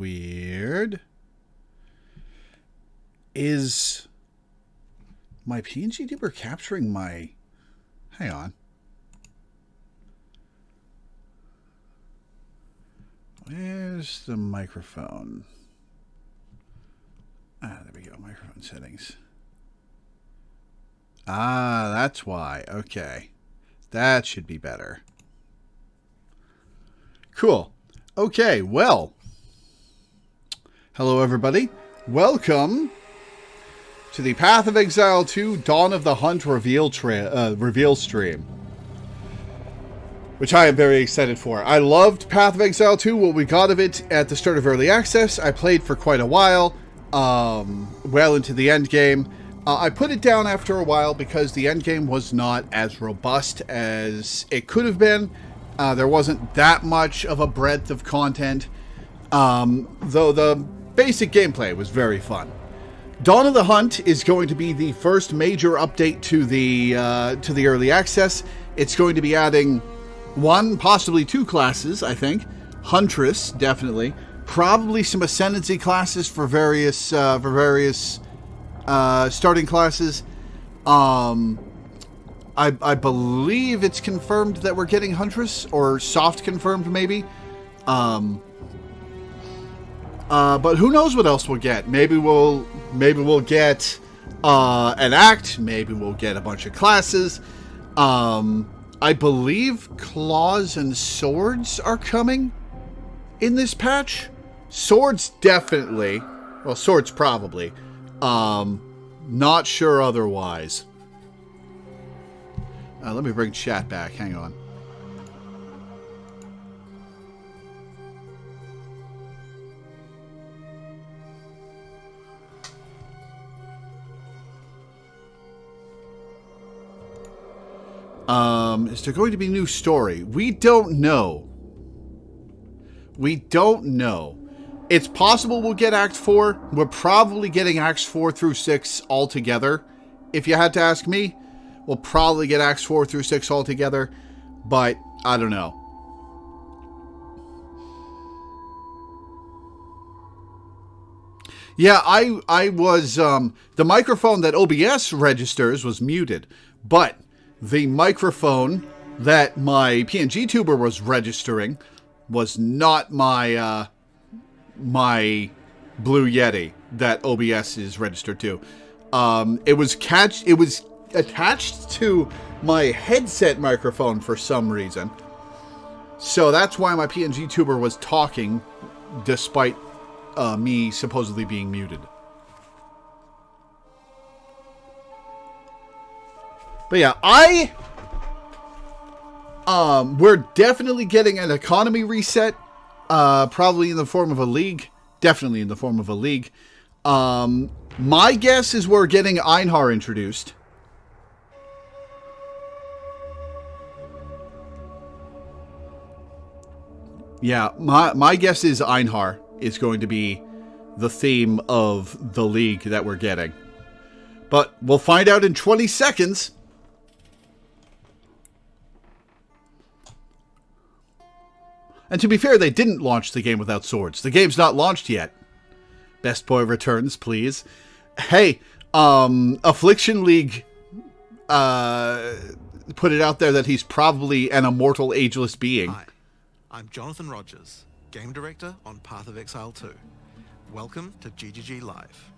weird. Is my PNG tuber capturing my... Hang on. Where's the microphone? Ah, there we go. Microphone settings. Ah, that's why. Okay. That should be better. Cool. Okay, well. Hello, everybody. Welcome to the Path of Exile 2 Dawn of the Hunt reveal stream, which I am very excited for. I loved Path of Exile 2, what we got of it at the start of Early Access. I played for quite a while, well into the end game. I put it down after a while because the end game was not as robust as it could have been. There wasn't that much of a breadth of content, though the basic gameplay was very fun. Dawn of the Hunt is going to be the first major update to the Early Access. It's going to be adding one, possibly two classes, I think. Huntress, definitely. Probably some Ascendancy classes for various starting classes. I believe it's confirmed that we're getting Huntress, or soft confirmed maybe. But who knows what else we'll get? Maybe we'll get an act. Maybe we'll get a bunch of classes. I believe claws and swords are coming in this patch. Swords definitely. Well, swords probably. Not sure otherwise. Let me bring chat back. Hang on. Is there going to be a new story? We don't know. We don't know. It's possible we'll get Act 4. We're probably getting Acts 4 through 6 all together. If you had to ask me, we'll probably get Acts 4 through 6 all together. But, I don't know. Yeah, I was, the microphone that OBS registers was muted. But the microphone that my PNG tuber was registering was not my my Blue Yeti that OBS is registered to. It was attached to my headset microphone for some reason. So that's why my PNG tuber was talking despite me supposedly being muted. But yeah, we're definitely getting an economy reset, probably in the form of a league. Definitely in the form of a league. My guess is we're getting Einhar introduced. Yeah, my guess is Einhar is going to be the theme of the league that we're getting. But we'll find out in 20 seconds. And to be fair, they didn't launch the game without swords. The game's not launched yet. Best Boy returns, please. Hey, Affliction League put it out there that he's probably an immortal, ageless being. Hi, I'm Jonathan Rogers, Game Director on Path of Exile 2. Welcome to GGG Live.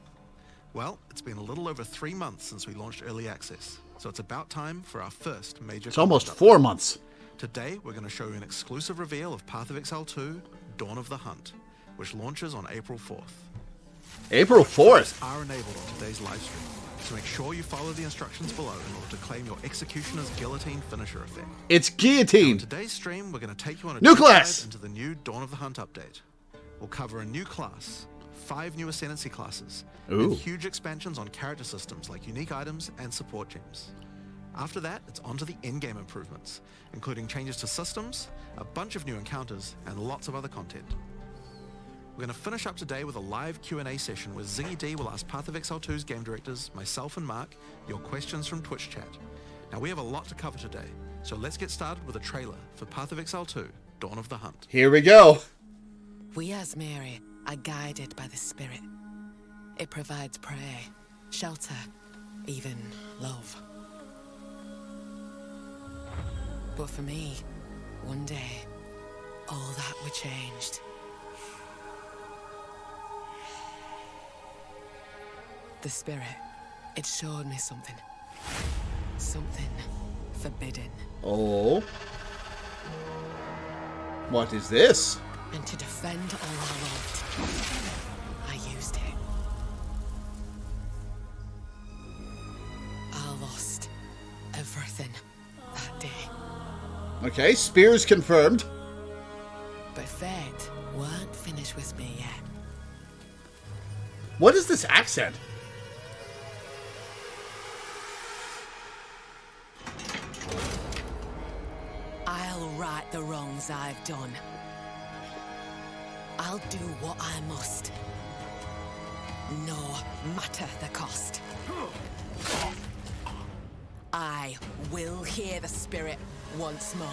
Well, it's been a little over 3 months since we launched Early Access, so it's about time for our first major... It's almost 4 months. Today, we're going to show you an exclusive reveal of Path of Exile 2, Dawn of the Hunt, which launches on April 4th. April 4th? Are enabled on today's live stream, so make sure you follow the instructions below in order to claim your Executioner's Guillotine finisher effect. It's guillotine! Now, in today's stream, we're going to take you on a new deep class dive into the new Dawn of the Hunt update. We'll cover a new class, 5 new Ascendancy classes, and huge expansions on character systems like unique items and support gems. After that, it's on to the in-game improvements, including changes to systems, a bunch of new encounters, and lots of other content. We're going to finish up today with a live Q&A session where Zingy D will ask Path of Exile 2's game directors, myself and Mark, your questions from Twitch chat. Now we have a lot to cover today, so let's get started with a trailer for Path of Exile 2, Dawn of the Hunt. Here we go. We as Mary, are guided by the spirit. It provides prey, shelter, even love. But for me, one day, all that were changed. The spirit, it showed me something. Something forbidden. Oh. What is this? And to defend all I loved, I used it. I lost everything that day. Okay, spears confirmed. But fate weren't finished with me yet. What is this accent? I'll right the wrongs I've done. I'll do what I must. No matter the cost. I will hear the spirit once more.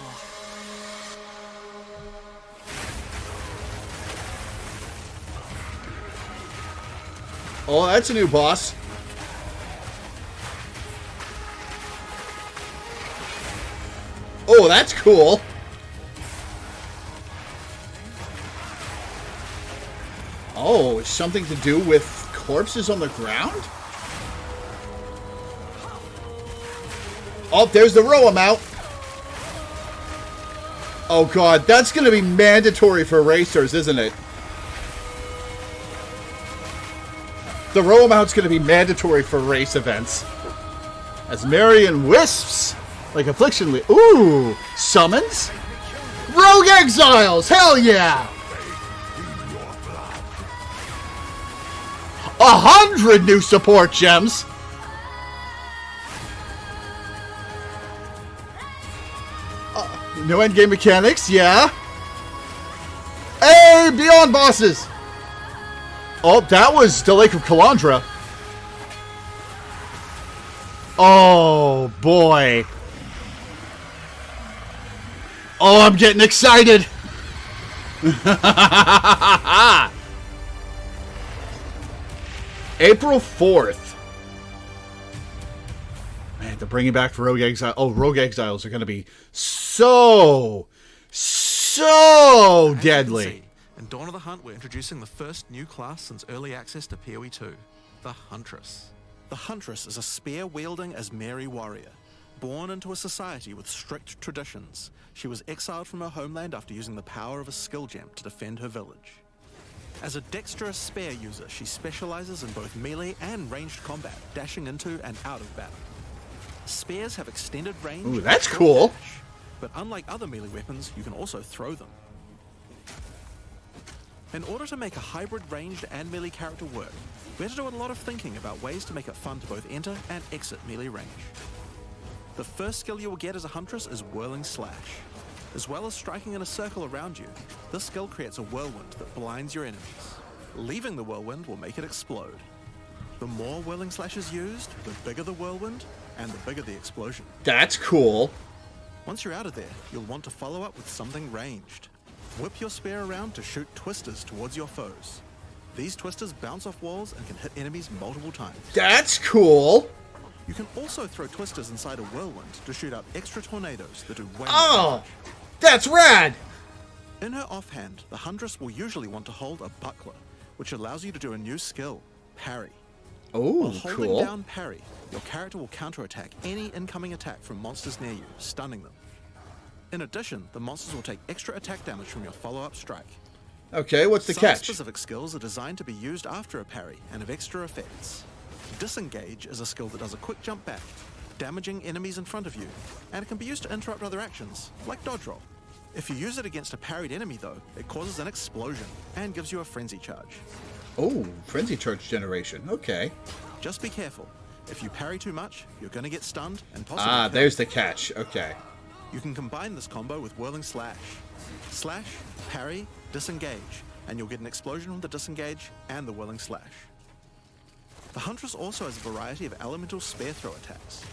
Oh, that's a new boss. Oh, that's cool. Oh, it's something to do with corpses on the ground? Oh, there's the row amount. Oh god, that's going to be mandatory for racers, isn't it? The row amount's going to be mandatory for race events. As Marion wisps like affliction. Ooh, summons? Rogue Exiles! Hell yeah! 100 new support gems! New endgame mechanics, yeah. Hey, beyond bosses! Oh, that was the Lake of Calandra. Oh, boy. Oh, I'm getting excited. April 4th. Man, they're bringing back Rogue Exile. Oh, Rogue Exiles are going to be so deadly. In Dawn of the Hunt, we're introducing the first new class since early access to PoE 2, the Huntress. The Huntress is a spear-wielding Asmeri warrior. Born into a society with strict traditions, she was exiled from her homeland after using the power of a skill gem to defend her village. As a dexterous spear user, she specializes in both melee and ranged combat, dashing into and out of battle. Spears have extended range. Ooh, that's cool. Dash, but unlike other melee weapons, you can also throw them. In order to make a hybrid ranged and melee character work, we had to do a lot of thinking about ways to make it fun to both enter and exit melee range. The first skill you will get as a Huntress is Whirling Slash. As well as striking in a circle around you, this skill creates a whirlwind that blinds your enemies. Leaving the whirlwind will make it explode. The more Whirling Slash is used, the bigger the whirlwind, and the bigger the explosion. That's cool. Once you're out of there, you'll want to follow up with something ranged. Whip your spear around to shoot twisters towards your foes. These twisters bounce off walls and can hit enemies multiple times. That's cool. You can also throw twisters inside a whirlwind to shoot out extra tornadoes that do way more Oh, damage. that's rad. In her offhand, the Huntress will usually want to hold a buckler, which allows you to do a new skill, Parry. Oh, While holding cool. down Parry, your character will counterattack any incoming attack from monsters near you, stunning them. In addition, the monsters will take extra attack damage from your follow-up strike. Okay, what's the Some catch? specific skills are designed to be used after a parry and have extra effects. Disengage is a skill that does a quick jump back, damaging enemies in front of you, and it can be used to interrupt other actions, like dodge roll. If you use it against a parried enemy though, it causes an explosion and gives you a frenzy charge. Oh, frenzy charge generation. Okay. Just be careful. If you parry too much, you're going to get stunned and possibly killed. There's the catch. Okay. You can combine this combo with Whirling Slash. Slash, parry, disengage, and you'll get an explosion from the disengage and the Whirling Slash. The Huntress also has a variety of elemental spear throw attacks.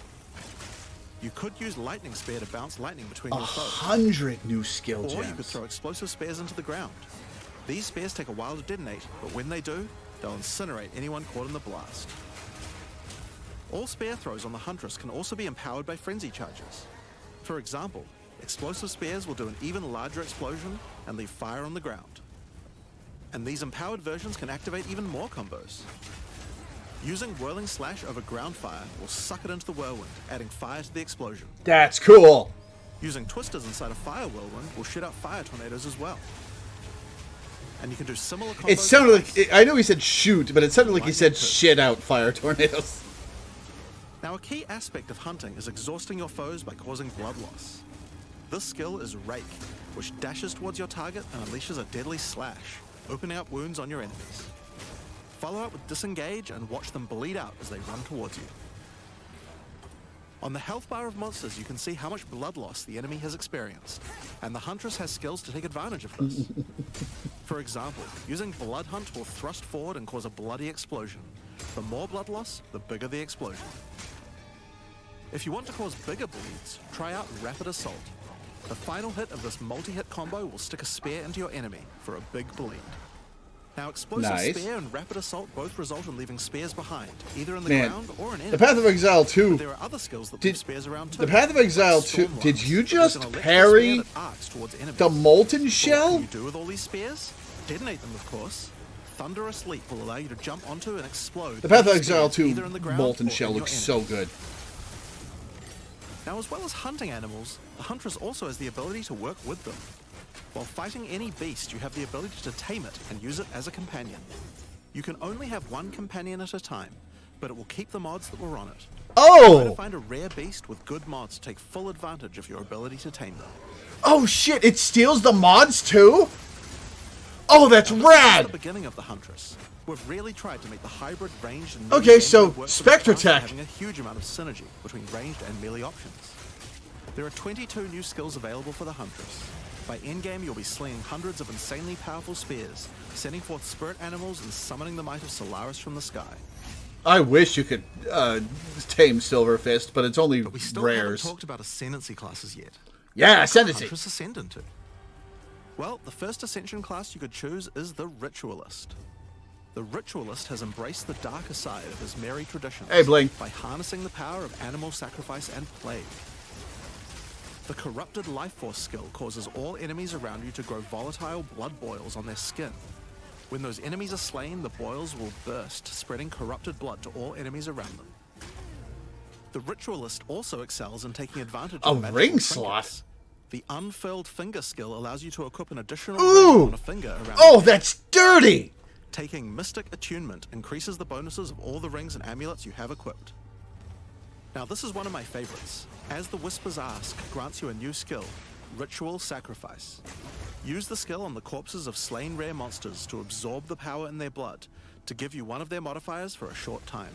You could use Lightning Spear to bounce lightning between your foes. 100 new skill Or you gems. could throw explosive spears into the ground. These spears take a while to detonate, but when they do, they'll incinerate anyone caught in the blast. All spear throws on the Huntress can also be empowered by frenzy charges. For example, explosive spears will do an even larger explosion and leave fire on the ground. And these empowered versions can activate even more combos. Using Whirling Slash over ground fire will suck it into the whirlwind, adding fire to the explosion. That's cool. Using Twisters inside a fire whirlwind will shit out fire tornadoes as well. And you can do similar combos. It sounded like, I know he said shoot, but it sounded like he said shit out fire tornadoes. Now, a key aspect of hunting is exhausting your foes by causing blood loss. This skill is Rake, which dashes towards your target and unleashes a deadly slash, opening up wounds on your enemies. Follow up with Disengage and watch them bleed out as they run towards you. On the health bar of monsters, you can see how much blood loss the enemy has experienced, and the Huntress has skills to take advantage of this. For example, using Blood Hunt will thrust forward and cause a bloody explosion. The more blood loss, the bigger the explosion. If you want to cause bigger bleeds, try out Rapid Assault. The final hit of this multi-hit combo will stick a spear into your enemy for a big bleed. Now, Explosive Spear and Rapid Assault both result in leaving spears behind, either in the ground or an enemy. The Path of Exile 2... But there are other skills that leave spears around too. The Path of Exile 2... Did you just parry the Molten Shell? What can you do with all these spears? Detonate them, of course. Thunderous Leap will allow you to jump onto and explode. The Path of Exile 2 Molten Shell looks so good. Now, as well as hunting animals, the Huntress also has the ability to work with them. While fighting any beast, you have the ability to tame it and use it as a companion. You can only have one companion at a time, but it will keep the mods that were on it. Oh! Try to find a rare beast with good mods to take full advantage of your ability to tame them. Oh shit, it steals the mods too? Oh, that's rad! At the beginning of the Huntress, we've really tried to make the hybrid ranged and okay, so Spectre Tech having a huge amount of synergy between ranged and melee options. There are 22 new skills available for the Huntress. By endgame, you'll be slinging hundreds of insanely powerful spears, sending forth spirit animals and summoning the might of Solaris from the sky. I wish you could tame Silver Fist, but it's only but we still rares. haven't talked about ascendancy classes yet. Yeah, ascendancy. Huntress ascend into. Well, the first ascension class you could choose is the Ritualist. The Ritualist has embraced the darker side of his merry traditions by harnessing the power of animal sacrifice and plague. The Corrupted Life Force skill causes all enemies around you to grow volatile blood boils on their skin. When those enemies are slain, the boils will burst, spreading corrupted blood to all enemies around them. The Ritualist also excels in taking advantage of magical ring trinkets. slot. The Unfurled Finger skill allows you to equip an additional ring on a finger around Oh, that's dirty! Taking Mystic Attunement increases the bonuses of all the rings and amulets you have equipped. Now, this is one of my favorites. As the Whispers Ask grants you a new skill, Ritual Sacrifice. Use the skill on the corpses of slain rare monsters to absorb the power in their blood, to give you one of their modifiers for a short time.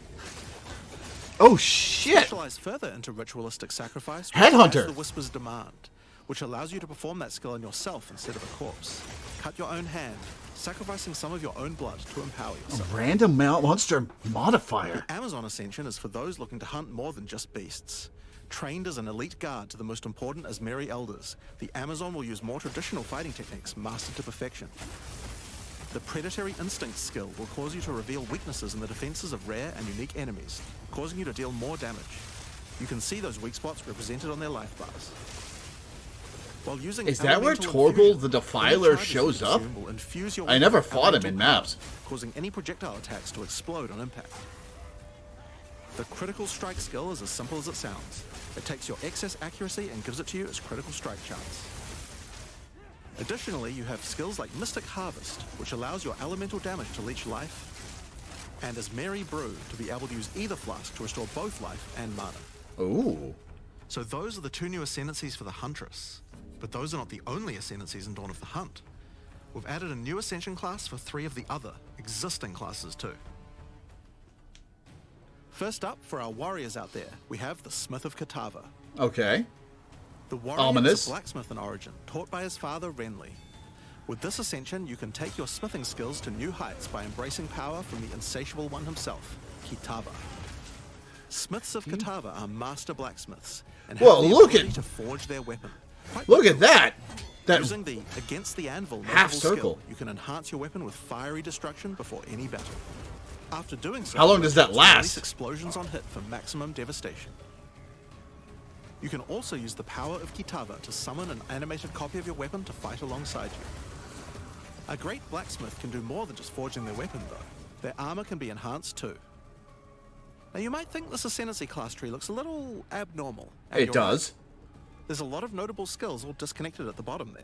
Oh shit! Specialize further into Ritualistic Sacrifice Headhunter! As the Whispers Demand, which allows you to perform that skill on yourself instead of a corpse. Cut your own hand, sacrificing some of your own blood to empower yourself. A random monster modifier. The Amazon Ascension is for those looking to hunt more than just beasts. Trained as an elite guard to the most important Asmeri elders, the Amazon will use more traditional fighting techniques mastered to perfection. The Predatory Instinct skill will cause you to reveal weaknesses in the defenses of rare and unique enemies, causing you to deal more damage. You can see those weak spots represented on their life bars. While using Is that where Torgal the Defiler shows up? I never fought him in maps. Causing any projectile attacks to explode on impact. The Critical Strike skill is as simple as it sounds. It takes your excess accuracy and gives it to you as critical strike chance. Additionally, you have skills like Mystic Harvest, which allows your elemental damage to leech life, and as Merry Brew to be able to use either flask to restore both life and mana. Ooh. So those are the two new ascendancies for the Huntress. But those are not the only ascendancies in Dawn of the Hunt. We've added a new ascension class for 3 of the other existing classes too. First up, for our warriors out there, we have the Smith of Katava. Okay. The warrior is a blacksmith in origin, taught by his father Renly. With this ascension, you can take your smithing skills to new heights by embracing power from the insatiable one himself, Kitava. Smiths of Katava are master blacksmiths and have the ability to forge their weapon. Look at that! That Using the Against the Anvil half notable circle. skill, you can enhance your weapon with fiery destruction before any battle. After doing so, How long does that release last? explosions on hit for maximum devastation. You can also use the power of Kitava to summon an animated copy of your weapon to fight alongside you. A great blacksmith can do more than just forging their weapon, though. Their armor can be enhanced too. Now you might think this Ascendancy class tree looks a little abnormal. and It you're does. right. There's a lot of notable skills all disconnected at the bottom there.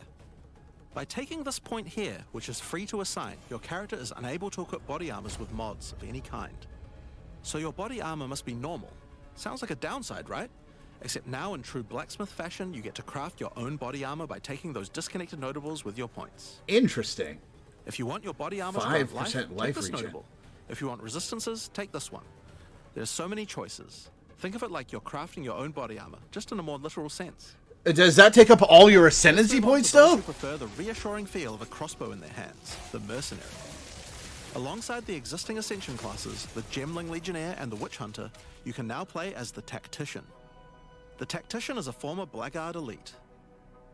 By taking this point here, which is free to assign, your character is unable to equip body armors with mods of any kind. So your body armor must be normal. Sounds like a downside, right? Except now in true blacksmith fashion, you get to craft your own body armor by taking those disconnected notables with your points. Interesting. If you want your body armor to 5% have life, life take this regen. notable. If you want resistances, take this one. There's so many choices. Think of it like you're crafting your own body armor, just in a more literal sense. Does that take up all your ascendancy Let's move on points to those though? who prefer the reassuring feel of a crossbow in their hands, the mercenary. Alongside the existing ascension classes, the Gemling Legionnaire and the Witch Hunter, you can now play as the Tactician. The Tactician is a former Blackguard elite.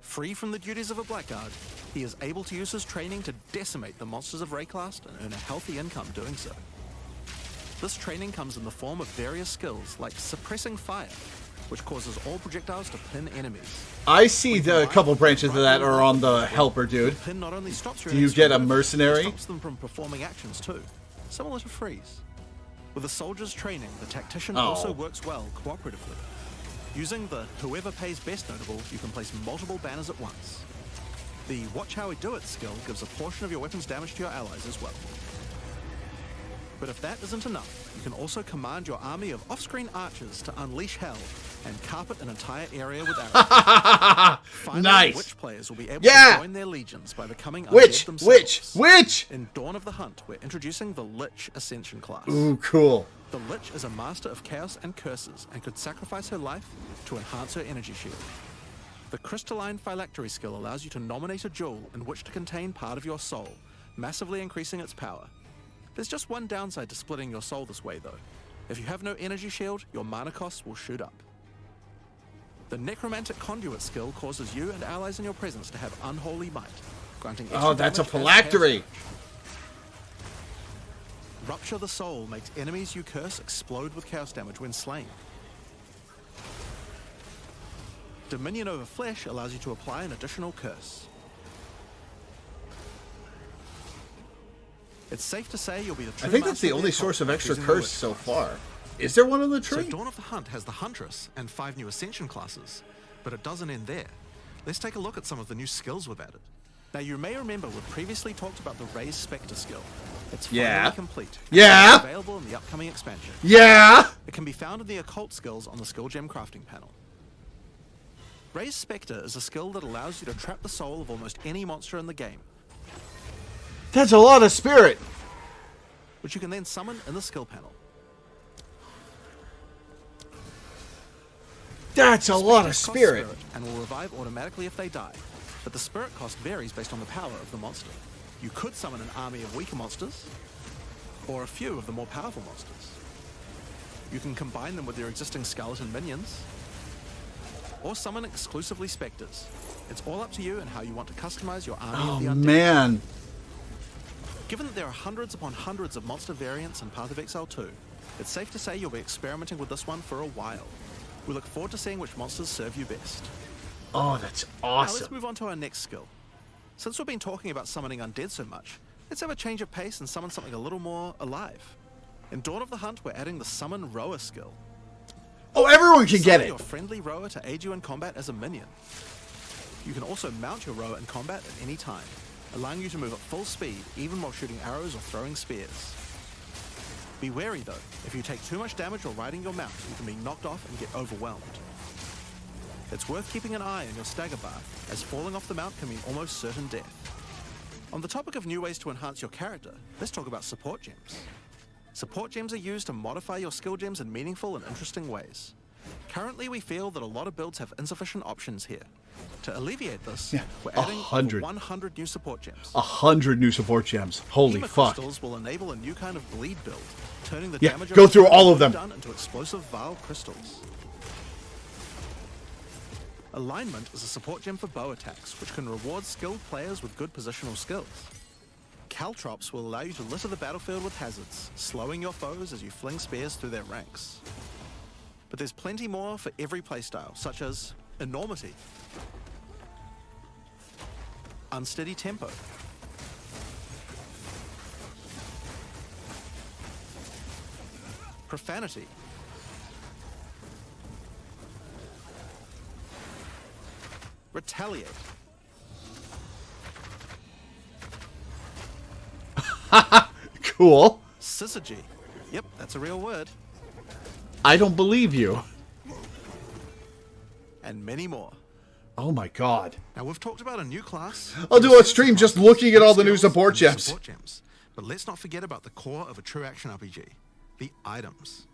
Free from the duties of a Blackguard, he is able to use his training to decimate the monsters of Rayclast and earn a healthy income doing so. This training comes in the form of various skills like suppressing fire, which causes all projectiles to pin enemies. I see the couple branches of that are on the helper, dude. Pin not only stops your Do you enemies get from a moving, mercenary? it stops them from performing actions too, similar to freeze. With a soldier's training, the Tactician also works well cooperatively. Using the Whoever Pays Best notable, you can place multiple banners at once. The Watch How We Do It skill gives a portion of your weapon's damage to your allies as well. But if that isn't enough, you can also command your army of off-screen archers to unleash hell and carpet an entire area with arrows. Finally, Nice. Witch players will be able Yeah. to join their legions by becoming Witch, undead witch, themselves. witch! In Dawn of the Hunt, we're introducing the Lich Ascension class. Ooh, cool. The Lich is a master of chaos and curses and could sacrifice her life to enhance her energy shield. The Crystalline Phylactery skill allows you to nominate a jewel in which to contain part of your soul, massively increasing its power. There's just one downside to splitting your soul this way though. If you have no energy shield, your mana costs will shoot up. The Necromantic Conduit skill causes you and allies in your presence to have unholy might, granting extra Oh, that's a damage as phylactery. chaos damage. Rupture the Soul makes enemies you curse explode with chaos damage when slain. Dominion over Flesh allows you to apply an additional curse. It's safe to say you'll be the true I think that's master the only their source of cult extra using the curse Witch so class. far. Is there one on the So tree? Dawn of the Hunt has the Huntress and 5 new Ascension classes, but it doesn't end there. Let's take a look at some of the new skills we've added. Now you may remember we've previously talked about the Raised Spectre skill. It's finally Yeah. complete. Yeah. It's available in the upcoming expansion. Yeah! It can be found in the occult skills on the skill gem crafting panel. Raised Spectre is a skill that allows you to trap the soul of almost any monster in the game, That's a lot of spirit. which you can then summon in the skill panel. That's a lot of Cost spirit. and will revive automatically if they die, but the spirit cost varies based on the power of the monster. You could summon an army of weaker monsters, or a few of the more powerful monsters. You can combine them with your existing skeleton minions, or summon exclusively specters. It's all up to you and how you want to customize your army Oh, of the undead. man. Given that there are hundreds upon hundreds of monster variants in Path of Exile 2, it's safe to say you'll be experimenting with this one for a while. We look forward to seeing which monsters serve you best. Oh, that's Now let's awesome. move on to our next skill. Since we've been talking about summoning undead so much, let's have a change of pace and summon something a little more alive. In Dawn of the Hunt, we're adding the Summon Rower skill. Oh, everyone can get Summon it. your friendly rower to aid you in combat as a minion. You can also mount your rower in combat at any time, allowing you to move at full speed even while shooting arrows or throwing spears. Be wary though, if you take too much damage while riding your mount, you can be knocked off and get overwhelmed. It's worth keeping an eye on your stagger bar, as falling off the mount can mean almost certain death. On the topic of new ways to enhance your character, let's talk about support gems. Support gems are used to modify your skill gems in meaningful and interesting ways. Currently, we feel that a lot of builds have insufficient options here. To alleviate this, we're adding 100. 100 new support gems. 100 new support gems. Holy Hema fuck. crystals will enable a new kind of bleed build, turning the Yeah, damage go of through all of them. done into explosive vial crystals. Alignment is a support gem for bow attacks, which can reward skilled players with good positional skills. Caltrops will allow you to litter the battlefield with hazards, slowing your foes as you fling spears through their ranks. But there's plenty more for every playstyle, such as Enormity, Unsteady Tempo, Profanity, Retaliate, Cool. Syzygy. Yep, that's a real word. I don't believe you. And many more. Oh my god. Now we've talked about a new class. I'll do a stream just looking at all the new support gems. But let's not forget about the core of a true action RPG, the items.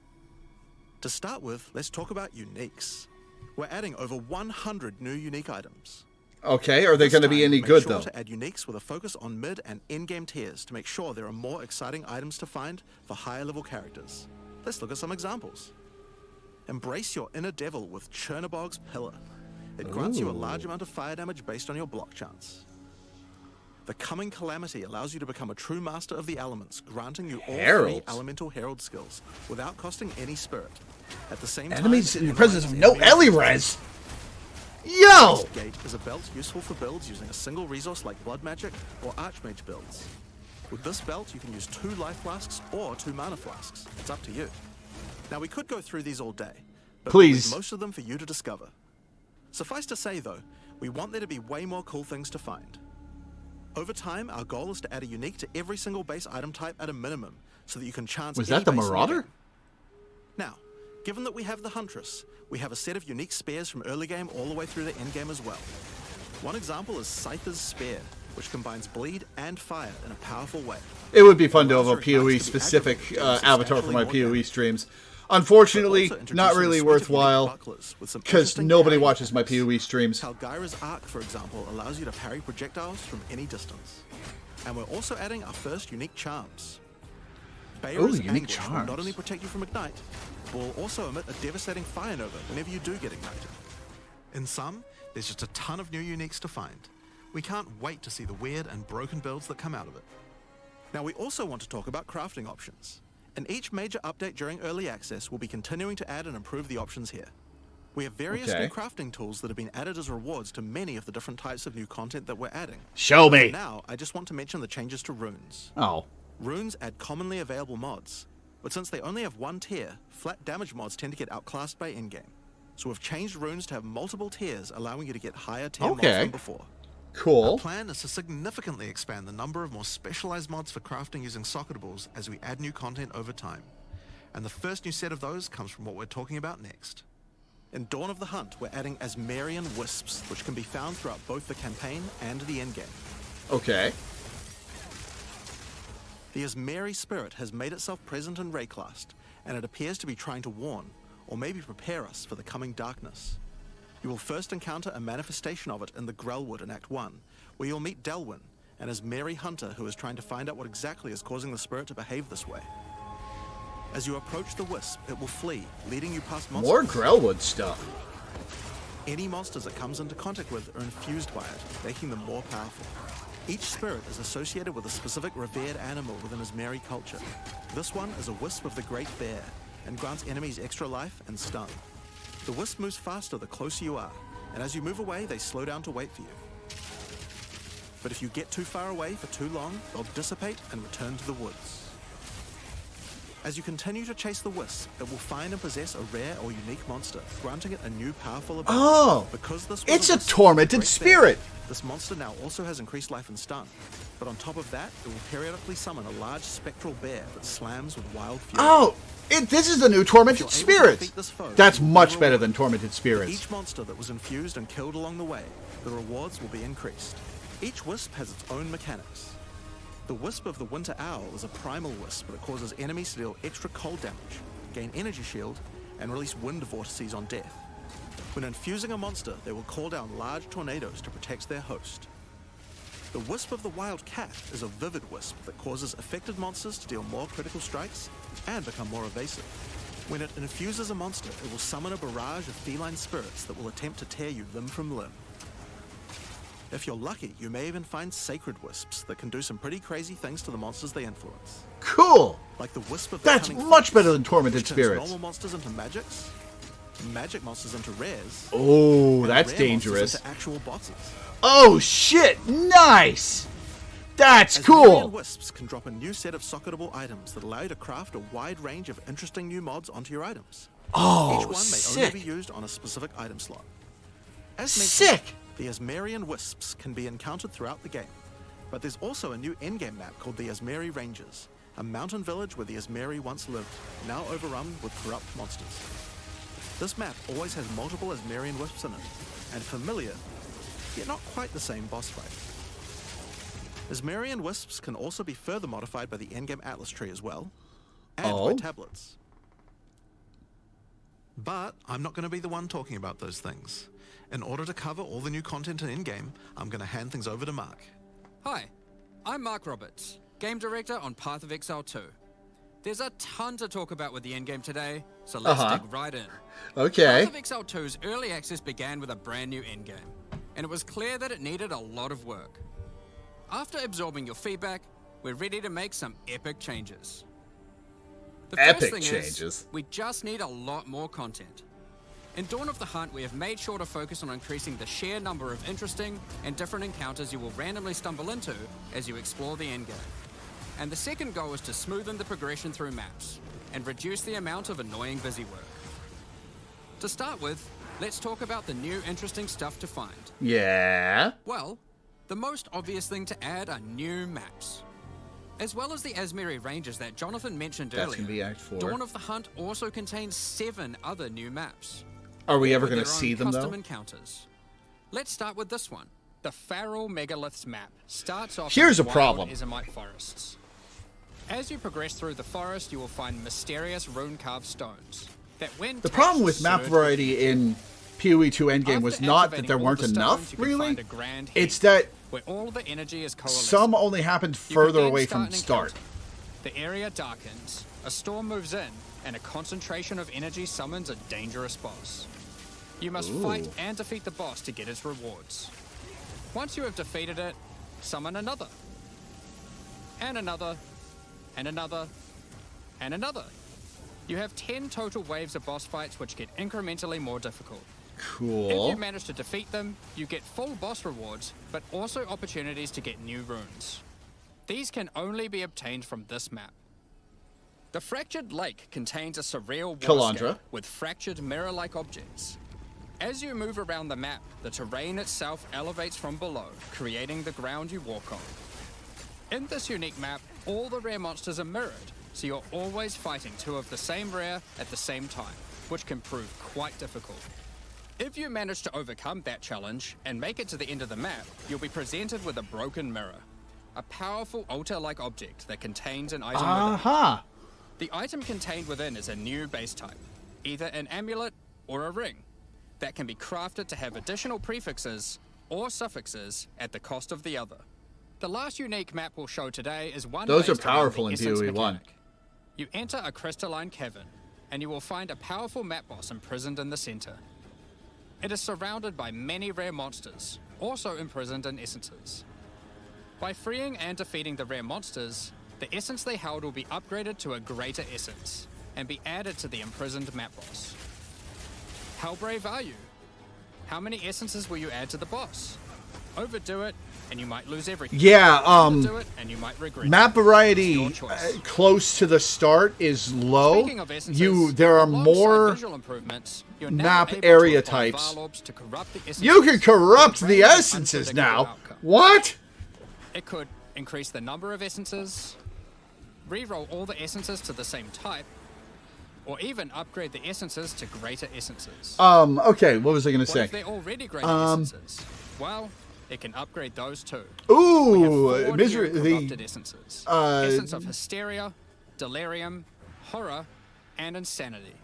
To start with, let's talk about uniques. We're adding over 100 new unique items. Okay, are they going to be any good though? Make sure to add uniques with a focus on mid and end-game tiers to make sure there are more exciting items to find for higher level characters. Let's look at some examples. Embrace your inner devil with Chernobog's Pillar. It grants you a large amount of fire damage based on your block chance. The Coming Calamity allows you to become a true master of the elements, granting you all 3 elemental herald skills without costing any spirit. At the same time, enemies in the presence of no Ellie-res. Yo! Gate is a belt useful for builds using a single resource like Blood Magic or Archmage builds. With this belt, you can use 2 life flasks or 2 mana flasks. It's up to you. Now, we could go through these all day, but we'll leave most of them for you to discover. Suffice to say, though, we want there to be way more cool things to find. Over time, our goal is to add a unique to every single base item type at a minimum, so that you can chance. Was that the Marauder? Now, given that we have the Huntress, we have a set of unique spears from early game all the way through the end game as well. One example is Scyther's Spear, which combines bleed and fire in a powerful way. It would be fun to have a PoE-specific avatar for my PoE streams. Unfortunately, not really worthwhile, because nobody watches my PoE streams. Talgyra's Arc, for example, allows you to parry projectiles from any distance. And we're also adding our first unique charms. Bayra's Anguish will not only protect you from Ignite, but will also emit a devastating Fire Nova whenever you do get ignited. In sum, there's just a ton of new uniques to find. We can't wait to see the weird and broken builds that come out of it. Now, we also want to talk about crafting options. In each major update during early access, we'll be continuing to add and improve the options here. We have various new crafting tools that have been added as rewards to many of the different types of new content that we're adding. Show me! Now, I just want to mention the changes to runes. Runes add commonly available mods, but since they only have 1 tier, flat damage mods tend to get outclassed by in-game. So we've changed runes to have multiple tiers, allowing you to get higher tier mods than before. Cool. Our plan is to significantly expand the number of more specialized mods for crafting using socketables as we add new content over time. And the first new set of those comes from what we're talking about next. In Dawn of the Hunt, we're adding Asmarian Wisps, which can be found throughout both the campaign and the endgame. Okay. The Asmari spirit has made itself present in Rayclast, and it appears to be trying to warn, or maybe prepare us for the coming darkness. You will first encounter a manifestation of it in the Grellwood in Act 1, where you'll meet Delwyn, an Asmari hunter who is trying to find out what exactly is causing the spirit to behave this way. As you approach the Wisp, it will flee, leading you past monsters. More Grellwood stuff. Any monsters it comes into contact with are infused by it, making them more powerful. Each spirit is associated with a specific revered animal within Asmari culture. This one is a Wisp of the Great Bear, and grants enemies extra life and stun. The Wisp moves faster the closer you are, and as you move away, they slow down to wait for you. But if you get too far away for too long, they'll dissipate and return to the woods. As you continue to chase the Wisp, it will find and possess a rare or unique monster, granting it a new powerful ability. Because this was it's a tormented spirit! This monster now also has increased life and stun. But on top of that, it will periodically summon a large spectral bear that slams with wild fury. This is the new Tormented Spirit! That's much better than Tormented Spirits. Each monster that was infused and killed along the way, the rewards will be increased. Each Wisp has its own mechanics. The Wisp of the Winter Owl is a primal Wisp that causes enemies to deal extra cold damage, gain energy shield, and release wind vortices on death. When infusing a monster, they will call down large tornadoes to protect their host. The Wisp of the Wild Cat is a vivid Wisp that causes affected monsters to deal more critical strikes and become more evasive. When it infuses a monster, it will summon a barrage of feline spirits that will attempt to tear you limb from limb. If you're lucky, you may even find sacred wisps that can do some pretty crazy things to the monsters they influence. Cool! Like the wisp of the That's Cunning much Fox, better than Tormented which turns Spirits. normal monsters into magics, magic monsters into rares. Oh, and that's rare dangerous. monsters into actual bosses. Oh, shit! Nice! That's As cool! Marian wisps can drop a new set of socketable items that allow you to craft a wide range of interesting new mods onto your items. Oh, Each one may sick! only be used on a specific item slot. As Sick! mentioned, the Asmarian wisps can be encountered throughout the game, but there's also a new endgame map called the Asmari Ranges, a mountain village where the Asmari once lived, now overrun with corrupt monsters. This map always has multiple Asmarian wisps in it, and familiar, yet not quite the same boss fight. Asmarian wisps can also be further modified by the endgame Atlas tree as well, and by tablets. But I'm not going to be the one talking about those things. In order to cover all the new content in in-game, I'm going to hand things over to Mark. Hi, I'm Mark Roberts, Game Director on Path of Exile 2. There's a ton to talk about with the endgame today, so let's dig right in. Okay. Path of Exile 2's early access began with a brand new endgame, and it was clear that it needed a lot of work. After absorbing your feedback, we're ready to make some epic changes. The first thing is, we just need a lot more content. In Dawn of the Hunt, we have made sure to focus on increasing the sheer number of interesting and different encounters you will randomly stumble into as you explore the endgame. And the second goal is to smoothen the progression through maps and reduce the amount of annoying busy work. To start with, let's talk about the new interesting stuff to find. Yeah? Well, the most obvious thing to add are new maps. As well as the Asmari Ranges that Jonathan mentioned earlier, That's gonna be Act 4. Dawn of the Hunt also contains 7 other new maps. Are we ever with going to their own see them, custom though? encounters. Let's start with this one. The Feral Megaliths map starts off Here's in a problem. wild Ezomite forests. As you progress through the forest, you will find mysterious rune-carved stones that when The problem with touched, map surge variety in PoE 2 Endgame was After not that activating there all weren't the stones, enough, you can really. find a grand It's heap that where all the energy is coalescing. some only happened You can further then away start from an start. encounter. The area darkens, a storm moves in, and a concentration of energy summons a dangerous boss. You must fight and defeat the boss to get its rewards. Once you have defeated it, summon another. And another. And another. And another. You have 10 total waves of boss fights which get incrementally more difficult. If Cool. you manage to defeat them, you get full boss rewards, but also opportunities to get new runes. These can only be obtained from this map. The Fractured Lake contains a surreal Kalandra. warscape with fractured mirror-like objects. As you move around the map, the terrain itself elevates from below, creating the ground you walk on. In this unique map, all the rare monsters are mirrored, so you're always fighting 2 of the same rare at the same time, which can prove quite difficult. If you manage to overcome that challenge and make it to the end of the map, you'll be presented with a broken mirror, a powerful altar-like object that contains an item within. Aha! The item contained within is a new base type, either an amulet or a ring, that can be crafted to have additional prefixes or suffixes at the cost of the other. The last unique map we'll show today is one Those are based around powerful the in essence PoE 1. mechanic. You enter a crystalline cavern, and you will find a powerful map boss imprisoned in the center. It is surrounded by many rare monsters, also imprisoned in essences. By freeing and defeating the rare monsters, the essence they held will be upgraded to a greater essence, and be added to the imprisoned map boss. How brave are you? How many essences will you add to the boss? Overdo it, and you might lose everything. Yeah, Underdo it, and you might regret it. map variety It's your choice. close to the start is low. Speaking of essences, There are alongside more visual improvements, you're now map able to area apply types. Varlobs to corrupt the essences You can corrupt and the bring an essences unpredictable now. outcome. What? It could increase the number of essences, re-roll all the essences to the same type, or even upgrade the essences to greater essences. Okay, what was I going to What say? if they're already greater essences? Well, it can upgrade those too. Ooh, We have 4 misery. new corrupted The essences. Essence of Hysteria, Delirium, Horror, and Insanity.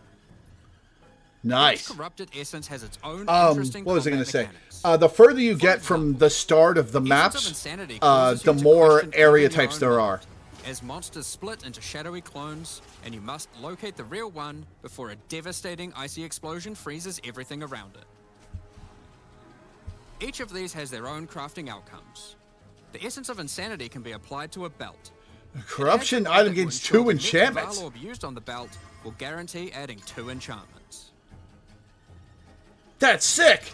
nice. Each corrupted essence has its own interesting What was I going combat to say? mechanics. The further you For get from example, the start of the Essence of maps, Insanity causes the you to more question area even your types own there mind. are. as monsters split into shadowy clones, and you must locate the real one before a devastating icy explosion freezes everything around it. Each of these has their own crafting outcomes. The essence of insanity can be applied to a belt. Corruption item gains 2 enchantments. The orb used on the belt will guarantee adding 2 enchantments. That's sick!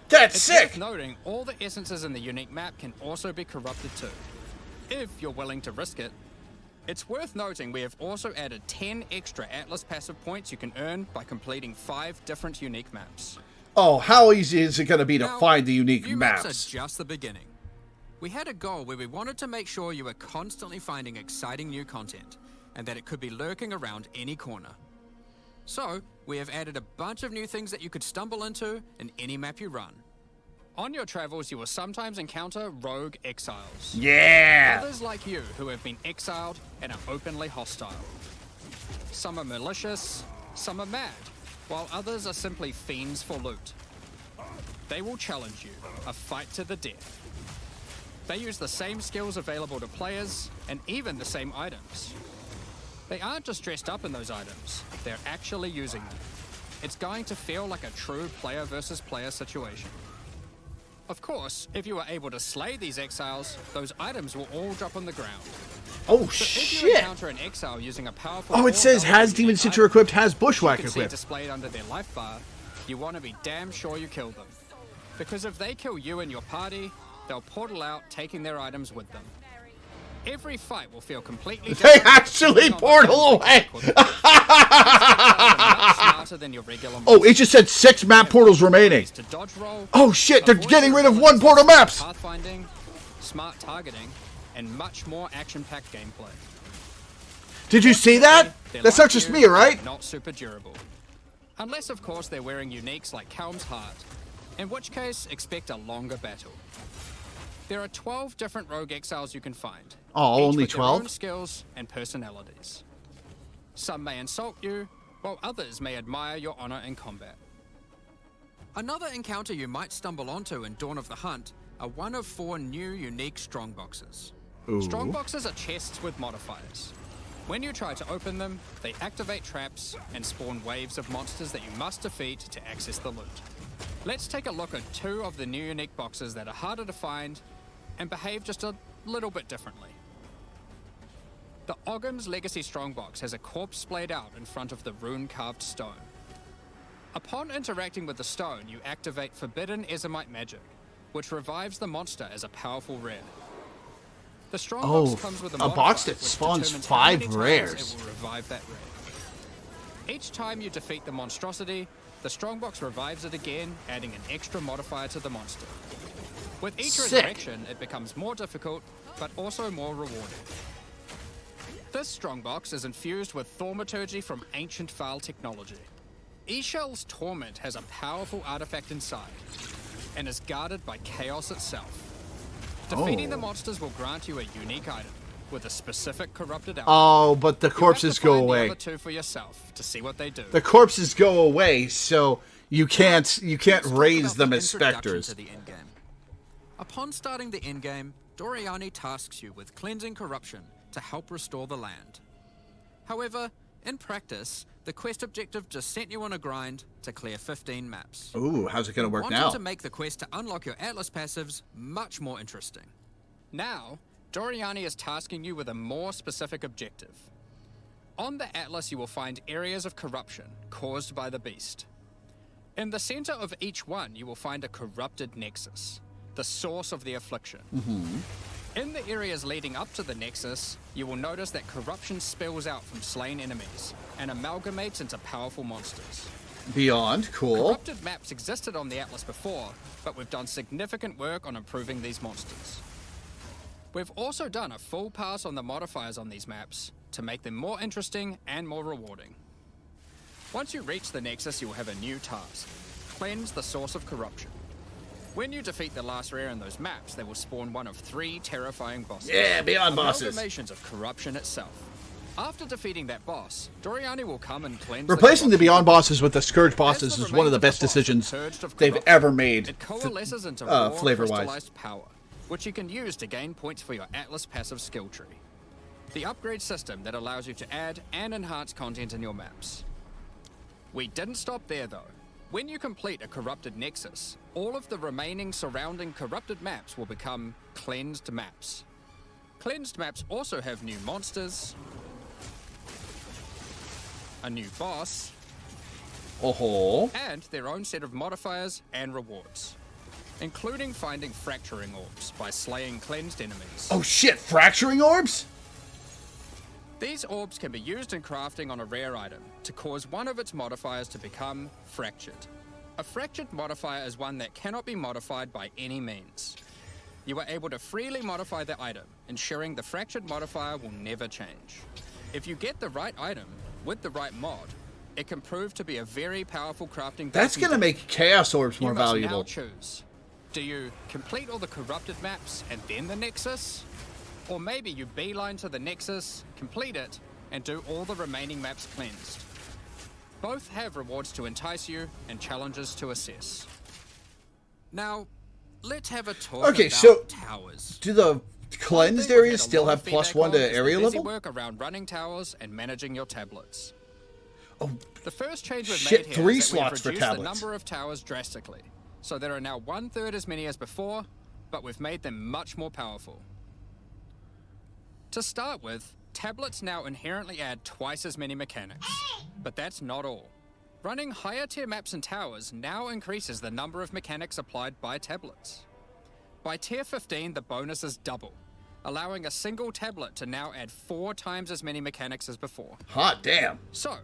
That's It's sick! worth noting all the essences in the unique map can also be corrupted too, if you're willing to risk it. It's worth noting we have also added 10 extra Atlas passive points you can earn by completing 5 different unique maps. Oh, how easy is it going to be to Now, find the unique new maps? maps are just the beginning. We had a goal where we wanted to make sure you were constantly finding exciting new content, and that it could be lurking around any corner. So, we have added a bunch of new things that you could stumble into in any map you run. On your travels, you will sometimes encounter rogue exiles. Yeah! Others like you who have been exiled and are openly hostile. Some are malicious, some are mad, while others are simply fiends for loot. They will challenge you, a fight to the death. They use the same skills available to players, and even the same items. They aren't just dressed up in those items, they're actually using them. It's going to feel like a true player versus player situation. Of course, if you are able to slay these exiles, those items will all drop on the ground. Oh, So if you shit! encounter an exile using a powerful Oh, it says has demon citrus equipped, has bushwhack you can see equipped. displayed under their life bar, you want to be damn sure you kill them. Because if they kill you and your party, they'll portal out, taking their items with them. Every fight will feel completely They different. actually depending on the portal items away! they put in. Much smarter than your regular Oh, it just said 6 map portals remaining. to dodge roll, Oh shit, they're avoid getting rid of abilities 1 portal maps! pathfinding, smart targeting, and much more action-packed gameplay. Did you see that? They're That's like not just you, me, right? Not super durable. Unless, of course, they're wearing uniques like Helm's Heart, in which case, expect a longer battle. There are 12 different rogue exiles you can find. Oh, each only with their own 12? skills and personalities. Some may insult you, while others may admire your honor in combat. Another encounter you might stumble onto in Dawn of the Hunt are one of 4 new unique strongboxes. Ooh. Strongboxes are chests with modifiers. When you try to open them, they activate traps and spawn waves of monsters that you must defeat to access the loot. Let's take a look at 2 of the new unique boxes that are harder to find and behave just a little bit differently. The Ogham's Legacy Strongbox has a corpse splayed out in front of the rune-carved stone. Upon interacting with the stone, you activate Forbidden Ezomite magic, which revives the monster as a powerful rare. The Strongbox comes with a box modifier that which spawns determines 5 how many times rares. It will revive that rare. Each time you defeat the monstrosity, the Strongbox revives it again, adding an extra modifier to the monster. With each Sick. resurrection, it becomes more difficult, but also more rewarding. This Strongbox is infused with thaumaturgy from ancient Vaal technology. Eshel's Torment has a powerful artifact inside, and is guarded by chaos itself. Defeating the monsters will grant you a unique item, with a specific corrupted outcome. Oh, but the You have to corpses go find away. The other 2 for yourself to see what they do. The corpses go away, so you can't Let's raise talk them about as the introduction specters. to the endgame. Upon starting the endgame, Doriani tasks you with cleansing corruption to help restore the land. However, in practice, the quest objective just sent you on a grind to clear 15 maps. Ooh, how's it gonna work Wanted now? to make the quest to unlock your Atlas passives much more interesting. Now, Doriani is tasking you with a more specific objective. On the Atlas, you will find areas of corruption caused by the beast. In the center of each one, you will find a corrupted nexus, the source of the affliction. In the areas leading up to the nexus, you will notice that corruption spills out from slain enemies and amalgamates into powerful monsters. Beyond, cool. Corrupted maps existed on the Atlas before, but we've done significant work on improving these monsters. We've also done a full pass on the modifiers on these maps to make them more interesting and more rewarding. Once you reach the Nexus, you will have a new task: cleanse the source of corruption. When you defeat the last rare in those maps, they will spawn one of 3 terrifying bosses. Yeah, beyond bosses. Amalgamations of corruption itself. After defeating that boss, Doriani will come and cleanse Replacing the corruption. Beyond bosses with the Scourge As bosses the is one of the remains best the boss decisions purged of they've corruption, ever made, It coalesces into raw flavor-wise. crystallized power, which you can use to gain points for your Atlas passive skill tree. The upgrade system that allows you to add and enhance content in your maps. We didn't stop there though. When you complete a corrupted nexus, all of the remaining surrounding corrupted maps will become cleansed maps. Cleansed maps also have new monsters, a new boss, and their own set of modifiers and rewards, including finding fracturing orbs by slaying cleansed enemies. Oh shit, fracturing orbs? These orbs can be used in crafting on a rare item to cause one of its modifiers to become fractured. A fractured modifier is one that cannot be modified by any means. You are able to freely modify the item, ensuring the fractured modifier will never change. If you get the right item with the right mod, it can prove to be a very powerful crafting. That's gonna make Chaos Orbs more you must valuable. Now choose. Do you complete all the corrupted maps and then the Nexus? Or maybe you beeline to the Nexus, complete it, and do all the remaining maps cleansed. Both have rewards to entice you and challenges to assess. Now, let's have a talk about towers. Do the cleansed areas still have +1 to area level? Work around running towers and managing your tablets. Oh, the first change we've shit, made here 3 is that we've slots for reduced the tablets. number of towers drastically. So there are now 1/3 as many as before, but we've made them much more powerful. To start with, tablets now inherently add twice as many mechanics. But that's not all. Running higher tier maps and towers now increases the number of mechanics applied by tablets. By tier 15, the bonus is double, allowing a single tablet to now add 4 times as many mechanics as before. Hot damn. So,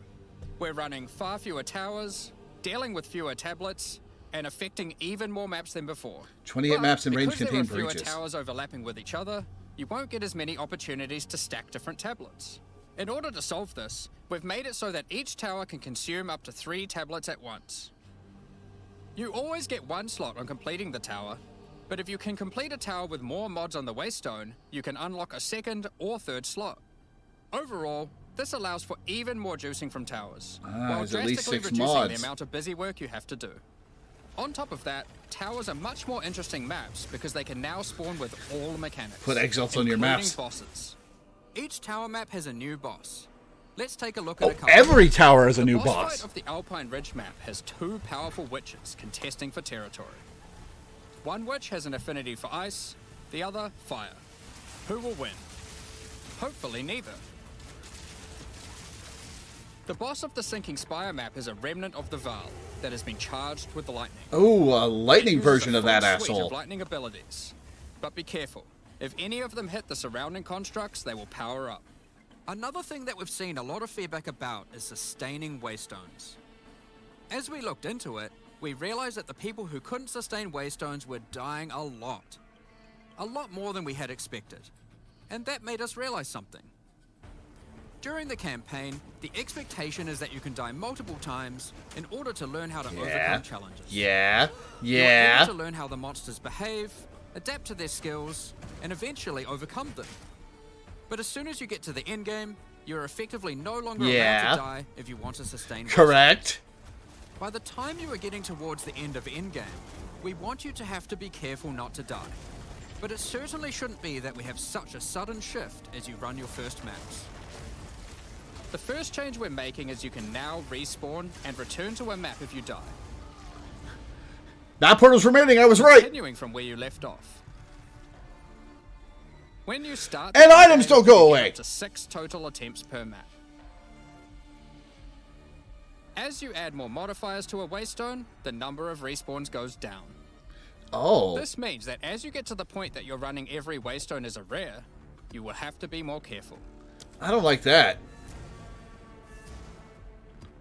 we're running far fewer towers, dealing with fewer tablets, and affecting even more maps than before. 28 maps in range contain because there are breaches. fewer towers overlapping with each other, you won't get as many opportunities to stack different tablets. In order to solve this, we've made it so that each tower can consume up to 3 tablets at once. You always get 1 slot on completing the tower, but if you can complete a tower with more mods on the Waystone, you can unlock a 2nd or 3rd slot. Overall, this allows for even more juicing from towers, while there's at least drastically 6 reducing mods. the amount of busy work you have to do. On top of that, towers are much more interesting maps because they can now spawn with all mechanics. Put exiles on your maps. Bosses. Each tower map has a new boss. Let's take a look at a couple. Every tower has a new The boss. fight of the Alpine Ridge map has 2 powerful witches contesting for territory. One witch has an affinity for ice, the other fire. Who will win? Hopefully neither. The boss of the Sinking Spire map is a remnant of the Val that has been charged with lightning. Oh, a lightning It uses version a of that full suite asshole. of lightning abilities. But be careful. If any of them hit the surrounding constructs, they will power up. Another thing that we've seen a lot of feedback about is sustaining Waystones. As we looked into it, we realized that the people who couldn't sustain Waystones were dying a lot. A lot more than we had expected. And that made us realize something. During the campaign, the expectation is that you can die multiple times in order to learn how to overcome challenges. Yeah. You're able to learn how the monsters behave, adapt to their skills, and eventually overcome them. But as soon as you get to the end game, you're effectively no longer allowed to die if you want to sustain. Correct. By the time you are getting towards the end of endgame, we want you to have to be careful not to die. But it certainly shouldn't be that we have such a sudden shift as you run your first maps. The first change we're making is you can now respawn and return to a map if you die. That portal's remaining, I was right. Continuing from where you left off. When you start, And items don't go away. Up to 6 total attempts per map. As you add more modifiers to a Waystone, the number of respawns goes down. Oh. This means that as you get to the point that you're running every Waystone as a rare, you will have to be more careful. I don't like that.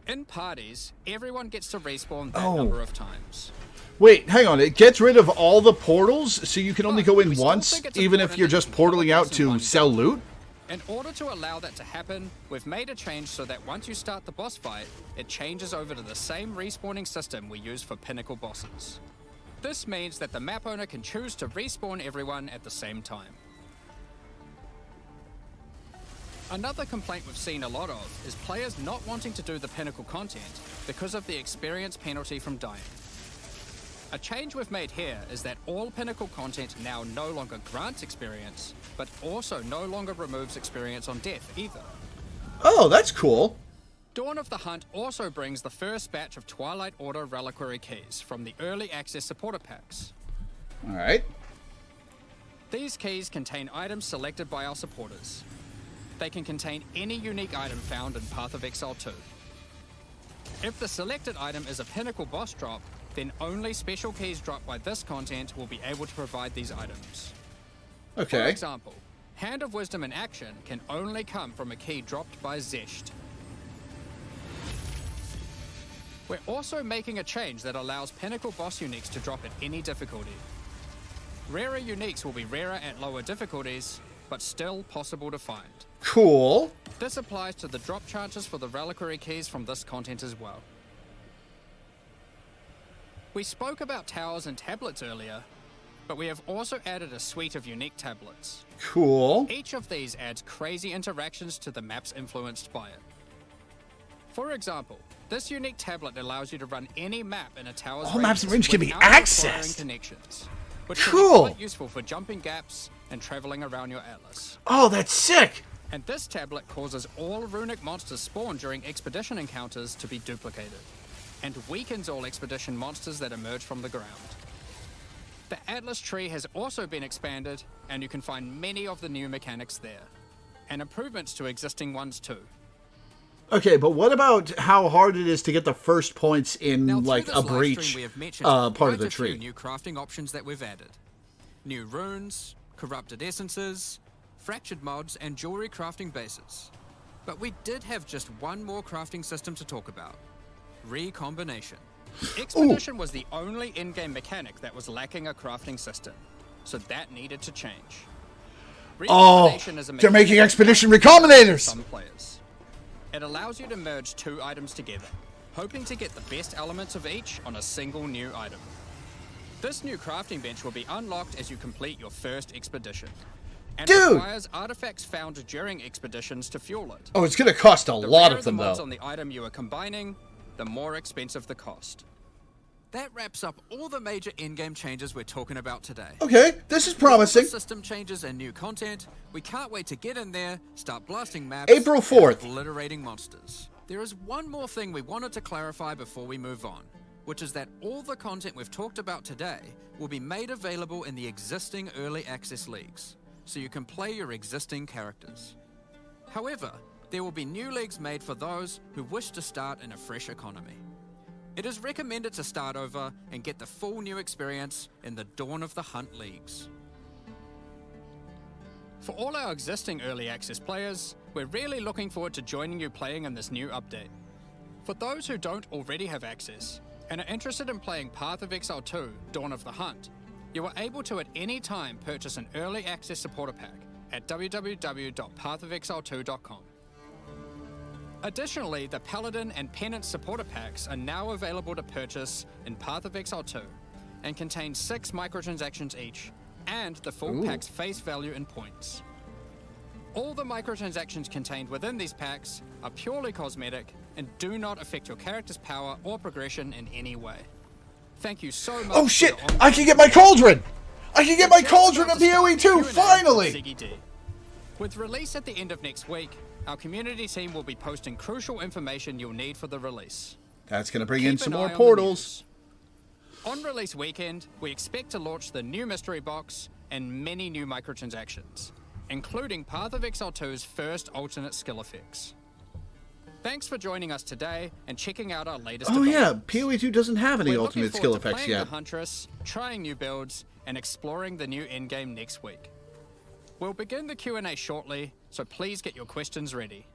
In parties, everyone gets to respawn that number of times. Wait, hang on. It gets rid of all the portals, so you can only go in once, even if you're just portaling out to sell loot? In order to allow that to happen, we've made a change so that once you start the boss fight, it changes over to the same respawning system we use for pinnacle bosses. This means that the map owner can choose to respawn everyone at the same time. Another complaint we've seen a lot of is players not wanting to do the pinnacle content because of the experience penalty from dying. A change we've made here is that all Pinnacle content now no longer grants experience, but also no longer removes experience on death either. Oh, that's cool. Dawn of the Hunt also brings the first batch of Twilight Order reliquary keys from the early access supporter packs. All right. These keys contain items selected by our supporters. They can contain any unique item found in Path of Exile 2. If the selected item is a Pinnacle boss drop, then only special keys dropped by this content will be able to provide these items. Okay. For example, Hand of Wisdom in action can only come from a key dropped by Zesht. We're also making a change that allows Pinnacle boss uniques to drop at any difficulty. Rarer uniques will be rarer at lower difficulties, but still possible to find. Cool. This applies to the drop chances for the reliquary keys from this content as well. We spoke about towers and tablets earlier, but we have also added a suite of unique tablets. Cool. Each of these adds crazy interactions to the maps influenced by it. For example, this unique tablet allows you to run any map in a tower's All maps and range can be without requiring accessed. connections, which Cool. can be quite useful for jumping gaps and traveling around your atlas. Oh, that's sick. And this tablet causes all runic monsters spawned during expedition encounters to be duplicated, and weakens all expedition monsters that emerge from the ground. The Atlas tree has also been expanded, and you can find many of the new mechanics there, and improvements to existing ones too. Okay, but what about how hard it is to get the first points in, Now, like, through a this live breach stream, we have mentioned part quite of the a few tree? new crafting options that we've added. New runes, corrupted essences, fractured mods, and jewelry crafting bases. But we did have just one more crafting system to talk about. Recombination. Expedition was the only in-game mechanic that was lacking a crafting system, so that needed to change. Oh, Recombination is a they're making mechanic Expedition that Recombinators! some players. It allows you to merge two items together, hoping to get the best elements of each on a single new item. This new crafting bench will be unlocked as you complete your first expedition, and Dude! requires artifacts found during expeditions to fuel it. Oh, it's gonna cost a The lot rarer of them, the mods though. on the item you are combining, the more expensive the cost. That wraps up all the major in-game changes we're talking about today. Okay, this is With all the promising. system changes and new content, we can't wait to get in there, start blasting maps, April 4th. and obliterating monsters. There is one more thing we wanted to clarify before we move on, which is that all the content we've talked about today will be made available in the existing early access leagues, so you can play your existing characters. However, there will be new leagues made for those who wish to start in a fresh economy. It is recommended to start over and get the full new experience in the Dawn of the Hunt leagues. For all our existing early access players, we're really looking forward to joining you playing in this new update. For those who don't already have access and are interested in playing Path of Exile 2, Dawn of the Hunt, you are able to at any time purchase an early access supporter pack at www.pathofexile2.com. Additionally, the Paladin and Penance supporter packs are now available to purchase in Path of Exile 2 and contain 6 microtransactions each and the full pack's face value in points. All the microtransactions contained within these packs are purely cosmetic and do not affect your character's power or progression in any way. Thank you so much. Oh shit! I can get my cauldron! I can get my cauldron in PoE 2, finally! Ziggy D. With release at the end of next week, our community team will be posting crucial information you'll need for the release. That's gonna bring in Keep some an more eye on the portals. news. On release weekend, we expect to launch the new mystery box and many new microtransactions, including Path of Exile 2's first alternate skill effects. Thanks for joining us today and checking out our latest Oh yeah, developments. PoE 2 doesn't have any We're looking ultimate skill forward to effects playing yet. the Huntress, trying new builds, and exploring the new endgame next week. We'll begin the Q&A shortly, so please get your questions ready.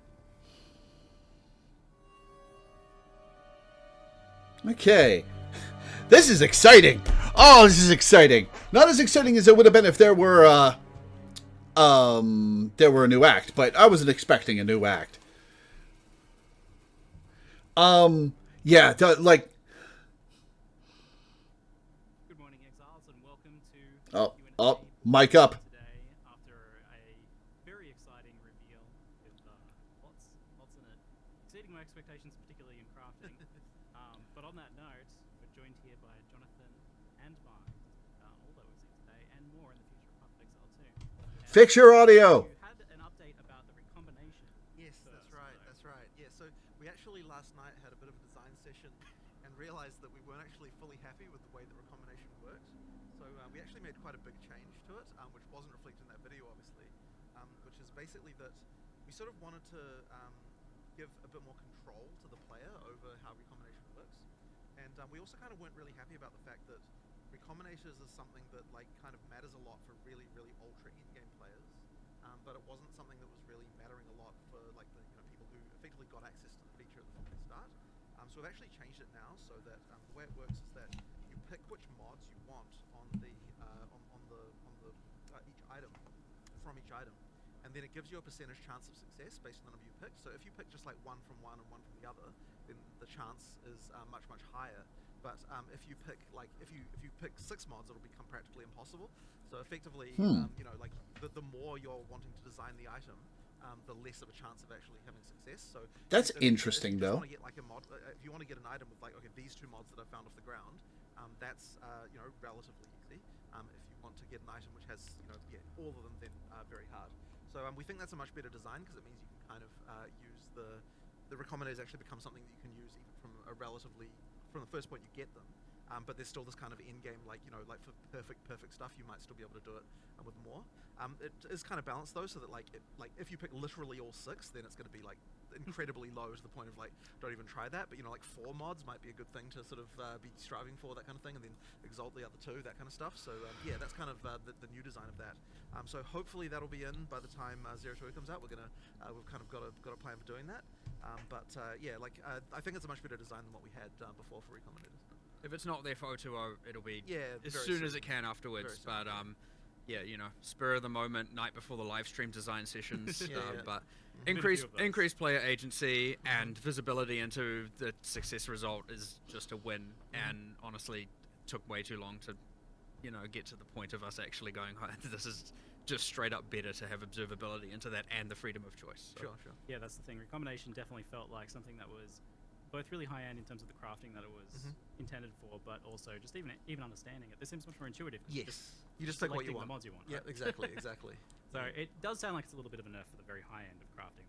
Okay. This is exciting. Oh, this is exciting. Not as exciting as it would have been if there were a new act, but I wasn't expecting a new act. Yeah, like... Good morning, Exiles, and welcome to Q&A mic up. today after a very exciting reveal with lots in it, exceeding my expectations, particularly in crafting. But on that note, we're joined here by Jonathan, and Mark, all that we've seen today, and more in the future of Path of Exile 2. Fix your audio. You had an update about the recombination. Yes, that's right. That's right. Yeah. So we actually last night had a bit of a design session and realized that we weren't actually fully happy with the way that recombination worked. So we actually made quite a big change to it, which wasn't reflected in that video, obviously. Which is basically that we sort of wanted to give a bit more control to the player over how recombination works, and we also kind of weren't really happy about the fact that recombinators is something that like kind of matters a lot for really ultra in-game players, but it wasn't something that was really mattering a lot for like the people who effectively got access to the feature from the start. So we've actually changed it now so that the way it works is that you pick which mods you want on the each item from each item. And then it gives you a percentage chance of success based on the number you pick. So if you pick just like one from one and one from the other, then the chance is much higher. But if you pick if you pick 6 mods, it'll become practically impossible. So effectively, like the more you're wanting to design the item, the less of a chance of actually having success. So That's if interesting, you though. Want to get like a mod, if you want to get an item with like these 2 mods that I found off the ground, that's relatively easy. If you want to get an item which has all of them, then very hard. So we think that's a much better design because it means you can kind of use the recombinators actually become something that you can use even from the first point you get them. But there's still this kind of in-game like for perfect stuff you might still be able to do it with more. It is kind of balanced though, so that like if you pick literally all 6, then it's going to be like incredibly low to the point of like don't even try that. But like 4 mods might be a good thing to sort of be striving for, that kind of thing, and then exalt the other 2, that kind of stuff. So yeah, that's kind of the new design of that. So hopefully that'll be in by the time 0.2 comes out. We've kind of got a plan for doing that. Yeah, like I think it's a much better design than what we had before for recombinators. If it's not there for 0.2, it'll be as very soon as it can afterwards. But yeah, spur of the moment, night before the live stream design sessions. But increased player agency and visibility into the success result is just a win. And honestly, took way too long to, get to the point of us actually going, this is just straight up better to have observability into that and the freedom of choice. So. Sure. Yeah, that's the thing. Recombination definitely felt like something that was both really high end in terms of the crafting that it was intended for, but also just even understanding it. This seems much more intuitive. Yes, you just pick what you want. The mods you want. Yeah, right? exactly. So it does sound like it's a little bit of a nerf for the very high end of crafting.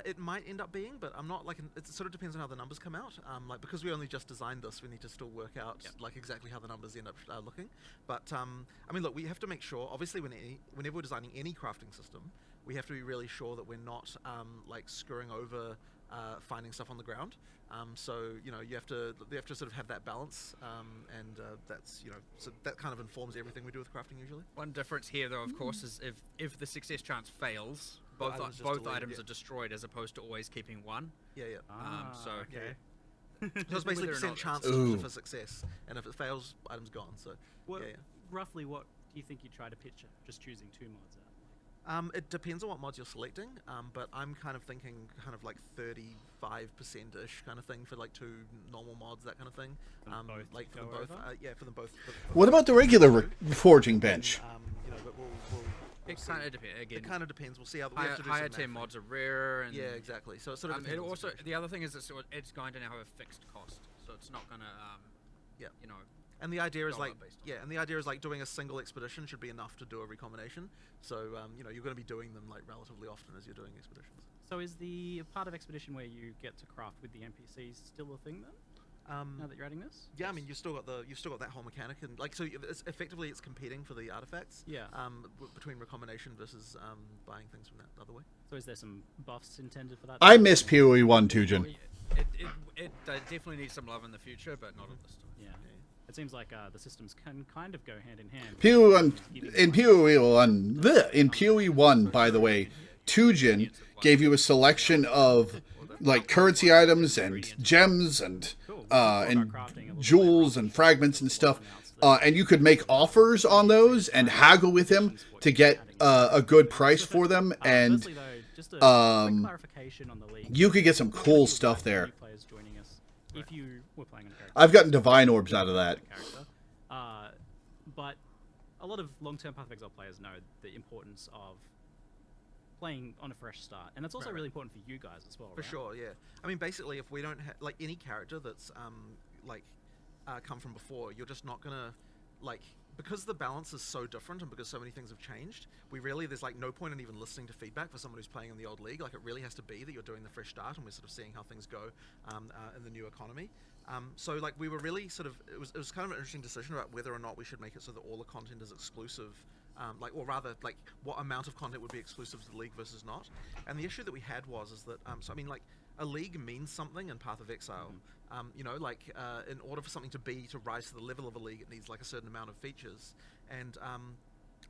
It might end up being, but I'm not like it sort of depends on how the numbers come out. Like because we only just designed this, we need to still work out like exactly how the numbers end up looking. But I mean, look, we have to make sure. Obviously, whenever we're designing any crafting system, we have to be really sure that we're not like screwing over finding stuff on the ground. So you have to sort of have that balance, and that's so that kind of informs everything we do with crafting usually. One difference here, though, of course, is if the success chance fails, both items are destroyed as opposed to always keeping one. Yeah. So okay. So it's basically percent chances for success, and if it fails, item's gone. So roughly, what do you think you try to picture? Just choosing 2 mods out. It depends on what mods you're selecting, but I'm kind of thinking kind of like 35%-ish kind of thing for like 2 normal mods, that kind of thing. Like for them both, for them both. What about the regular forging bench? But we'll it kind of depends. Again, it kind of depends. We'll see how higher tier mods are rare. And yeah, exactly. So it sort of it also the other thing is it's going to now have a fixed cost, so it's not going to And the idea is dollar like based doing a single expedition should be enough to do a recombination. So you're going to be doing them like relatively often as you're doing expeditions. So is the part of expedition where you get to craft with the NPCs still a thing then? Now that you're adding this? Yeah, I mean you've still got that whole mechanic, and like so it's competing for the artifacts. Yeah. Between recombination versus buying things from that other way. So is there some buffs intended for that? I miss PoE 1 too, Jin. It definitely needs some love in the future, but not at this time. Yeah. It seems like the systems can kind of go hand in hand. In PoE 1, by the way, Tujin gave you a selection of like currency items and gems and jewels and fragments and stuff, and you could make offers on those and haggle with him to get a good price for them, and you could get some cool stuff there. If you were playing on a character. I've gotten divine orbs out of that. But a lot of long-term Path of Exile players know the importance of playing on a fresh start, and that's also really important for you guys as well. For sure, yeah. I mean, basically, if we don't have like any character that's come from before, you're just not gonna like because the balance is so different and because so many things have changed, there's like no point in even listening to feedback for someone who's playing in the old league. Like it really has to be that you're doing the fresh start, and we're sort of seeing how things go in the new economy. So like we were really sort of it was kind of an interesting decision about whether or not we should make it so that all the content is exclusive. Or rather, like what amount of content would be exclusive to the league versus not. And the issue that we had is that, so I mean, like a league means something in Path of Exile. You know, like in order for something to rise to the level of a league, it needs like a certain amount of features. And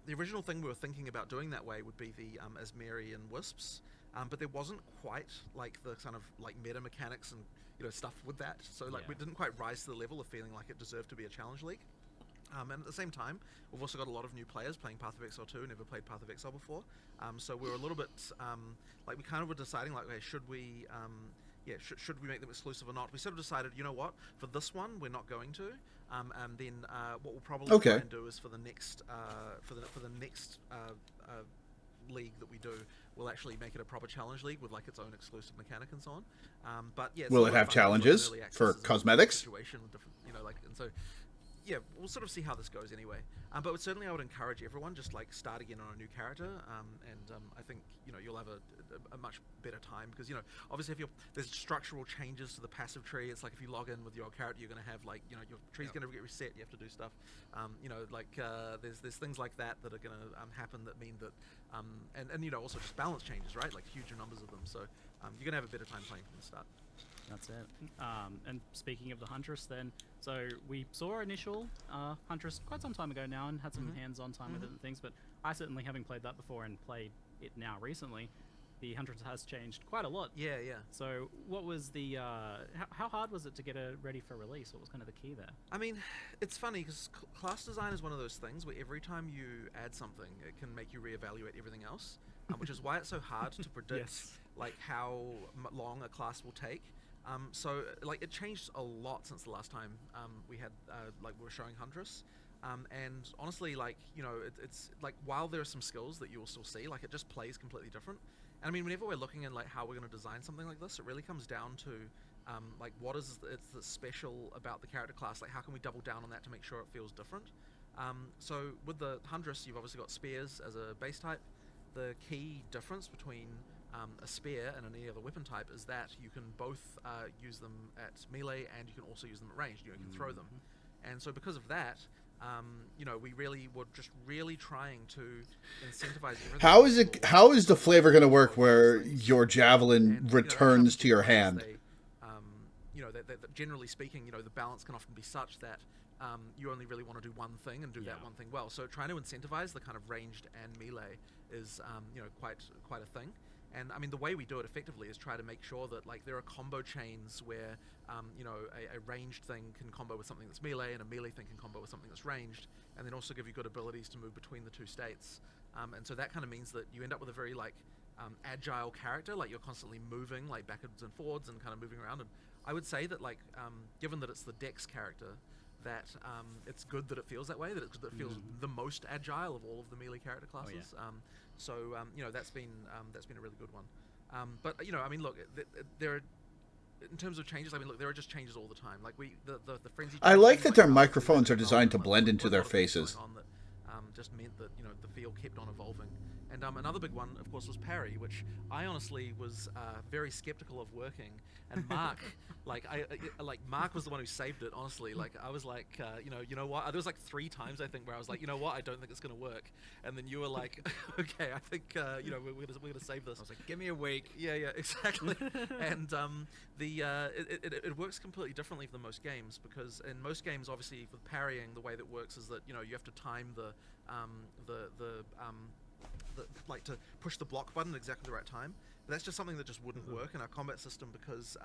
the original thing we were thinking about doing that way would be the Asmeri and Wisps, but there wasn't quite like the kind of like meta mechanics and stuff with that. So like we didn't quite rise to the level of feeling like it deserved to be a challenge league. And at the same time, we've also got a lot of new players playing Path of Exile 2, never played Path of Exile before. So we were a little bit, like we kind of were deciding like, okay, should we make them exclusive or not? We sort of decided, you know what, for this one, we're not going to. And then what we'll probably try and do is for the next, league that we do, we'll actually make it a proper challenge league with like its own exclusive mechanic and so on. But yeah, will it have challenges for cosmetics? Situation with different, and so. Yeah, we'll sort of see how this goes anyway. But certainly I would encourage everyone just like start again on a new character, and I think you'll have a much better time because obviously if there's structural changes to the passive tree. It's like if you log in with your old character, you're going to have like your tree's going to get reset. You have to do stuff. There's things like that are going to happen that mean that and also just balance changes, right? Like huge numbers of them. So you're going to have a better time playing from the start. That's it. And speaking of the Huntress then, so we saw initial Huntress quite some time ago now and had some hands-on time with it and things, but I certainly, having played that before and played it now recently, the Huntress has changed quite a lot. Yeah. So what was the, how hard was it to get it ready for release? What was kind of the key there? I mean, it's funny because class design is one of those things where every time you add something, it can make you reevaluate everything else, which is why it's so hard to predict like how long a class will take. So like it changed a lot since the last time we had like we were showing Huntress, and honestly, like it's like while there are some skills that you will still see, like it just plays completely different. And I mean, whenever we're looking in like how we're going to design something like this, it really comes down to like what is it's special about the character class. Like how can we double down on that to make sure it feels different? So with the Huntress, you've obviously got spears as a base type. The key difference between a spear and any other weapon type is that you can both use them at melee and you can also use them at range. You can throw them, and so because of that, we really were just really trying to incentivize everything. How is the flavor going to work where your javelin returns to your hand? That generally speaking, the balance can often be such that you only really want to do one thing and do that one thing well. So trying to incentivize the kind of ranged and melee is quite a thing. And I mean, the way we do it effectively is try to make sure that like there are combo chains where a ranged thing can combo with something that's melee, and a melee thing can combo with something that's ranged, and then also give you good abilities to move between the two states. And so that kind of means that you end up with a very like agile character, like you're constantly moving like backwards and forwards and kind of moving around. And I would say that like given that it's the Dex character, that it's good that it feels that way, that it feels the most agile of all of the melee character classes. So that's been a really good one. But I mean, look, there are, in terms of changes, I mean, look, there are just changes all the time. Like the frenzy. I like that their microphones are designed to blend into their faces. That just meant that the feel kept on evolving. And another big one, of course, was parry, which I honestly was very skeptical of working. And Mark, Mark was the one who saved it. Honestly, like I was like, you know what? There was like 3 times I think where I was like, you know what? I don't think it's gonna work. And then you were like, okay, I think we're gonna save this. I was like, give me a week. Yeah, exactly. And it works completely differently for most games, because in most games, obviously, with parrying, the way that works is that you have to time like to push the block button at exactly the right time. But that's just something that just wouldn't work in our combat system, because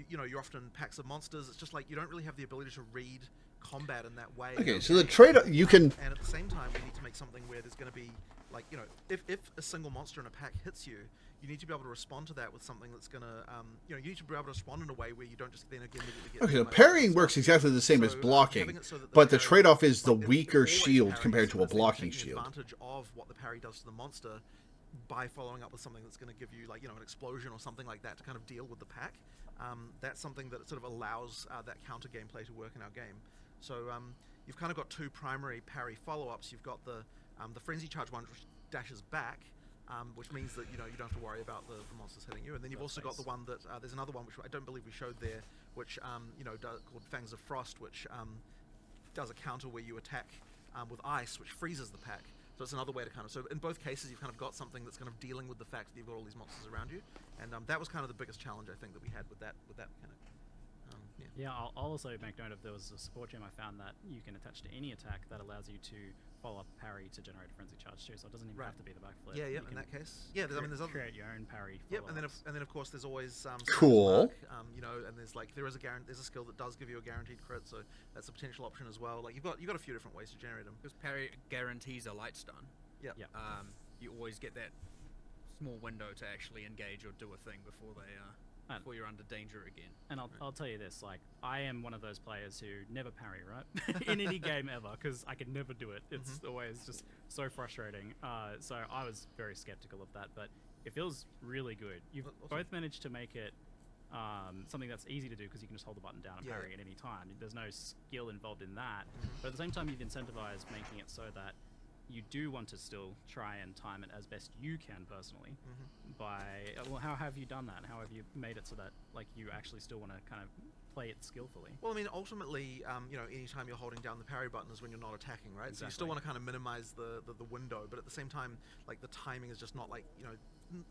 you're often packs of monsters. It's just like you don't really have the ability to read combat in that way. Okay, so the trade-off you can. And at the same time, we need to make something where there's going to be like if a single monster in a pack hits you, you need to be able to respond to that with something that's going to you need to be able to respond in a way where you don't just then again immediately get. Okay, so parrying works exactly the same as blocking, but the trade-off is the weaker shield compared to a blocking shield. Advantage of what the parry does to the monster by following up with something that's going to give you like an explosion or something like that to kind of deal with the pack. That's something that sort of allows that counter gameplay to work in our game. So you've kind of got two primary parry follow-ups. You've got the frenzy charge one, which dashes back, which means that you don't have to worry about the monsters hitting you. And then you've also got the one that there's another one which I don't believe we showed there, which called Fangs of Frost, which does a counter where you attack with ice, which freezes the pack. So it's another way to kind of... So in both cases, you've kind of got something that's kind of dealing with the fact that you've got all these monsters around you. And that was kind of the biggest challenge, I think, that we had with that mechanic. Yeah, I'll also make note of there was a support gem I found that you can attach to any attack that allows you to follow up parry to generate a frenzy charge too, so it doesn't even have to be the backflip. Yeah, in that case. Yeah, there's other... create your own parry. Yep, and then of course there's always cool. And there's there's a skill that does give you a guaranteed crit, so that's a potential option as well. Like you've got a few different ways to generate them. Because parry guarantees a light stun. Yeah. You always get that small window to actually engage or do a thing before before you're under danger again. And I'll tell you this, like, I am one of those players who never parry, right? In any game ever, because I can never do it. It's always just so frustrating. So I was very skeptical of that, but it feels really good. You've both managed to make it something that's easy to do because you can just hold the button down and parry at any time. There's no skill involved in that. But at the same time, you've incentivized making it so that you do want to still try and time it as best you can personally. Well, how have you done that? How have you made it so that like you actually still want to kind of play it skillfully? Well, I mean, ultimately, anytime you're holding down the parry button is when you're not attacking, right? Exactly. So you still want to kind of minimize the window, but at the same time, like the timing is just not like,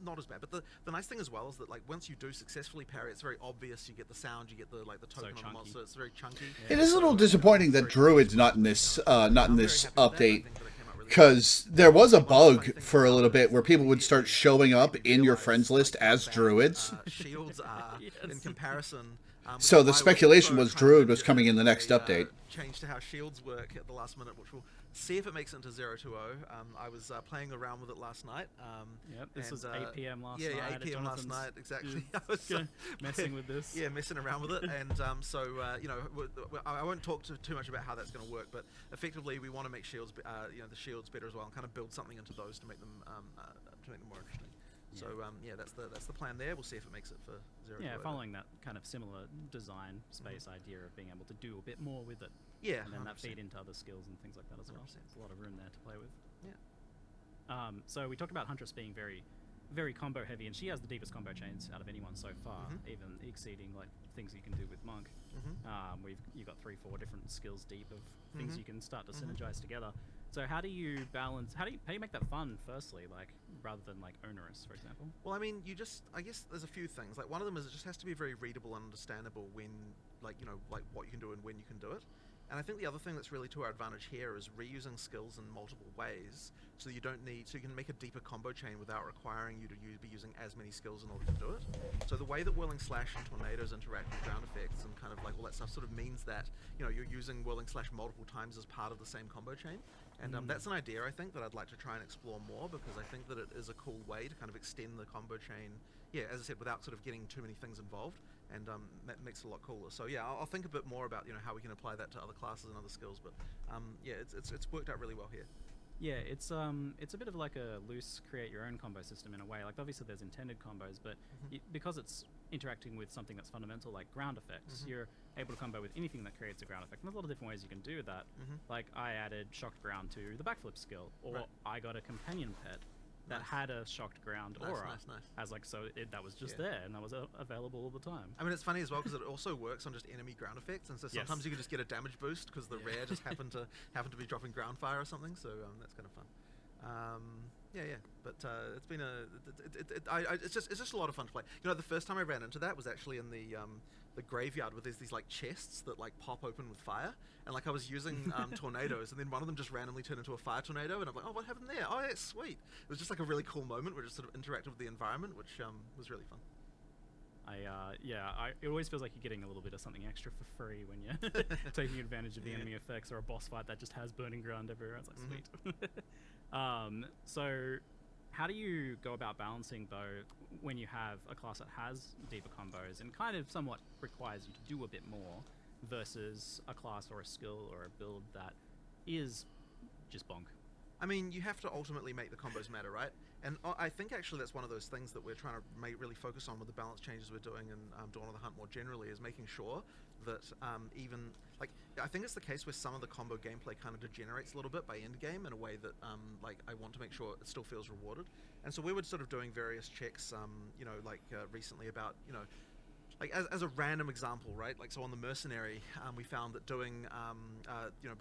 not as bad. But the nice thing as well is that like once you do successfully parry, it's very obvious. You get the sound, you get the token on the monster. It's very chunky. It is a little disappointing that Druid's not in this update. Because there was a bug for a little bit where people would start showing up in your friends list as druids. Shields are, in comparison. So the speculation was Druid was coming in the next update. Change to how shields work at the last minute, which we'll see if it makes it into 020. I was playing around with it last night. This was 8 p.m. last night. Yeah, 8 p.m. last night, exactly. I was messing with this. Yeah, messing around with it. And I won't talk too much about how that's going to work, but effectively we want to make shields, the shields better as well, and kind of build something into those to make them more interesting. So that's the plan there. We'll see if it makes it for 020. Yeah, following that kind of similar design space idea of being able to do a bit more with it. Yeah, and then 100%. that feed into other skills and things like that as well. 100%. There's a lot of room there to play with. Yeah. So we talked about Huntress being very, very combo heavy, and she has the deepest combo chains out of anyone so far, even exceeding like things you can do with Monk. You've got 3-4 different skills deep of things you can start to synergize together. So how do you balance? How do you make that fun? Firstly, like rather than like onerous, for example. Well, I mean, I guess there's a few things. Like one of them is it just has to be very readable and understandable when, like what you can do and when you can do it. And I think the other thing that's really to our advantage here is reusing skills in multiple ways, so you can make a deeper combo chain without requiring you to be using as many skills in order to do it. So the way that Whirling Slash and Tornadoes interact with ground effects and kind of like all that stuff sort of means that you're using Whirling Slash multiple times as part of the same combo chain. And that's an idea I think that I'd like to try and explore more, because I think that it is a cool way to kind of extend the combo chain. Yeah, as I said, without sort of getting too many things involved, and that makes it a lot cooler. So yeah, I'll think a bit more about how we can apply that to other classes and other skills. But it's worked out really well here. Yeah, it's a bit of like a loose create your own combo system in a way. Like obviously there's intended combos, but because it's interacting with something that's fundamental like ground effects, you're able to combo with anything that creates a ground effect. And there's a lot of different ways you can do that. Like I added shocked ground to the backflip skill, or I got a companion pet that had a shocked ground aura. Nice. As like that was just there and that was available all the time. I mean, it's funny as well because it also works on just enemy ground effects, and so sometimes you can just get a damage boost because the rare just happened to be dropping ground fire or something. So that's kind of fun. But it's been it's just a lot of fun to play. The first time I ran into that was actually in the graveyard, where there's these like chests that like pop open with fire, and like I was using tornadoes, and then one of them just randomly turned into a fire tornado, and I'm like, oh, what happened there? Oh, yeah, sweet. It was just like a really cool moment where it just sort of interacted with the environment, which was really fun. It always feels like you're getting a little bit of something extra for free when you're taking advantage of the enemy effects, or a boss fight that just has burning ground everywhere. It's like sweet. So how do you go about balancing though when you have a class that has deeper combos and kind of somewhat requires you to do a bit more versus a class or a skill or a build that is just bonk? I mean, you have to ultimately make the combos matter, right? And I think actually that's one of those things that we're trying to really focus on with the balance changes we're doing and Dawn of the Hunt more generally, is making sure that even, like, I think it's the case where some of the combo gameplay kind of degenerates a little bit by end game in a way that, like, I want to make sure it still feels rewarded. And so we were sort of doing various checks, you know, like recently about, you know, like as a random example, right? Like, so on the Mercenary, we found that doing, you know,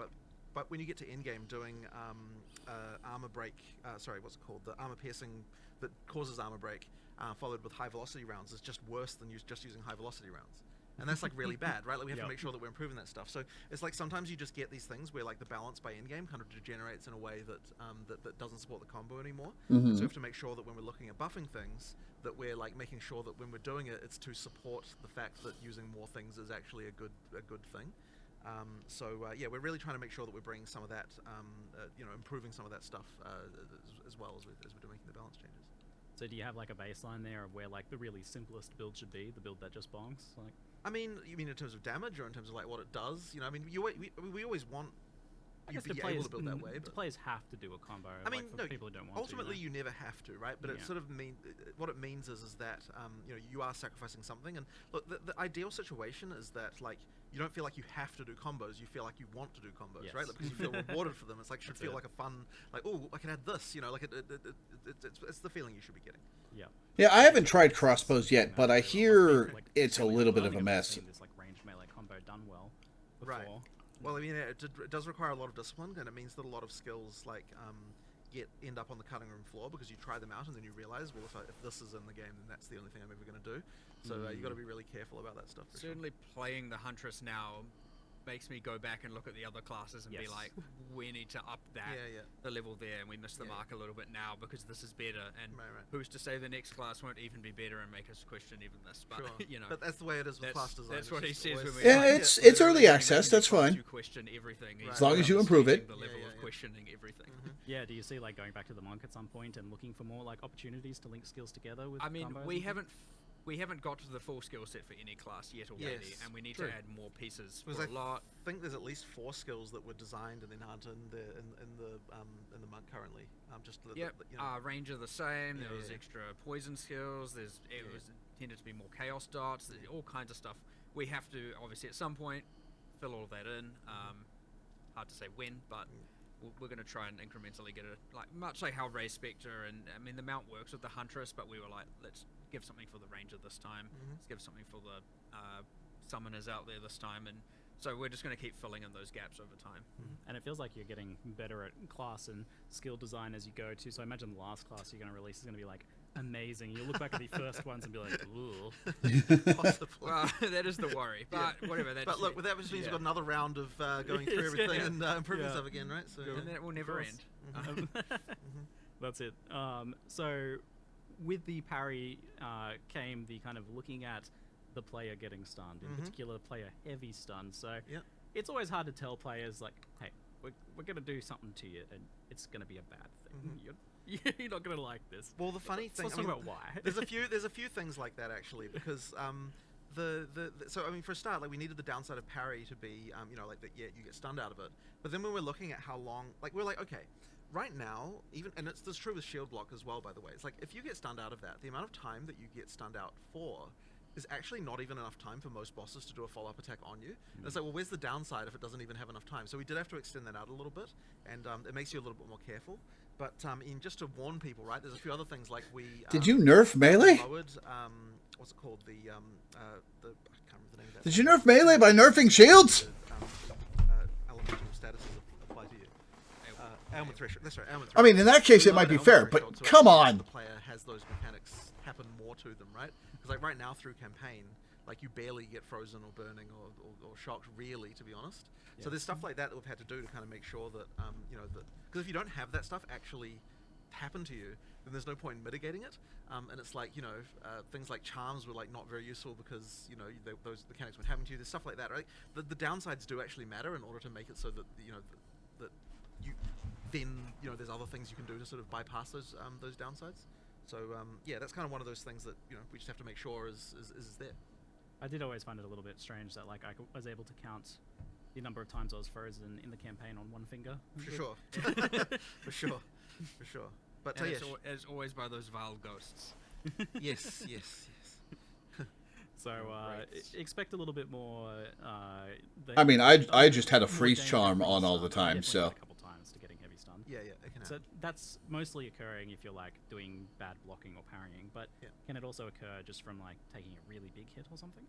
but when you get to end game, doing armor break, sorry, what's it called? The armor piercing that causes armor break, followed with high velocity rounds, is just worse than just using high velocity rounds. And that's like really bad, right? Like we have to make sure that we're improving that stuff. So it's like sometimes you just get these things where like the balance by endgame kind of degenerates in a way that that doesn't support the combo anymore. So we have to make sure that when we're looking at buffing things, that we're like making sure that when we're doing it, it's to support the fact that using more things is actually a good thing. Yeah, we're really trying to make sure that we're bringing some of that, you know, improving some of that stuff as well as we're making the balance changes. So do you have like a baseline there of where like the really simplest build should be, the build that just bongs? Like, I mean, you mean in terms of damage or in terms of like what it does? You know, I mean, we always want I you guess to be able to build that way. The but players have to do a combo. I mean, like, for no, people who don't want ultimately to. you never have to, right? But it sort of what it means is that you know, you are sacrificing something. And look, the ideal situation is that like you don't feel like you have to do combos. You feel like you want to do combos, right? Like, because you feel rewarded for them. It's like should feel like a fun, like, oh, I can add this. You know, like it's the feeling you should be getting. Yeah. Yeah, I haven't tried crossbows yet, but I hear it's a little bit of a mess. This like ranged melee combo done well Right. before. Well, I mean, it does require a lot of discipline, and it means that a lot of skills like end up on the cutting room floor because you try them out and then you realize, well, if this is in the game, then that's the only thing I'm ever going to do. So you got to be really careful about that stuff. Certainly playing the Huntress now makes me go back and look at the other classes and be like, we need to up that the level there, and we missed the mark a little bit now because this is better. And who's to say the next class won't even be better and make us question even this? But you know, but that's the way it is with class design. That's what he says. When we it's early access. That's fine. You question everything As long as you improve it. The level of questioning everything. Yeah. Do you see like going back to the monk at some point and looking for more like opportunities to link skills together with? I mean, combos we haven't got to the full skill set for any class yet already, and we need to add more pieces for a lot. I think there's at least 4 skills that were designed and enhanced in the monk currently. Ranger the same. There was extra poison skills. It was tended to be more chaos dots. There's all kinds of stuff. We have to obviously at some point fill all of that in. Hard to say when, but we're going to try and incrementally get it, like much like how Ray Spectre and I mean the mount works with the Huntress, but we were like, let's give something for the Ranger this time. Let's give something for the Summoners out there this time, and so we're just going to keep filling in those gaps over time. And it feels like you're getting better at class and skill design as you go too. So I imagine the last class you're going to release is going to be like amazing. You'll look back at the first ones and be like, ooh. Possibly. Well, that is the worry, but whatever. That's but look, with that just means we've got another round of going through everything and improving stuff again, right? So and then it will never end. That's it. So with the parry came the kind of looking at the player getting stunned, in particular player heavy stunned. So it's always hard to tell players like, hey, we're going to do something to you and it's going to be a bad thing. You're not going to like this. Well, the funny thing, let's talk about why. there's a few things like that actually, because so I mean, for a start, like we needed the downside of parry to be you know, like that. Yeah, you get stunned out of it. But then when we're looking at how long, like we're like, okay, right now, even, and it's true with shield block as well, by the way. It's like if you get stunned out of that, the amount of time that you get stunned out for is actually not even enough time for most bosses to do a follow-up attack on you. And it's like, well, where's the downside if it doesn't even have enough time? So we did have to extend that out a little bit, and it makes you a little bit more careful. But in just to warn people, right? There's a few other things like we Did you nerf melee? lowered, what's it called? I can't remember the name of that. Did you nerf melee by nerfing shields? Elemental statuses apply to you. Ailment threshold. That's right. Ailment I mean, in that case, it might be fair, but come on. The player has those mechanics happen more to them, right? Because like right now through campaign, like you barely get frozen or burning or shocked, really, to be honest. So there's stuff like that we've had to do to kind of make sure that you know, that because if you don't have that stuff actually happen to you, then there's no point in mitigating it. And it's like, you know, things like charms were like not very useful because, you know, those mechanics would happen to you. There's stuff like that, right? The downsides do actually matter in order to make it so that, you know, that you then, you know, there's other things you can do to sort of bypass those downsides. So yeah, that's kind of one of those things that, you know, we just have to make sure is there. I did always find it a little bit strange that like I was able to count the number of times I was frozen in the campaign on one finger. For sure. For sure. But And yeah, it's always by those vile ghosts. yes. So Right. expect a little bit more. I mean, I just had a more freeze danger charm from on all the stun. I time, definitely so died a couple times to getting heavy stun. Yeah, it can So happen. that's mostly occurring if you're like doing bad blocking or parrying, but Yeah. can it also occur just from like taking a really big hit or something?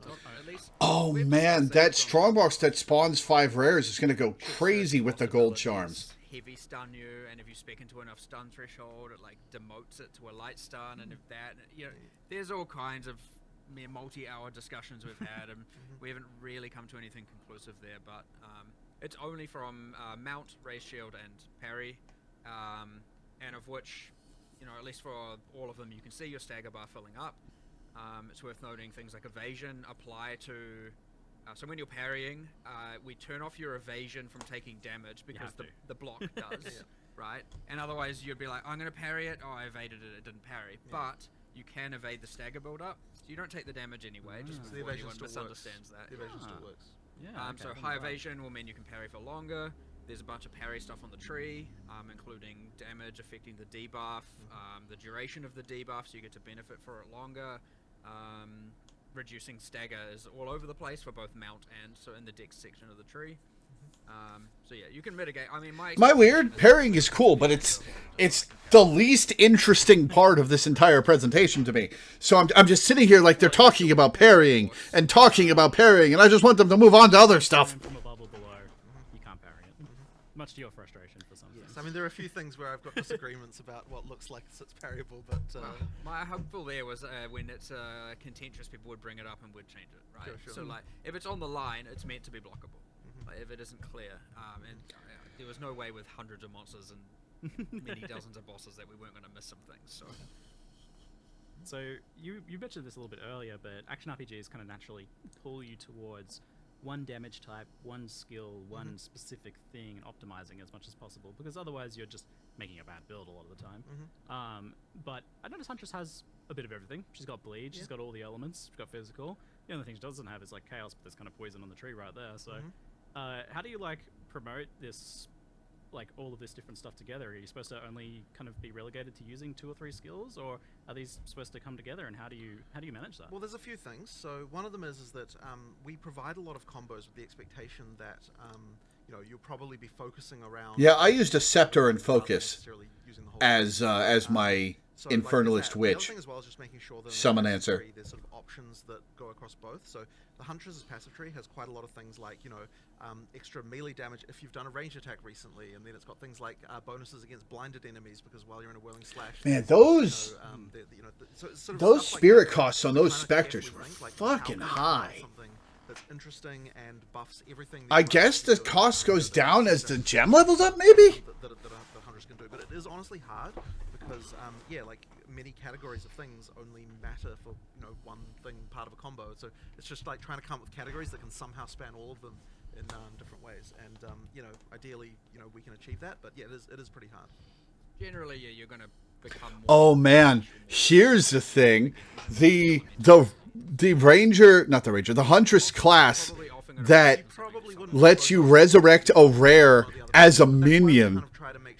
At least oh we've man, discussed that some strongbox that spawns 5 rares is gonna go crazy with the gold possibilities charms. Heavy stun you, and if you spec into enough stun threshold, it like demotes it to a light stun, and if that, there's all kinds of mere multi-hour discussions we've had, and we haven't really come to anything conclusive there. But it's only from mount, raise shield, and parry, and of which, at least for all of them, you can see your stagger bar filling up. It's worth noting things like evasion apply to. So when you're parrying, we turn off your evasion from taking damage because the block does, right? And otherwise you'd be like, I'm going to parry it. Oh, I evaded it. It didn't parry. Yeah. But you can evade the stagger build up, so you don't take the damage anyway. Just So the before evasion anyone still misunderstands works. that. The evasion still works. Yeah. So high evasion will mean you can parry for longer. There's a bunch of parry stuff on the tree, including damage affecting the debuff, the duration of the debuff, so you get to benefit for it longer. Reducing stagger is all over the place for both mount and so in the dex section of the tree. So yeah, you can mitigate. I mean, My weird parrying is cool, but it's the least interesting part of this entire presentation to me. So I'm just sitting here like they're talking about parrying, and I just want them to move on to other stuff. From a bubble below, you can't parry it. Much to your frustration for some things. I mean, there are a few things where I've got disagreements about what looks like it's parryable, but my hopeful there was when it's contentious, people would bring it up and would change it, right? Sure. So like, if it's on the line, it's meant to be blockable. Like, if it isn't clear, and there was no way with hundreds of monsters and many dozens of bosses that we weren't going to miss some things. So you mentioned this a little bit earlier, but action RPGs kind of naturally pull you towards one damage type, one skill, one specific thing, and optimizing as much as possible, because otherwise you're just making a bad build a lot of the time. But I notice Huntress has a bit of everything. She's got bleed, she's got all the elements, she's got physical. The only thing she doesn't have is like chaos, but there's kind of poison on the tree right there. So how do you like promote this, like all of this different stuff together? Are you supposed to only kind of be relegated to using 2 or 3 skills, or are these supposed to come together, and how do you manage that? Well, there's a few things. So one of them is that we provide a lot of combos with the expectation that you'll probably be focusing around. Yeah, I used a scepter and focus necessarily using the whole as my so, infernalist the witch. other thing as well is just making sure that Summon in the answer. tree, there's sort of options that go across both. So the Huntress's passive tree has quite a lot of things like extra melee damage if you've done a range attack recently, and then it's got things like bonuses against blinded enemies because while you're in a whirling slash. Man, those so it's sort of those stuff like spirit that costs on you those kinda specters carefully were think, like, fucking how can I high. find something that's interesting and buffs everything. I that guess the you're doing, cost goes that down as the that- gem levels up, maybe? that the Huntress can do, but it is honestly hard because like many categories of things only matter for one thing part of a combo. So it's just like trying to come up with categories that can somehow span all of them in different ways. And ideally, we can achieve that. But yeah, it is pretty hard. Generally, yeah, you're going to become more. Oh man, here's the thing: the ranger, not the ranger, the huntress class that lets you resurrect a rare as a minion.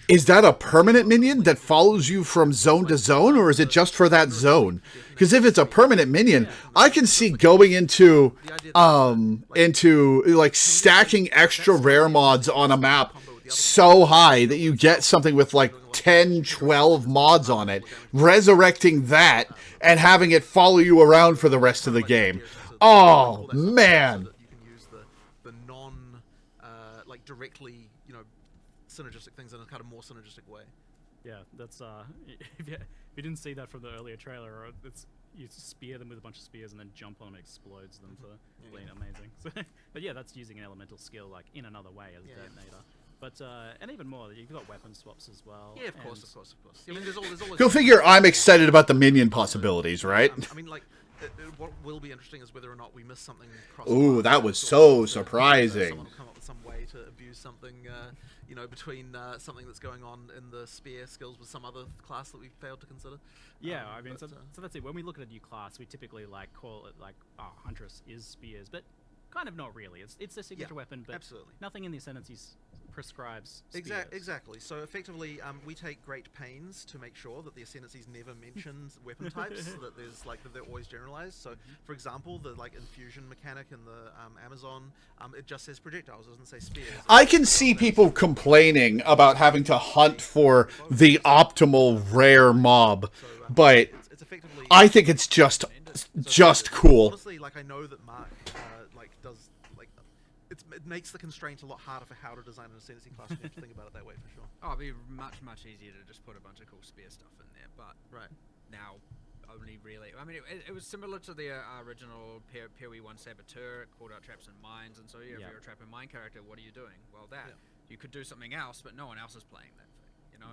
Is that a permanent minion that follows you from zone to zone, or is it just for that zone? Because if it's a permanent minion, I can see going into like stacking extra rare mods on a map so high that you get something with like 10, 12 mods on it, resurrecting that and having it follow you around for the rest of the game. Oh man. You can use the non directly synergistic things in a kind of more synergistic way. Yeah, that's if you didn't see that from the earlier trailer, it's you spear them with a bunch of spears and then jump on them and explodes them for being amazing. So, but yeah, that's using an elemental skill like in another way as a detonator. But and even more, you've got weapon swaps as well. Yeah, of course. I mean, there's always Go figure. I'm excited about the minion possibilities, right? I mean, like, what will be interesting is whether or not we miss something. Ooh, that was so surprising. Someone will come up with some way to abuse something, between something that's going on in the spear skills with some other class that we failed to consider. Yeah, I mean, so that's it. When we look at a new class, we typically like call it like, Huntress is spears, but kind of not really. It's their signature weapon, but absolutely. nothing in the Ascendancy's prescribes spears. Exactly. So effectively, we take great pains to make sure that the ascendancies never mention weapon types. That they're always generalized. So, for example, the infusion mechanic in the Amazon, it just says projectiles. It doesn't say spears. I can see people complaining about having to hunt for the optimal rare mob, but it's effectively. I think it's just cool. Honestly, I know that Mark does it makes the constraint a lot harder for how to design an ascendancy class. If you have to think about it that way, for sure. Oh, it'd be much easier to just put a bunch of cool spear stuff in there, but now only really. I mean, it was similar to the original PoE 1 Saboteur. It called out traps and mines, and so if you're a trap and mine character, what are you doing? Well, you could do something else, but no one else is playing that thing. You know,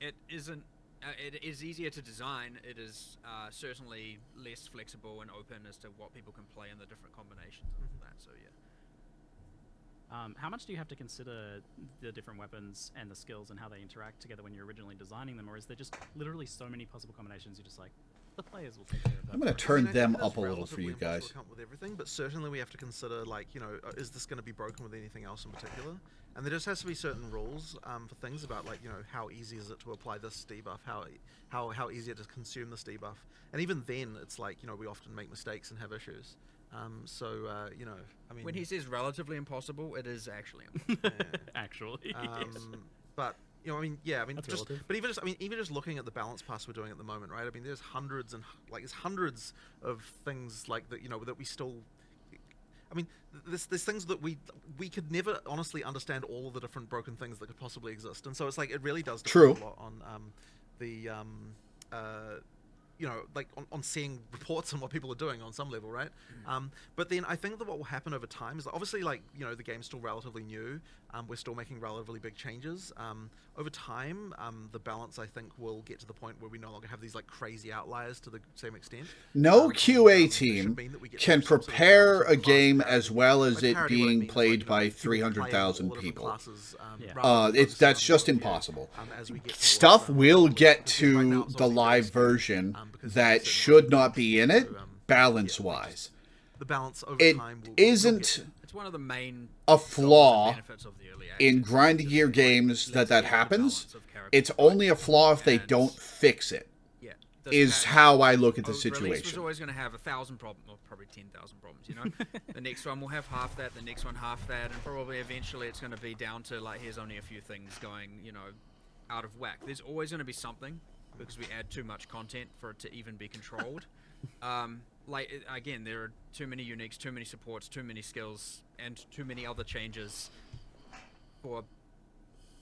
it isn't. It is easier to design. It is certainly less flexible and open as to what people can play in the different combinations and all that. So yeah. How much do you have to consider the different weapons and the skills and how they interact together when you're originally designing them, or is there just literally so many possible combinations you're just like, the players will take care of that? I'm going to turn them up a little for you guys. With everything, but certainly we have to consider, is this going to be broken with anything else in particular? And there just has to be certain rules for things about, how easy is it to apply this debuff, how easy it is to consume this debuff, and even then, it's we often make mistakes and have issues. I mean, when he says relatively impossible, it is actually impossible. Actually, yes. But That's relative. even just looking at the balance pass we're doing at the moment, right? I mean, there's hundreds of things that we still. I mean, there's things that we could never honestly understand all of the different broken things that could possibly exist, and so it's it really does depend a lot on on seeing reports and what people are doing on some level, right? But then I think that what will happen over time is obviously the game's still relatively new. We're still making relatively big changes. Over time, the balance I think will get to the point where we no longer have these crazy outliers to the same extent. No QA team can prepare a game as well as it being played by 300,000 people. That's just impossible. Stuff will get to the live version that should not be in it, balance-wise. The balance over It time will isn't It's one of the main a flaw benefits of the early in access. grinding gear games that happens. Balance of character It's only a flaw if they don't fix it, Yeah, is how I look at the Release was situation. always going to have 1,000 problems, or probably 10,000 problems, you know? The next one will have half that, the next one half that, and probably eventually it's going to be down to, here's only a few things going, out of whack. There's always going to be something, because we add too much content for it to even be controlled. Again, there are too many uniques, too many supports, too many skills, and too many other changes for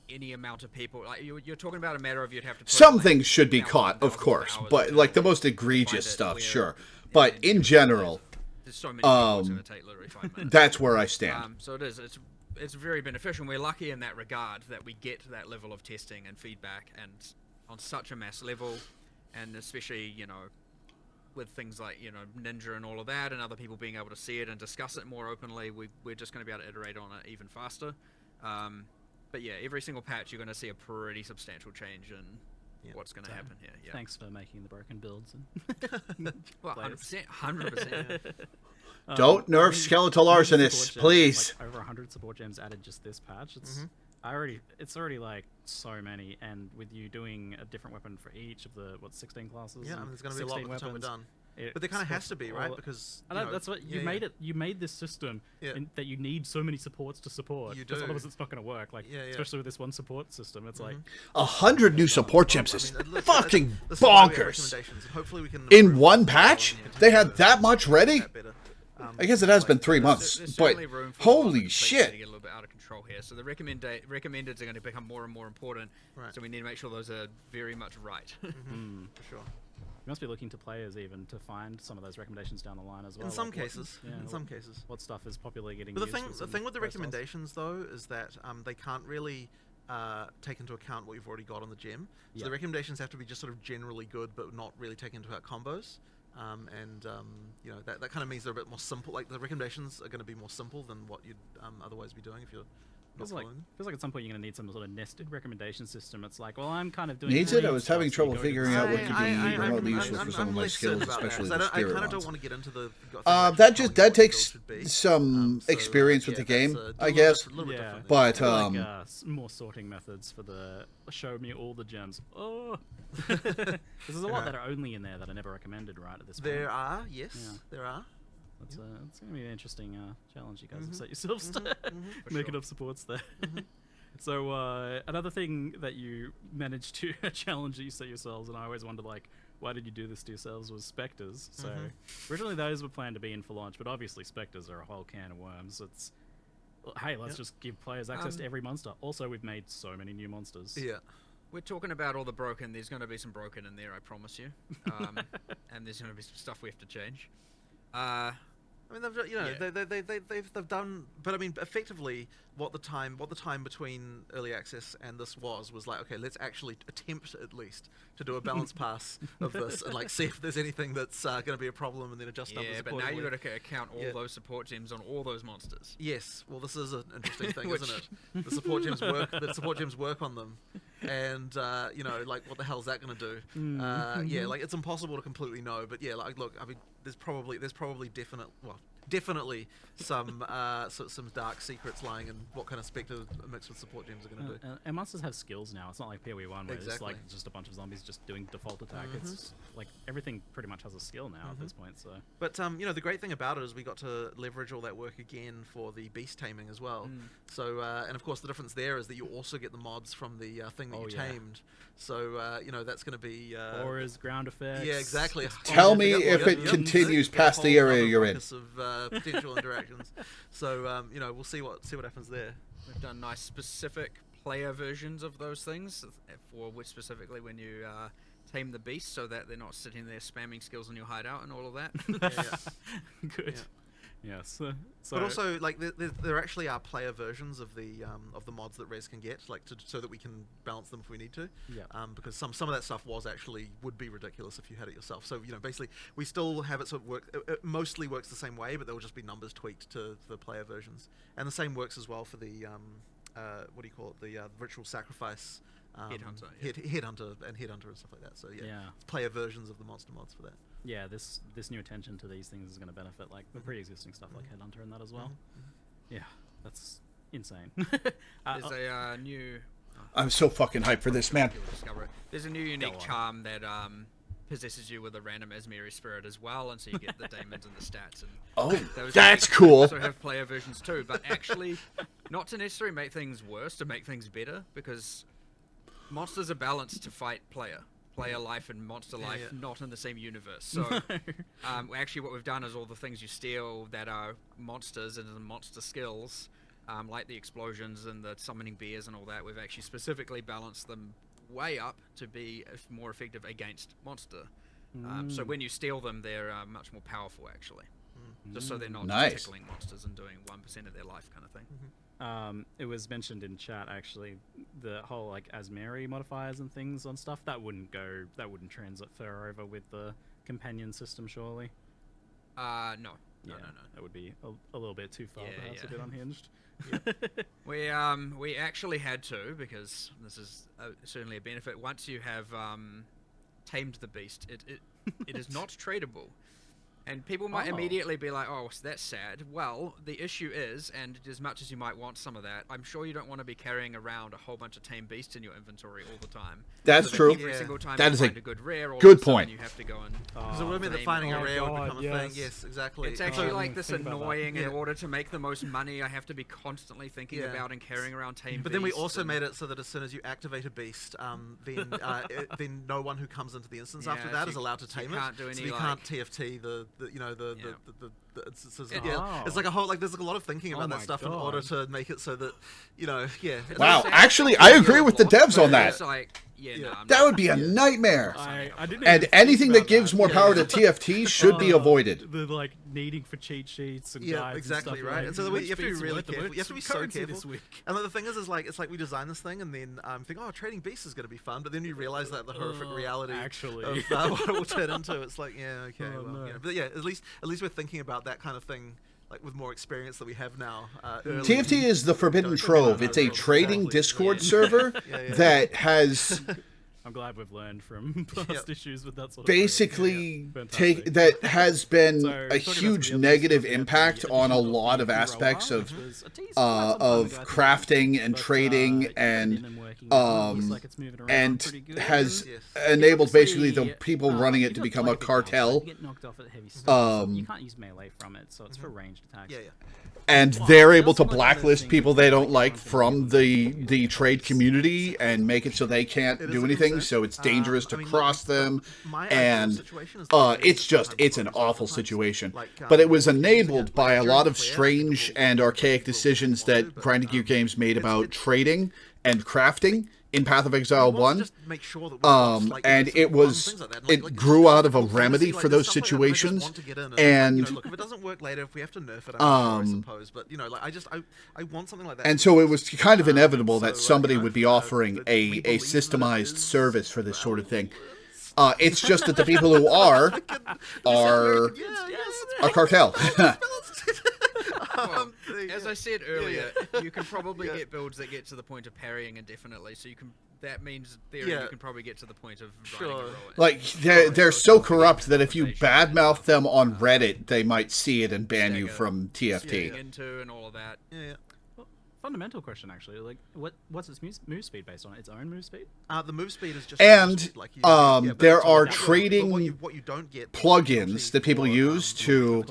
any amount of people. You're talking about a matter of you'd have to put Some things should be 1,000 caught, of hours course, to but the most find egregious it stuff, where- sure. But and in general, there's so many people, it's going to take literally 5 minutes. that's where I stand. So it is. It's very beneficial. And we're lucky in that regard that we get that level of testing and feedback, and on such a mass level, and especially with things like Ninja and all of that, and other people being able to see it and discuss it more openly, we're just going to be able to iterate on it even faster. But yeah, every single patch you're going to see a pretty substantial change in what's going to happen here. Yeah. Thanks for making the broken builds. Well, 100%, 100%. Don't nerf skeletal arsonists, please. Over 100 support gems added just this patch. It's already so many, and with you doing a different weapon for each of the 16 classes. Yeah, there's going to be a lot by the time we're done. But there kind of has to be, right? Because that's what you made it. You made this system that you need so many supports to support. You do. Because otherwise, it's not going to work. Especially with this one support system, it's 100 new support gems is fucking this is why we have bonkers. recommendations, and hopefully we can In improve one it patch, and they had that much ready. that better. I guess it has been 3 months, There's but certainly room for holy to shit. get a little bit out of control here. So the recommendeds are going to become more and more important. Right. So we need to make sure those are very much right. For sure. You must be looking to players even to find some of those recommendations down the line as well. In some what- cases. yeah, In what- some cases. What stuff is popularly getting But used the thing with the playstyles? recommendations though is that they can't really take into account what you've already got on the gem. So the recommendations have to be just sort of generally good, but not really take into account combos. You know, that kind of means they're a bit more simple. Like the recommendations are going to be more simple than what you'd otherwise be doing if you're not following. Feels like at some point you're going to need some sort of nested recommendation system. It's like, well, I'm kind of doing. Needs it? I was having stuff, so you trouble go to figuring this out what side. could be remotely useful for some of my less skills, certain about especially that, the 'cause spirit I kind of ones. don't want to get into the. That takes some experience with the game, I guess. But more sorting methods for the show me all the gems. Oh, there's a lot that are only in there that are never recommended, right? At this point, There are, yes, there are. It's going to be an interesting challenge you guys have set yourselves to make enough supports there. So another thing that you managed to challenge that you set yourselves, and I always wondered, like, why did you do this to yourselves, was specters. So originally those were planned to be in for launch, but obviously specters are a whole can of worms. It's, hey, let's just give players access to every monster. Also, we've made so many new monsters. Yeah. We're talking about all the broken. There's going to be some broken in there, I promise you. And there's going to be some stuff we have to change. I mean, they've done, but I mean, effectively, what the time between early access and this was like, okay, let's actually attempt at least to do a balance pass of this and like see if there's anything that's going to be a problem and then adjust numbers. Yeah, but now you've got to account all those support gems on all those monsters. Yes, well, this is an interesting thing, isn't it? The support gems work. The support gems work on them, and you know, like, what the hell is that going to do? Yeah, like, it's impossible to completely know, but yeah, like, look, I mean, there's probably definitely some some dark secrets lying in what kind of spectre mixed with support gems are going to do. And monsters have skills now. It's not like PoE1 where it's like Exactly. just a bunch of zombies just doing default attack. It's like everything pretty much has a skill now at this point. So, But you know, the great thing about it is we got to leverage all that work again for the beast taming as well. So and of course the difference there is that you also get the mods from the thing that you tamed. So you know, that's going to be auras, ground effects. yeah, exactly. Tell me if it continues past the area you're in. Of potential interactions. So you know, we'll see what happens there. We've done nice specific player versions of those things, for which specifically when you tame the beast, so that they're not sitting there spamming skills in your hideout and all of that. Good. Yeah. Yes. So, But also, like, there actually are player versions of the mods that Res can get, like, so that we can balance them if we need to. Yeah. Because some of that stuff would be ridiculous if you had it yourself. So, you know, basically, we still have it sort of work. It mostly works the same way, but there will just be numbers tweaked to the player versions, and the same works as well for the what do you call it? The ritual sacrifice. Headhunter, Headhunter and stuff like that. So yeah, player versions of the monster mods for that. Yeah, this new attention to these things is going to benefit like the pre-existing stuff like Headhunter and that as well. Yeah, that's insane. There's a new. I'm so fucking hyped for this, man. You'll discover it. There's a new unique charm that possesses you with a random Asmeri spirit as well, and so you get the daemons and the stats. And those that's cool. Also have player versions too, but actually, not to necessarily make things worse, to make things better, because monsters are balanced to fight player life and monster life, not in the same universe. So actually what we've done is all the things you steal that are monsters and the monster skills, like the explosions and the summoning bears and all that, we've actually specifically balanced them way up to be more effective against monster. So when you steal them, they're much more powerful actually. Just so they're not just tickling monsters and doing 1% of their life kind of thing. It was mentioned in chat actually, the whole like Asmeri modifiers and things on stuff that wouldn't transfer over with the companion system, surely. No. That would be a little bit too far, perhaps a bit unhinged. We actually had to, because this is certainly a benefit. Once you have tamed the beast, it is not tradable. And people might immediately be like, oh, so that's sad. Well, the issue is, and as much as you might want some of that, I'm sure you don't want to be carrying around a whole bunch of tame beasts in your inventory all the time. That's true. Every single time that you is find a a good rare, good point. You have to go and... Because it would mean that finding a rare would become a thing. Yes, exactly. It's actually like this annoying, in order to make the most money, I have to be constantly thinking about and carrying around tame beasts. But then we also made it so that as soon as you activate a beast, then no one who comes into the instance after that is allowed to tame it. Can't do any, so you can't TFT the It's like a whole there's like a lot of thinking about that stuff in order to make it so that Wow, actually, I agree with the devs on that. It's like, That would be a nightmare. I didn't And even anything think that gives more power to TFT should be avoided. The like needing for cheat sheets and guides exactly, and stuff. right. Like, And so you have to be really careful. You have to be so currency careful. this week. And then the thing is like it's like we design this thing and then think, oh, trading beasts is going to be fun, but then you realize that the horrific reality actually. of what it will turn into. It's like, okay, Oh, well, no. but at least we're thinking about that kind of thing. Like with more experience that we have now. TFT is the Forbidden Trove. It's a trading Discord server that has I'm glad we've learned from past issues with that sort of basically thing. that has been So, a talking about huge some of the negative other stuff, impact the on a addition lot of the aspects grower, of which was a tease quite some time ago, I think. crafting and But, trading yeah, and in working, it looks like it's moving around pretty good. has Yes. enabled basically the Obviously, people running you it to got, become like, a big mouse, cartel. you get knocked off at heavy stuff, so you can't use melee from it, so it's for ranged attacks. And they're able to blacklist people they don't like from the trade community and make it so they can't do anything. So it's dangerous to cross them, and it's an awful situation. But it was enabled by a lot of strange and archaic decisions that Grinding Gear Games made about trading and crafting in Path of Exile 1. And it grew out of a remedy for those situations. And look, if it doesn't work later, if we have to nerf it, I suppose. But I want something like that. And so it was kind of inevitable that somebody would be offering a systemized service for this sort of thing. It's just that the people who are a cartel. Well, as I said earlier, you can probably get builds that get to the point of parrying indefinitely. So you can. That means you can probably get to the point of riding a roll. Like they're so corrupt that if you badmouth them on Reddit, they might see it and ban you from TFT. Into and all of that. Fundamental question, actually. Like, what's its move speed based on? Its own move speed? The move speed is just And there are but trading what you don't get plugins that people use to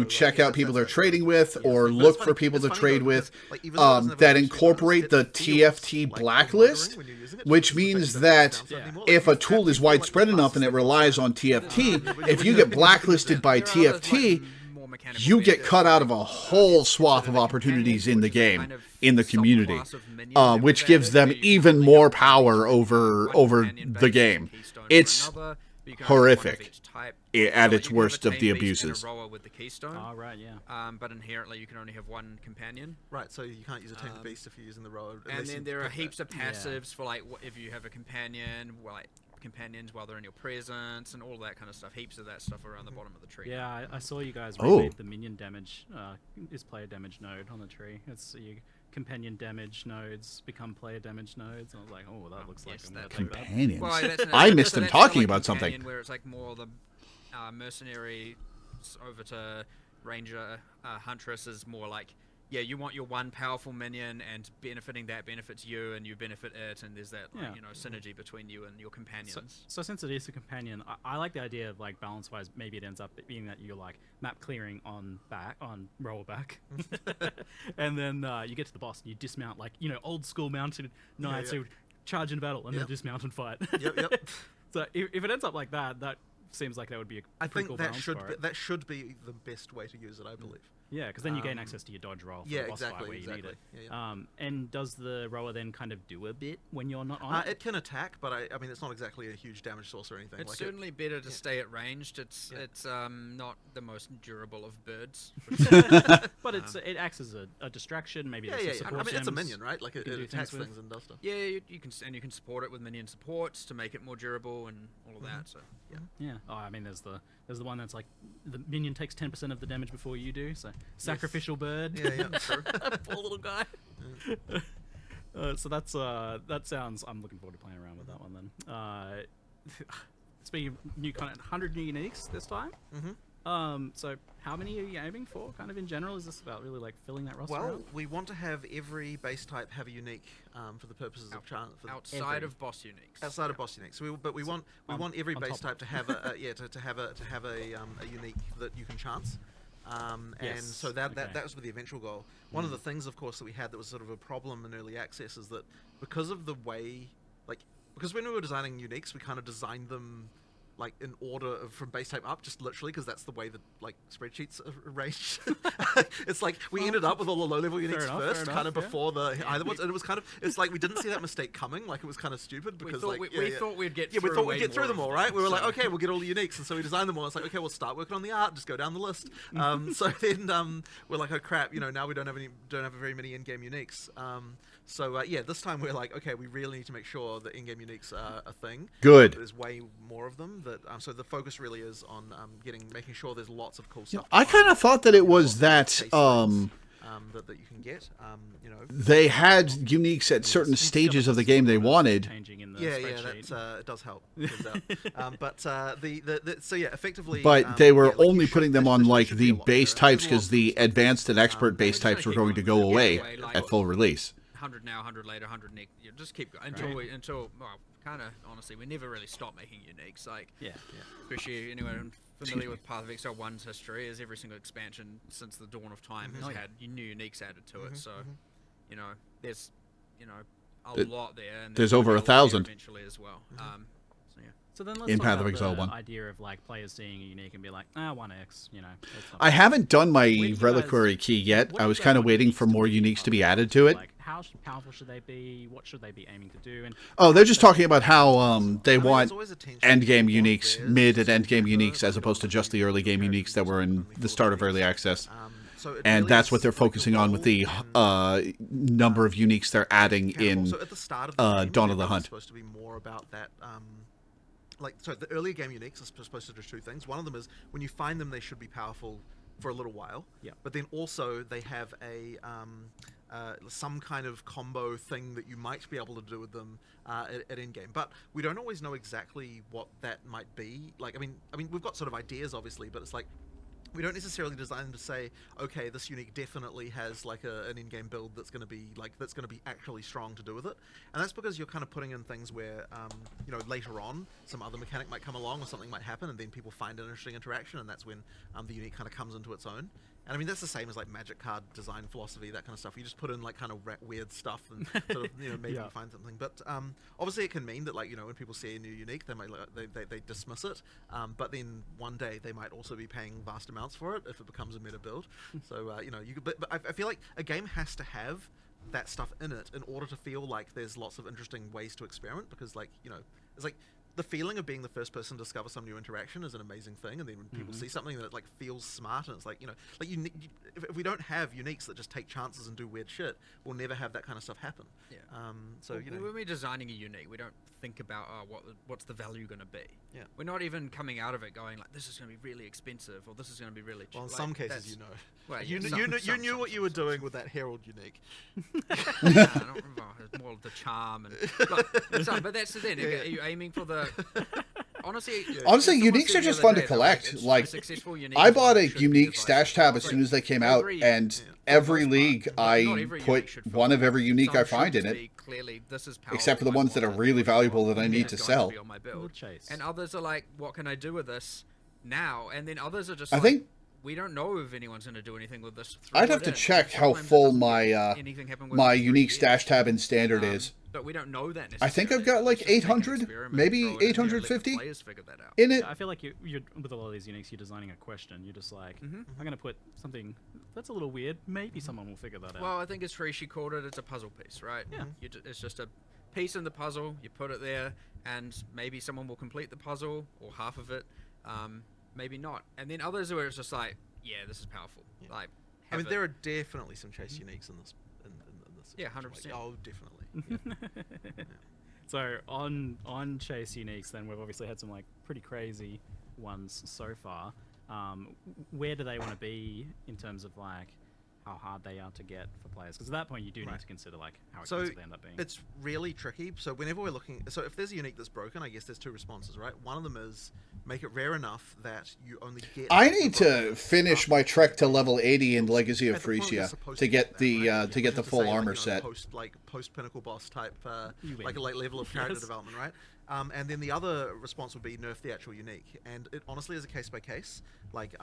check out people they're trading with or look for people to trade with that incorporate the TFT blacklist, which means that if a tool is widespread enough and it relies on TFT, if you get blacklisted by TFT, you get cut out of a whole swath of opportunities in the game, in the community, which gives them even more power over the game. It's horrific at its worst of the abuses. With the keystone. Oh, right, yeah. But inherently, you can only have one companion. Right, so you can't use a tamed beast if you're using the row. And then there are heaps of passives for like if you have a companion, companions while they're in your presence and all that kind of stuff. Heaps of that stuff around the bottom of the tree. Yeah, I saw you guys remade the minion damage is player damage node on the tree. It's your companion damage nodes become player damage nodes. And I was like, oh, that looks like I'm Companions. Well, I missed them talking about something. Where it's like more the mercenary over to ranger huntress is more like, yeah, you want your one powerful minion and benefiting that benefits you and you benefit it, and there's that synergy between you and your companions. So since it is a companion, I like the idea of like balance wise. Maybe it ends up being that you're like map clearing on rollback, and then you get to the boss and you dismount like old school mounted knights who charge in battle and then dismount and fight. So if it ends up like that, that seems like that would be a pretty cool balance for it. That should be the best way to use it, I believe. Yeah, because then you gain access to your dodge roll for the boss fight where you need it. And does the rower then kind of do a bit when you're not on it? It can attack, but I mean it's not exactly a huge damage source or anything. It's certainly better to stay at ranged. It's not the most durable of birds. But it acts as a distraction. Maybe I mean it's a minion, right? Like it attacks things and does stuff. Yeah, you can support it with minion supports to make it more durable and all of that. So yeah. Oh, I mean there's the one that's like the minion takes 10% of the damage before you do. So sacrificial bird. True. Poor little guy. So that sounds. I'm looking forward to playing around with that one then. Speaking of new content, 100 new uniques this time. So how many are you aiming for? Kind of in general, is this about really like filling that roster? Well, out? we want to have every base type have a unique for the purposes of chance. Outside of boss uniques. Outside of boss uniques. So we want every base type to have a unique that you can chance. And so that was the eventual goal. One of the things, of course, that we had that was sort of a problem in early access is that because of the way, because when we were designing uniques, we kind of designed them like in order from base type up, just literally because that's the way that like spreadsheets are arranged. It's like we ended up with all the low level uniques first, kind of before the higher ones, and it was kind of it's like we didn't see that mistake coming. Like it was kind of stupid because we thought we'd get we thought we'd get through them all, right? We were like, okay, we'll get all the uniques, and so we designed them all. It's like, okay, we'll start working on the art, just go down the list. So then we're like, oh crap, now we don't have very many in-game uniques. So this time we're like, okay, we really need to make sure that in-game uniques are a thing. Good. There's way more of them. That so the focus really is on making sure there's lots of cool stuff. I kind of thought that it was that that you can get. They had uniques at certain stages of the game they wanted. Changing in the Yeah, spreadsheet. that does help. But effectively. But they were like only putting them on like the base types because the advanced and expert base types were going to go away at full release. 100 now, 100 later, 100 next. You just keep going until kind of honestly, we never really stop making uniques. Like, especially anyone familiar with Path of Exile 1's history, is every single expansion since the dawn of time has had new uniques added to it. So, there's a lot there. And there's over 1,000 eventually as well. So then let's in talk Path of about Exile the 1. idea of like players seeing a unique and be like, 1x, I haven't done my reliquary key yet. I was kind of waiting for more uniques to be added to it. Like, how powerful should they be? What should they be aiming to do? And they're just talking about how they want there's always a tension end game between what uniques, there is mid and end game and uniques, as opposed to just the early game uniques that were in the start of early access. So it And really that's is what they're like focusing on with the number of uniques they're adding in So at the start of the game, Dawn of the it's Hunt. supposed to be more about that. So the earlier game uniques are supposed to do two things. One of them is when you find them, they should be powerful for a little while. Yeah. But then also they have a some kind of combo thing that you might be able to do with them at in game. But we don't always know exactly what that might be. Like, I mean, we've got sort of ideas, obviously, but it's like we don't necessarily design them to say, okay, this unique definitely has like an in-game build that's going to be actually strong to do with it, and that's because you're kind of putting in things where later on some other mechanic might come along or something might happen, and then people find an interesting interaction, and that's when the unique kind of comes into its own. And I mean that's the same as like Magic card design philosophy, that kind of stuff. You just put in like kind of weird stuff and sort of maybe you find something. But obviously it can mean that like when people see a new unique, they might they dismiss it. But then one day they might also be paying vast amounts for it if it becomes a meta build. So you could, but I feel like a game has to have that stuff in it in order to feel like there's lots of interesting ways to experiment, because like it's like the feeling of being the first person to discover some new interaction is an amazing thing, and then when people see something that like feels smart, and it's like if we don't have uniques that just take chances and do weird shit, we'll never have that kind of stuff happen. When we're designing a unique, we don't think about what's the value going to be. We're not even coming out of it going like, this is going to be really expensive or this is going to be really cheap. Well, in some cases well, you knew what you were doing with that Herald unique. I don't remember. It's more of the charm but that's the thing. Are you aiming for the honestly uniques are just fun to collect. Like, I bought a unique stash tab as soon as they came out, and every league I put one of every unique I find in it, except for the ones that are really valuable that I need to sell. And others are like, what can I do with this now? And then others are just I think we don't know if anyone's going to do anything with this. I'd have to check how full my my unique stash tab in standard is. But we don't know that. I think I've got like 800, maybe 850 in it. I feel like you're with a lot of these uniques, you're designing a question. You're just like, I'm going to put something that's a little weird. Maybe someone will figure that out. Well, I think as Rishi called it, it's a puzzle piece, right? Yeah. It's just a piece in the puzzle. You put it there, and maybe someone will complete the puzzle or half of it. Maybe not. And then others where it's just like, yeah, this is powerful. Yeah. Like, I mean, there are definitely some chase uniques in this. In this yeah, 100%. like, oh, definitely. Yeah. So on chase uniques, then we've obviously had some like pretty crazy ones so far. Where do they want to be in terms of like how hard they are to get for players? Because at that point you do need to consider like how expensive they end up being. It's really tricky. So whenever we're looking, so if there's a unique that's broken, I guess there's two responses, right? One of them is make it rare enough that you only get. I need to finish my trek to level 80 in Legacy of Frisia to get the full armor set. Post pinnacle boss type, like level of character development, right? And then the other response would be nerf the actual unique, and it honestly is a case by case. Like,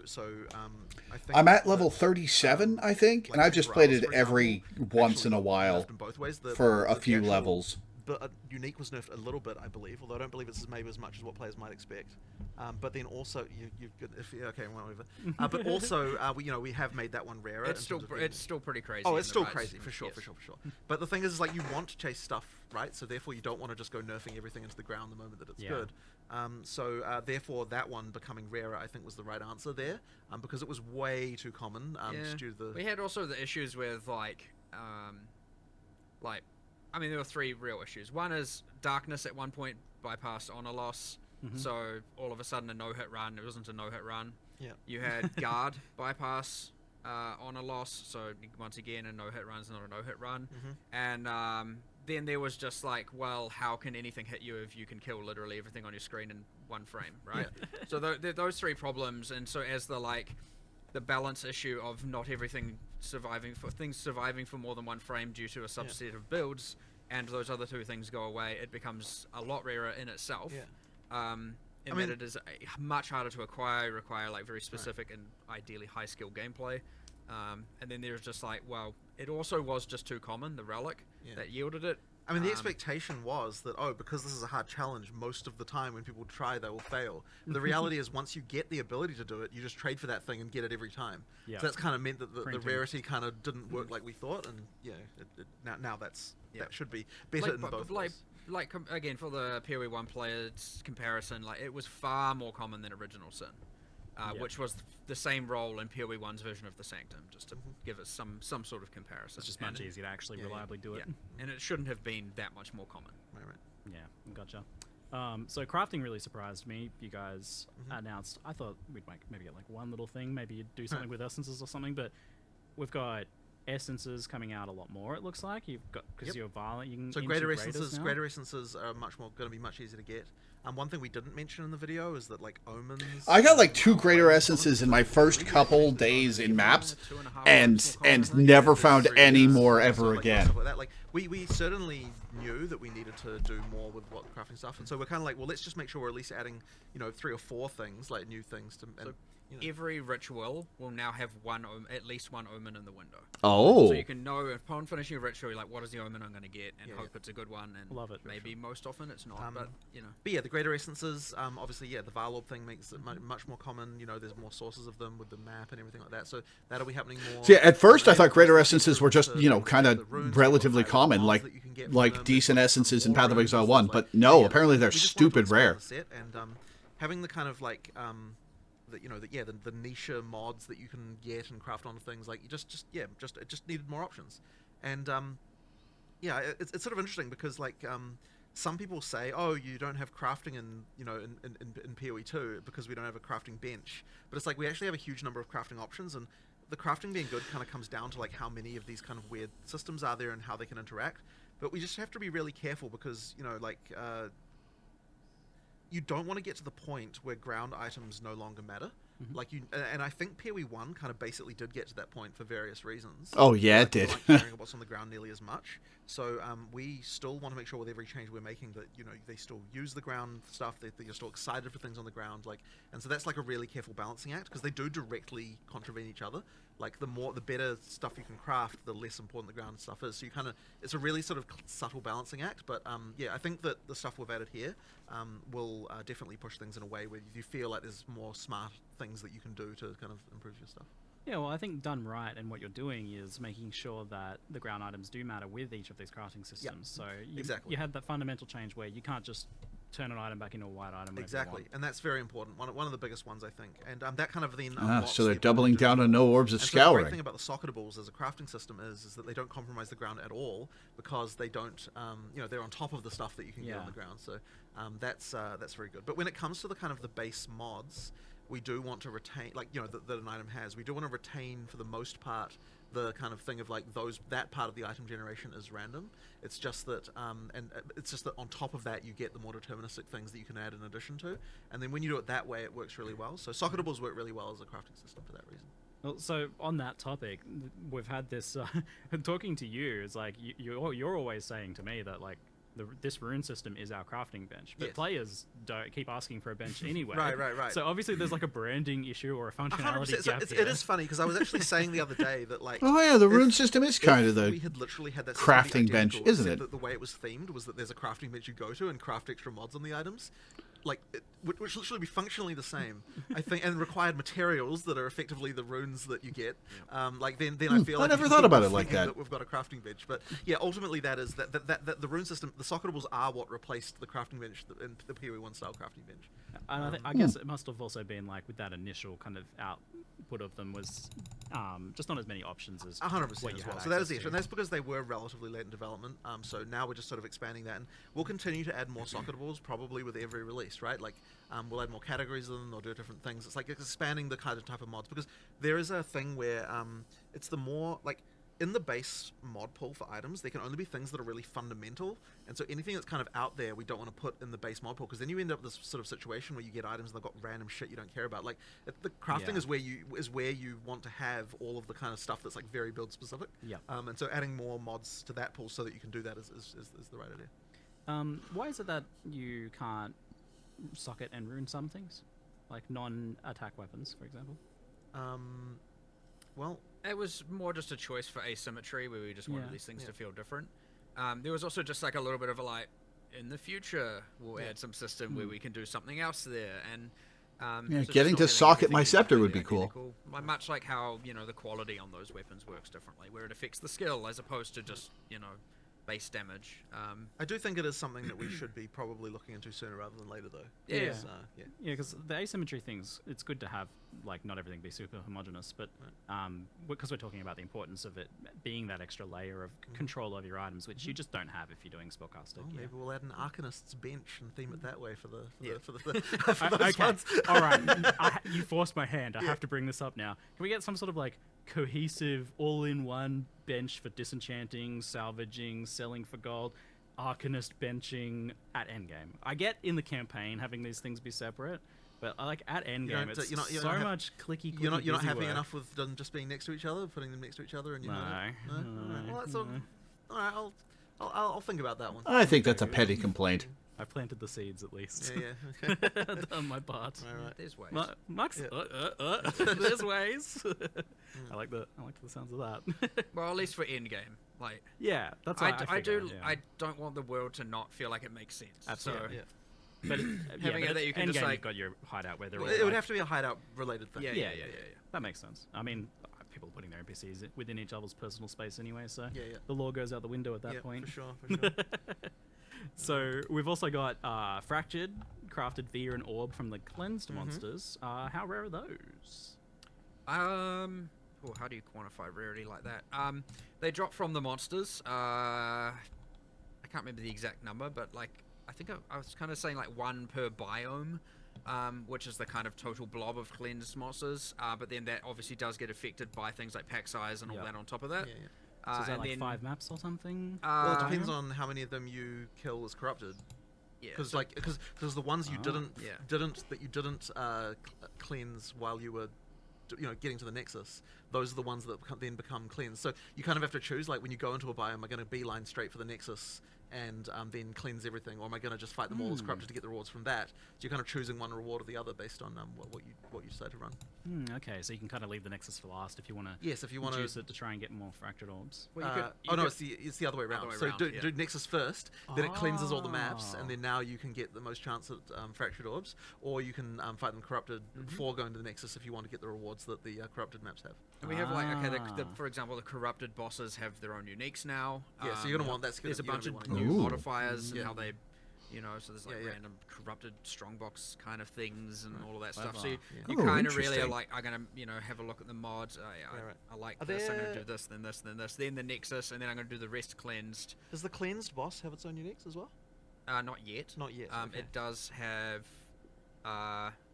so I think I'm at level 37, I think, and I've just played it every once in a while both ways. for a few levels. unique was nerfed a little bit, I believe, although I don't believe it's maybe as much as what players might expect. But then also, okay, whatever. But also, we have made that one rarer. It's still pretty crazy. Oh, it's still crazy for sure. But the thing is like you want to chase stuff, right? So therefore, you don't want to just go nerfing everything into the ground the moment that it's good. Therefore, that one becoming rarer, I think, was the right answer there, because it was way too common. Just due to the... We had also the issues with there were 3 real issues. One is darkness at one point bypassed honor loss, so all of a sudden a no-hit run. It wasn't a no-hit run. Yeah. You had guard bypass honor loss, so once again a no-hit run is not a no-hit run. And then there was just like, well, how can anything hit you if you can kill literally everything on your screen in 1 frame, right? So those 3 problems, and so as the balance issue of not everything surviving for more than 1 frame due to a subset of builds, and those other 2 things go away, it becomes a lot rarer in itself. It is much harder to require like very specific and ideally high skill gameplay. And then there's just like, well, it also was just too common, the relic that yielded it. I mean, the expectation was that, because this is a hard challenge, most of the time when people try, they will fail. But the reality is, once you get the ability to do it, you just trade for that thing and get it every time. So that's kind of meant that the rarity kind of didn't work like we thought, and now that should be better in both ways. Again, for the PoE 1 players comparison, like it was far more common than Original Sin. Which was the same role in PoE 1's version of the Sanctum, just to give us some sort of comparison. It's just much easier to actually reliably do it. And it shouldn't have been that much more common. Right. Yeah, gotcha. So crafting really surprised me. You guys announced, I thought we'd maybe get like one little thing, maybe you'd do something with essences or something, but we've got essences coming out a lot more, it looks like. You've got, because you're violent, you can so greater essences are going to be much easier to get. One thing we didn't mention in the video is that like omens. I got like 2 greater essences in my first couple days in maps, and never found any more ever again. Like we certainly knew that we needed to do more with what crafting stuff, and so we're kind of like, well, let's just make sure we're at least adding 3 or 4 things, like new things to. Every ritual will now have at least one omen in the window. Oh. So you can know upon finishing a ritual, you're like, what is the omen I'm going to get, and hope it's a good one. And love it. Maybe most often it's not, but But yeah, the greater essences, obviously, the Varlorb thing makes it much more common. There's more sources of them with the map and everything like that. So that'll be happening more. So yeah, at first I thought greater essences were just, kind of relatively common, like decent essences in Path of Exile 1. But no, apparently they're stupid rare. And having the kind of like the niche mods that you can get and craft on things, like it just needed more options. And it's sort of interesting because like some people say, oh, you don't have crafting in PoE 2 because we don't have a crafting bench, but it's like we actually have a huge number of crafting options, and the crafting being good kind of comes down to like how many of these kind of weird systems are there and how they can interact. But we just have to be really careful because you don't want to get to the point where ground items no longer matter. And I think PoE 1 kind of basically did get to that point for various reasons. Oh yeah, it did. Not caring what's on the ground nearly as much. So we still want to make sure with every change we're making that they still use the ground stuff. That you're still excited for things on the ground. And so that's like a really careful balancing act because they do directly contravene each other. Like the better stuff you can craft, the less important the ground stuff is. So it's a really sort of subtle balancing act. But I think that the stuff we've added here will definitely push things in a way where you feel like there's more smart things that you can do to kind of improve your stuff. Yeah, well, I think done right, and what you're doing is making sure that the ground items do matter with each of these crafting systems. So you had that fundamental change where you can't just turn an item back into a white item. Exactly, and that's very important. One of the biggest ones, I think. And that kind of then so they're doubling down on no orbs of scouring. The great thing about the socketables as a crafting system is that they don't compromise the ground at all because they don't, they're on top of the stuff that you can get on the ground. So that's very good. But when it comes to the kind of the base mods, we do want to retain, that an item has. We do want to retain, for the most part, the kind of thing of like that part of the item generation is random. It's just that, it's just that on top of that you get the more deterministic things that you can add in addition to. And then when you do it that way, it works really well. So socketables work really well as a crafting system for that reason. Well, so on that topic, we've had this talking to you. It's like you're always saying to me that like this rune system is our crafting bench, but Yes. players don't keep asking for a bench anyway. Right. So obviously there's like a branding issue or a 100%. functionality So gap it here. is funny because I was actually saying the other day that like Oh yeah, the rune if- system is if kind of the we had literally had that crafting system be bench, identical, isn't except it? that the way it was themed was that there's a crafting bench you go to and craft extra mods on the items, like which literally be functionally the same, I think, and required materials that are effectively the runes that you get. Like then I feel I like never people thought about are it like thinking that. We've got a crafting bench, but yeah, ultimately that is that the rune system, the socketables are what replaced the crafting bench in the PoE1 style crafting bench. And I guess it must have also been like with that initial kind of output of them was just not as many options as 100% what you as had well. So that is access the issue, to. and that's because they were relatively late in development. So now we're just sort of expanding that, and we'll continue to add more socketables probably with every release, right? Like we'll add more categories of them, or do different things. It's like expanding the kind of type of mods, because there is a thing where it's the more like in the base mod pool for items, there can only be things that are really fundamental, and so anything that's kind of out there, we don't want to put in the base mod pool, because then you end up with this sort of situation where you get items and they've got random shit you don't care about. Like the crafting Yeah. is where you want to have all of the kind of stuff that's like very build specific. Yeah. And so adding more mods to that pool so that you can do that is the right idea. Why is it that you can't socket and rune some things, like non-attack weapons, for example? Well, It was more just a choice for asymmetry, where we just wanted Yeah. these things to feel different. There was also just like a little bit of a like, in the future, we'll add some system where we can do something else there, and Yeah, so just getting not to having socket my everything be scepter would completely be cool. identical. Much like how the quality on those weapons works differently, where it affects the skill as opposed to just base damage. I do think it is something that we should be probably looking into sooner rather than later, though. Yeah. Because, yeah. Yeah, because the asymmetry things, it's good to have, like, not everything be super homogenous, but because we're talking about the importance of it being that extra layer of control over your items, which you just don't have if you're doing spellcasting. Oh, Yeah. maybe we'll add an Arcanist's bench and theme it that way for the Okay, ones. all right. You forced my hand. I have to bring this up now. Can we get some sort of like cohesive, all-in-one bench for disenchanting, salvaging, selling for gold, Arcanist benching at endgame? I get in the campaign having these things be separate, but I like at endgame, it's you're not so ha- much clicky. You're not busy happy work. enough with them just being next to each other, putting them next to each other, and you know. No, All right. Well, that's all right. I'll think about that one. I think that's a petty complaint. I've planted the seeds at least. Yeah. Okay. Done my part. All right. There's ways. Max, Yeah. there's ways. I like the sounds of that. Well, at least for endgame, like Yeah, that's I, what I do. figured, yeah. I don't want the world to not feel like it makes sense. Absolutely. So, Yeah. But Having it that you can just, endgame, like- you've got your hideout where they're all It would like- have to be a hideout related thing. yeah. That makes sense. I mean, people putting their NPCs within each other's personal space anyway, so Yeah. the law goes out the window at that Yeah, point. for sure. So we've also got Fractured, crafted via an orb from the cleansed monsters. How rare are those? How do you quantify rarity like that? They drop from the monsters. I can't remember the exact number, but like I think I was kind of saying like 1 per biome, which is the kind of total blob of cleansed monsters. But then that obviously does get affected by things like pack size and all Yep. that on top of that. Yeah. So is that and like then, 5 maps or something? Well, it Uh, depends on how many of them you kill as corrupted. Yeah. Because so- because the ones you didn't Yeah. cleanse while you were getting to the nexus, those are the ones that then become cleansed. So you kind of have to choose, like when you go into a biome, am I going to beeline straight for the nexus and then cleanse everything, or am I going to just fight them all as corrupted to get the rewards from that? So you're kind of choosing one reward or the other based on what you decide to run. Okay, so you can kind of leave the Nexus for last if you want to Yes, if you want to use it to try and get more fractured orbs. Well, you oh no, it's the other way around. way So around, do yeah. Nexus first, then it cleanses all the maps, Oh. and then now you can get the most chance at fractured orbs, or you can fight them corrupted before going to the Nexus if you want to get the rewards that the corrupted maps have. And we have like Ah. for example, the corrupted bosses have their own uniques now. Yeah, so you're gonna want that's There's a you're bunch gonna of be new Ooh. modifiers and Yeah. how they, so there's like Yeah, yeah. random corrupted strongbox kind of things and all of that Clever. stuff. So you, Yeah. you Oh, kind of really are interesting. are gonna have a look at the mods. right. I like Are this. I'm gonna there- do this, then this, then this, then the Nexus, and then I'm gonna do the rest cleansed. Does the cleansed boss have its own uniques as well? Not yet. Not yet. Okay. It does have.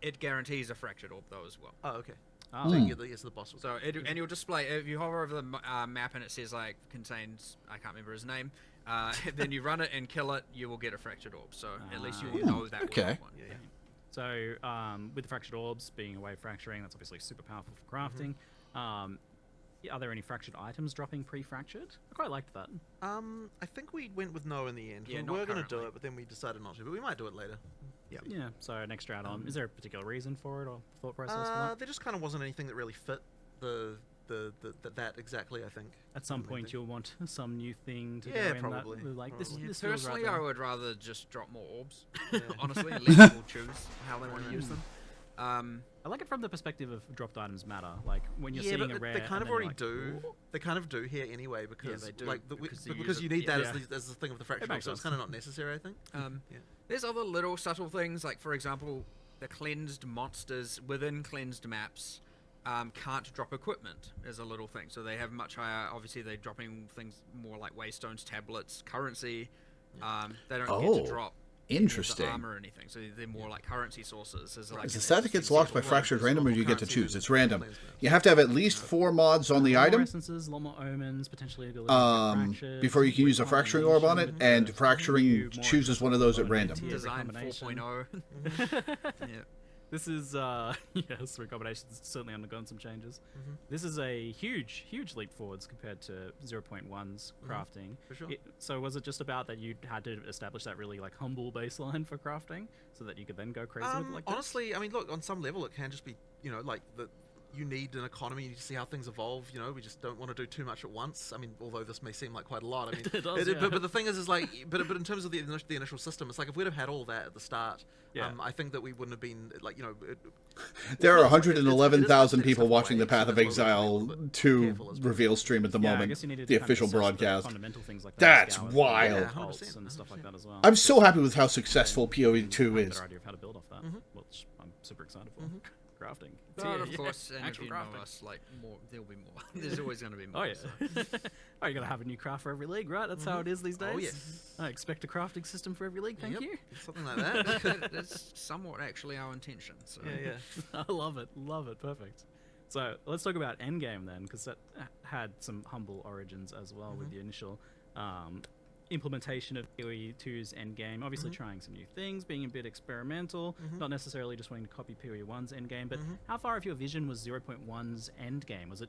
It guarantees a fractured orb though as well. Oh, okay. Oh. So you get the boss. So and you'll display if you hover over the map and it says like contains I can't remember his name. Then you run it and kill it, you will get a fractured orb. So at least you know that. Okay. One. Yeah. So with the fractured orbs being a way of fracturing, that's obviously super powerful for crafting. are there any fractured items dropping pre-fractured? I quite liked that. I think we went with no in the end. Yeah, we not were going to do currently. it, but then we decided not to. But we might do it later. Yeah, so an extra add-on. Is there a particular reason for it or thought process for that? There just kind of wasn't anything that really fit that exactly. I think. At some point, you'll want some new thing to Yeah, go in probably. that, like this. Probably. This feels Personally, right I there. would rather just drop more orbs. Yeah. Honestly, let people choose how they want to use them. I like it from the perspective of dropped items matter. Like when you're Yeah, seeing but a rare, they kind and of then already like, do. "Ooh." They kind of do here anyway because they do, like because you because use you it. need that Yeah. as the thing of the fracture, makes so it's sense. kind of not necessary. I think. Yeah. There's other little subtle things, like for example, the cleansed monsters within cleansed maps can't drop equipment as a little thing. So they have much higher. Obviously, they're dropping things more like waystones, tablets, currency. They don't get to drop Interesting. armor or anything. So they're more like currency sources. As like Is the stat that gets locked by Well, fractured there's random, or normal do you get to currency choose? that It's random. plays with. You have to have at least 4 mods on the More item essences, a lot more omens, potentially ability to get fractured, before you can use a fracturing orb on it, and fracturing more chooses one of those at random. Design recombination. 4.0. Yeah. This is yes, recombination's certainly undergone some changes. This is a huge leap forwards compared to 0.1's crafting. For sure. So was it just about that you had to establish that really like humble baseline for crafting, so that you could then go crazy with it like this? Honestly, I mean, look, on some level, it can just be, like you need an economy. You need to see how things evolve. We just don't want to do too much at once. I mean, although this may seem like quite a lot. I mean, It does, but the thing is like, but in terms of the initial system, it's like if we'd have had all that at the start, I think that we wouldn't have been like, There are it's- 111,000 it's people different watching the way, so Path of that's why we're Exile being a little bit 2 careful as well. reveal stream at the Yeah, I moment, guess you needed the to kind of official assess the broadcast. fundamental things like That's scours, wild. Yeah, bolts 100%, and stuff like that as well. I'm so happy with how successful PoE 2 I have a is. better idea of how to build off that, which I'm super excited for. Crafting. But of course, and if actual you know crafting. us, like more, there'll be more. There's always going to be Oh more. yeah. so. Oh, you gotta have a new craft for every league, right? That's how it is these days. Oh, yes. I expect a crafting system for every league. Thank Yep, you. something like that. That's somewhat actually our intention. So. yeah. I love it. Love it. Perfect. So let's talk about Endgame then, because that had some humble origins as well with the initial implementation of PoE 2's Endgame. Obviously trying some new things, being a bit experimental, not necessarily just wanting to copy PoE 1's Endgame, but how far of your vision was 0.1's Endgame? Was it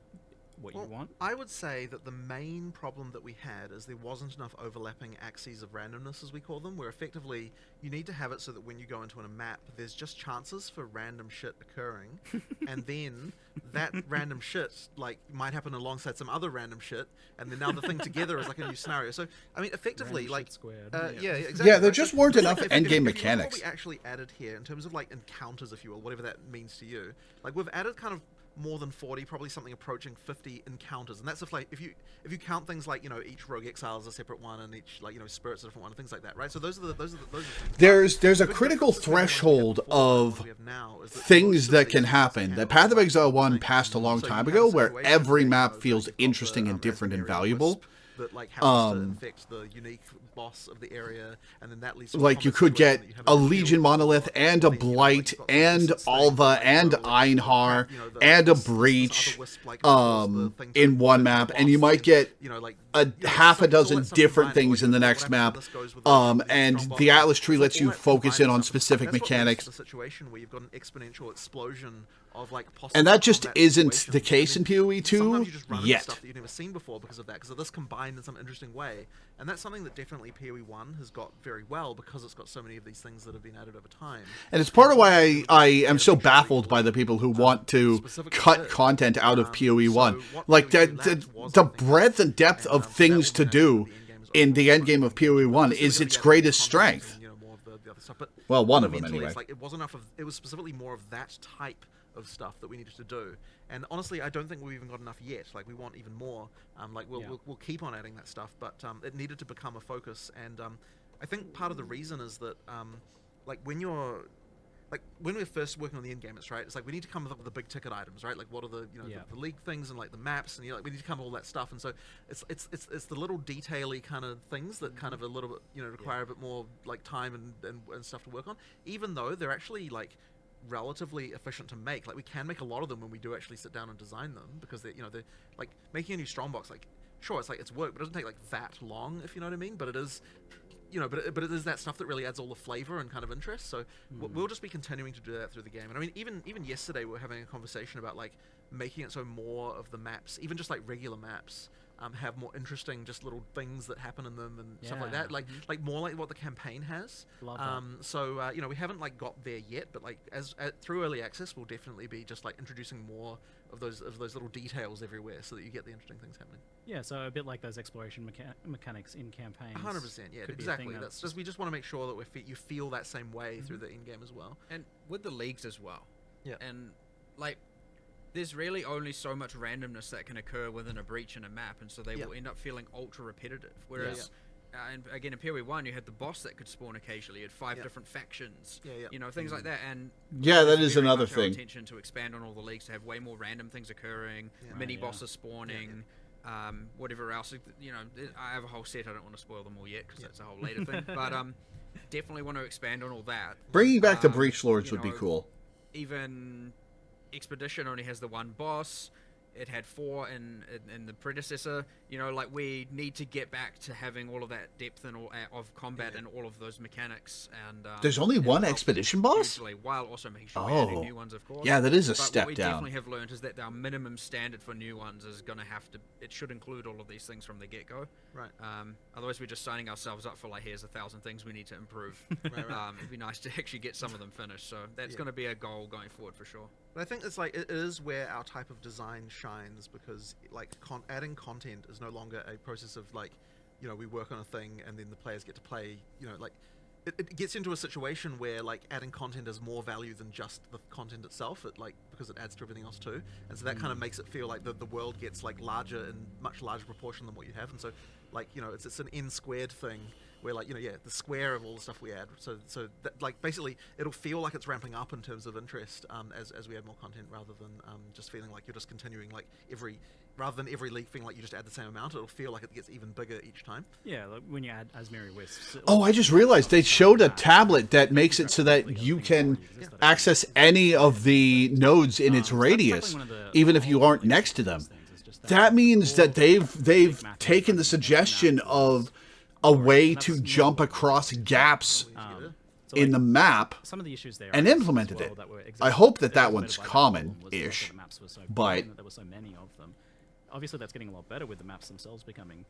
what Well, you want? I would say that the main problem that we had is there wasn't enough overlapping axes of randomness, as we call them, where effectively you need to have it so that when you go into a map, there's just chances for random shit occurring, and then that random shit like might happen alongside some other random shit, and then now the thing together is like a new scenario. So I mean, effectively, Random like shit squared. yeah, exactly. Yeah, there right? just So, weren't like, enough if endgame you look at mechanics. What we actually added here in terms of like encounters, if you will, whatever that means to you, like we've added kind of more than 40, probably something approaching 50 encounters, and that's if you count things like each rogue exile is a separate one, and each spirit's a different one, and things like that, right? So those are the things. There's a But critical the ones we had threshold before, the ones of we have now, is that things that most can of these happen. can The Path of happen Exile 1 like passed a long so you time have ago, a where situation every where, map like, feels you've got the, interesting and different and Raspberry valuable. Wisp that like happens to infect the unique boss of the area, and then that leads to a Like, you combat could get situation that you have a field Legion or monolith whatnot, and a then, Blight you've got the and resistance thing, Alva like, and the Einhar the- and a this other Breach wisp, like, controls the thing to in one the map, boss, and you might get like, half a so all dozen that stuff different combined, things in the what next happens map, when this goes with the and strong the boss, Atlas tree it's lets like you all that focus in combined on stuff. specific That's what leads mechanics. to the situation where you've got an exponential explosion of like possible And that just combat isn't situations. the case in And then PoE 2 sometimes you just run into yet. stuff that you've never seen before because of that, because of this combined in some interesting way, and that's something that definitely PoE 1 has got very well because it's got so many of these things that have been added over time. And it's part of why I am so baffled by the people who want to cut content out of PoE 1. Like, the breadth and depth of things to do in the endgame of PoE 1 is its greatest strength. Well, one of them, fundamentally, anyway. It's like it was specifically more of that type of stuff that we needed to do, and honestly, I don't think we've even got enough yet. Like, we want even more. We'll keep on adding that stuff, but it needed to become a focus, and I think part of the reason is that when we're first working on the end game, it's like we need to come up with the big ticket items, right? Like, what are the the league things and like the maps, and we need to come up with all that stuff. And so it's the little detail-y kind of things that kind of a little bit require a bit more like time and stuff to work on. Even though they're actually like relatively efficient to make, like we can make a lot of them when we do actually sit down and design them, because they're like making a new strongbox. Like, sure, it's work, but it doesn't take like that long, if you know what I mean. But it is you know, but it is that stuff that really adds all the flavor and kind of interest. So we'll just be continuing to do that through the game. And I mean, even yesterday we were having a conversation about like making it so more of the maps, even just like regular maps, have more interesting just little things that happen in them and stuff like that. Like more like what the campaign has. Love that. So you know, we haven't like got there yet, but like through early access, we'll definitely be just like introducing more of those little details everywhere, so that you get the interesting things happening. Yeah, so a bit like those exploration mechanics in campaigns. 100%, yeah, could be a exactly. thing That's just we just want to make sure that you feel that same way through the in game as well. And with the leagues as well. Yeah. And like, there's really only so much randomness that can occur within a breach in a map, and so they will end up feeling ultra repetitive. Whereas, and again in PoE1, you had the boss that could spawn occasionally. You had 5 different factions. You know, things like that. And Yeah, that is very another much our thing. intention to expand on all the leagues, to have way more random things occurring, mini bosses spawning. Whatever else, you know, I have a whole set. I don't want to spoil them all yet because that's a whole later thing. But definitely want to expand on all that. Bringing back the Breach Lords you would be know, cool. Even Expedition only has the one boss. It had 4 in the predecessor. You know, like, we need to get back to having all of that depth and all of combat and all of those mechanics. And There's only one expedition boss? Hugely, while also making sure we're adding new ones, of course. Yeah, that is a But step what we down. definitely have learned is that our minimum standard for new ones is going to have to... It should include all of these things from the get-go. Right. Otherwise, we're just signing ourselves up for, like, here's 1,000 things we need to improve. It'd be nice to actually get some of them finished. So that's going to be a goal going forward for sure. But I think it's like it is where our type of design shines, because like adding content is no longer a process of like, you know, we work on a thing and then the players get to play. You know, like it gets into a situation where like adding content has more value than just the content itself. It like, because it adds to everything else too, and so that kind of makes it feel like the world gets like larger in much larger proportion than what you have. And so like, you know, it's an n squared thing. Where like, you know, the square of all the stuff we add, so that, like, basically it'll feel like it's ramping up in terms of interest as we add more content, rather than just feeling like you're just continuing like rather than every league feeling like you just add the same amount. It'll feel like it gets even bigger each time. Yeah, like when you add Asmiri Wisps. Oh, I just realized they showed a tablet that makes it so that you can access any of the nodes in its radius, even if you aren't next to them. That means that they've taken the suggestion of a way to jump across gaps in the map some of the issues there and implemented it. I hope that one's common-ish, but there were so many of them. Obviously, that's getting a lot better with the maps themselves becoming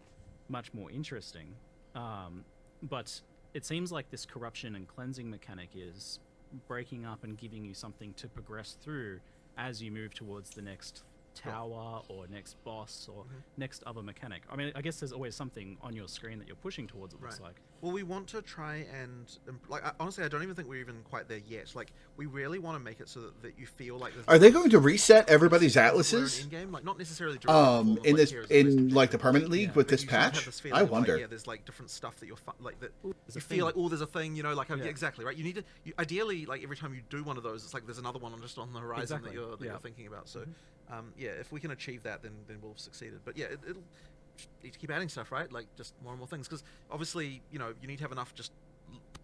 much more interesting. But it seems like this corruption and cleansing mechanic is breaking up and giving you something to progress through as you move towards the next tower or next boss or next other mechanic. I mean, I guess there's always something on your screen that you're pushing towards, it looks like. Well, we want to try and like, honestly, I don't even think we're even quite there yet. Like, we really want to make it so that you feel like are they going to reset everybody's atlases in-game, like not necessarily in this like the permanent league with this patch? I wonder. Like, there's like different stuff that you're like that you feel like, oh, there's a thing, you know, like exactly right. You need to ideally, like, every time you do one of those, it's like there's another one just on the horizon that you're thinking about. So if we can achieve that, then we'll have succeeded. But yeah, it'll need to keep adding stuff, right? Like, just more and more things, because obviously, you know, you need to have enough just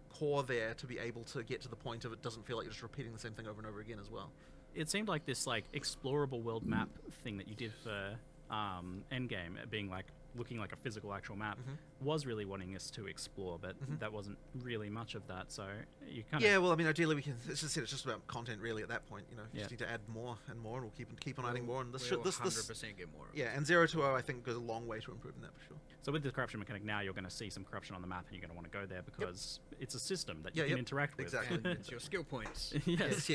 core there to be able to get to the point of it doesn't feel like you're just repeating the same thing over and over again as well. It seemed like this like explorable world map thing that you did for Endgame, being like looking like a physical actual map, was really wanting us to explore, but that wasn't really much of that. So you kind of well, I mean, ideally we can. It's just about content really at that point. You know, you just need to add more and more, and we'll keep on adding more. And this 100% get more. Yeah, and 0 to 0 I think goes a long way to improving that for sure. So with the corruption mechanic now, you're going to see some corruption on the map, and you're going to want to go there because it's a system that you can interact with. Exactly. And it's your skill points. Yes.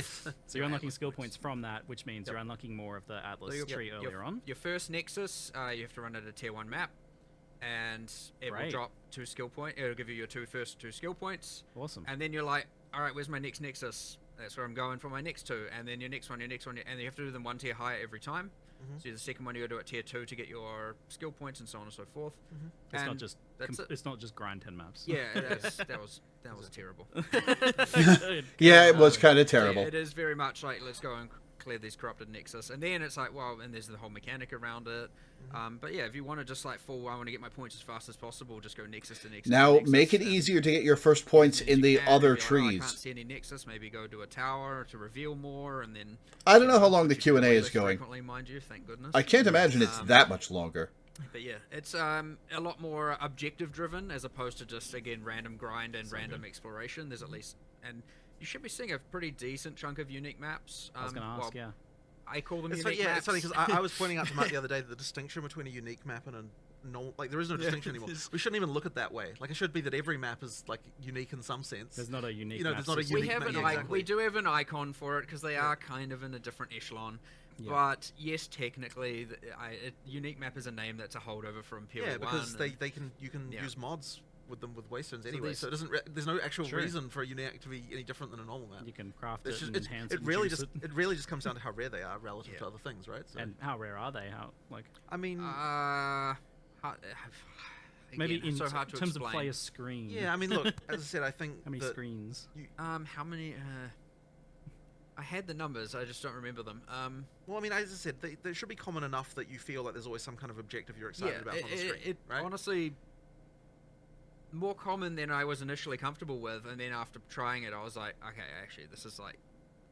So you're unlocking skill points from that, which means you're unlocking more of the Atlas tree earlier on. Your first Nexus, you have to run at a tier 1 map, and it will drop 2 skill points. It'll give you your first 2 skill points. Awesome. And then you're like, all right, where's my next Nexus? That's where I'm going for my next 2. And then your next one, and you have to do them 1 tier higher every time. So the second one you got to do at tier 2 to get your skill points and so on and so forth. It's not just grind 10 maps. Yeah, that was terrible. Yeah, it was kind of terrible. Yeah, it is very much like, let's go and clear these corrupted Nexus, and then it's like, well, and there's the whole mechanic around it. But yeah, if you want to just like I want to get my points as fast as possible, just go Nexus to Nexus. Now, Nexus, make it easier to get your first points in the other trees. I can't see any Nexus. Maybe go to a tower to reveal more, and then I don't know how long the Q&A is going. Frequently, mind you, thank goodness. I can't imagine it's that much longer. But yeah, it's a lot more objective driven as opposed to just again random grind and random exploration. There's at least, and you should be seeing a pretty decent chunk of unique maps. I was going to ask, yeah. I call them It's unique funny, maps. it's funny because I was pointing out to Matt the other day that the distinction between a unique map and a no, like there is no distinction anymore. We shouldn't even look at that way. Like it should be that every map is like unique in some sense. There's not a unique You know, map there's not a system. unique We have map. we do have an icon for it because they are kind of in a different echelon. Yeah. But yes, technically, unique map is a name that's a holdover from PL1. Yeah, because and- you can Yeah. use mods with them with Waystones anyway, these- so it doesn't. There's no actual True. reason for a unique to be any different than a normal map. You can craft It's it just, and enhance it. it and really juice just it. it really just comes down to how rare they are relative Yeah. to other things, right? So, And how rare are they? How like I mean, maybe again, in so hard to terms of explain. player screen. yeah, I mean, look, as I said, I think How many that screens? How many? I had the numbers, I just don't remember them. well, I mean, as I said, they should be common enough that you feel like there's always some kind of objective you're excited about on the screen, it right? honestly more common than I was initially comfortable with, and then after trying it, I was like, okay, actually, this is like,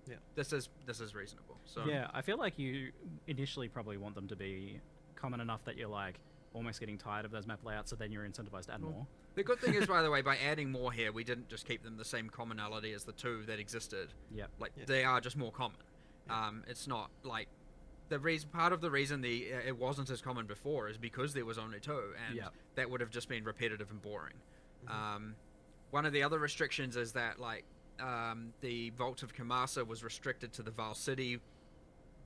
Yeah. this is reasonable. So Yeah, I feel like you initially probably want them to be common enough that you're like almost getting tired of those map layouts, so then you're incentivized to add more. The good thing is, by the way, by adding more here, we didn't just keep them the same commonality as the two that existed. Yep. Like Yeah. they are just more common. It's not like the reason. Part of the reason it wasn't as common before is because there was only two, and Yep. that would have just been repetitive and boring. One of the other restrictions is that like the Vault of Kamasa was restricted to the Val City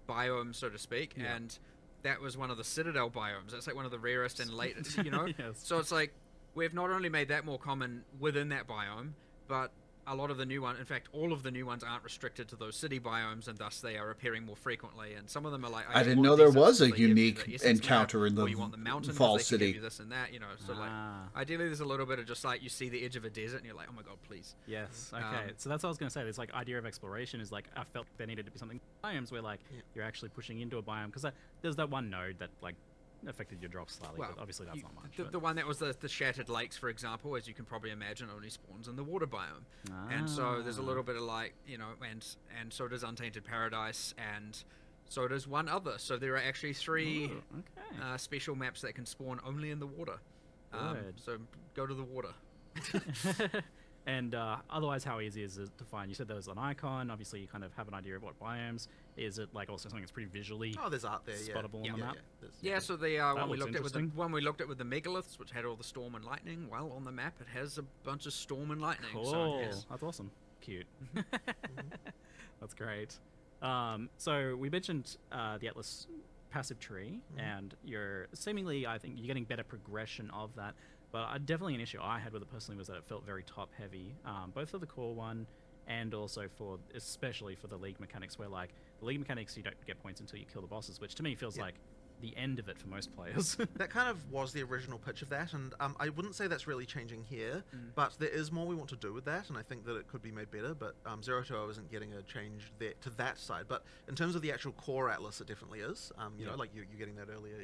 biome, so to speak, Yeah. and that was one of the Citadel biomes. That's like one of the rarest and latest, you know. Yes. So it's like we've not only made that more common within that biome, but a lot of the new one, in fact, all of the new ones aren't restricted to those city biomes, and thus they are appearing more frequently. And some of them are like, I didn't want know there deserts, was so a they give you unique the essence encounter map, in the or you want the mountain 'cause Fall they can City. give you this and that, you know. So like, ideally, there's a little bit of just like you see the edge of a desert, and you're like, oh my god, please. Yes. Okay. So that's what I was going to say. This like idea of exploration is like I felt there needed to be something biomes where like you're actually pushing into a biome because there's that one node that like affected your drops slightly, but obviously that's not much. The one that was the Shattered Lakes, for example, as you can probably imagine, only spawns in the water biome, and so there's a little bit of like, you know, and so does Untainted Paradise, and so does one other. So there are actually three special maps that can spawn only in the water. Good. So go to the water. And otherwise, how easy is it to find? You said there was an icon. Obviously, you kind of have an idea of what biomes. Is it like also something that's pretty visually Oh, there's art there, yeah. spottable on the map? There's- Yeah, so the one we looks looked at with the interesting. one we looked at with the megaliths, which had all the storm and lightning. Well, on the map, it has a bunch of storm and lightning. Cool. So yes. That's awesome. Cute. That's great. So we mentioned the Atlas passive tree, and you're seemingly, I think, you're getting better progression of that. But definitely an issue I had with it personally was that it felt very top heavy, both for the core one and also for, especially for the league mechanics, where like the league mechanics you don't get points until you kill the bosses, which to me feels like the end of it for most players. That kind of was the original pitch of that, and I wouldn't say that's really changing here, but there is more we want to do with that, and I think that it could be made better, but 0-2 isn't getting a change there to that side. But in terms of the actual core Atlas, it definitely is. You know, like you're getting that earlier.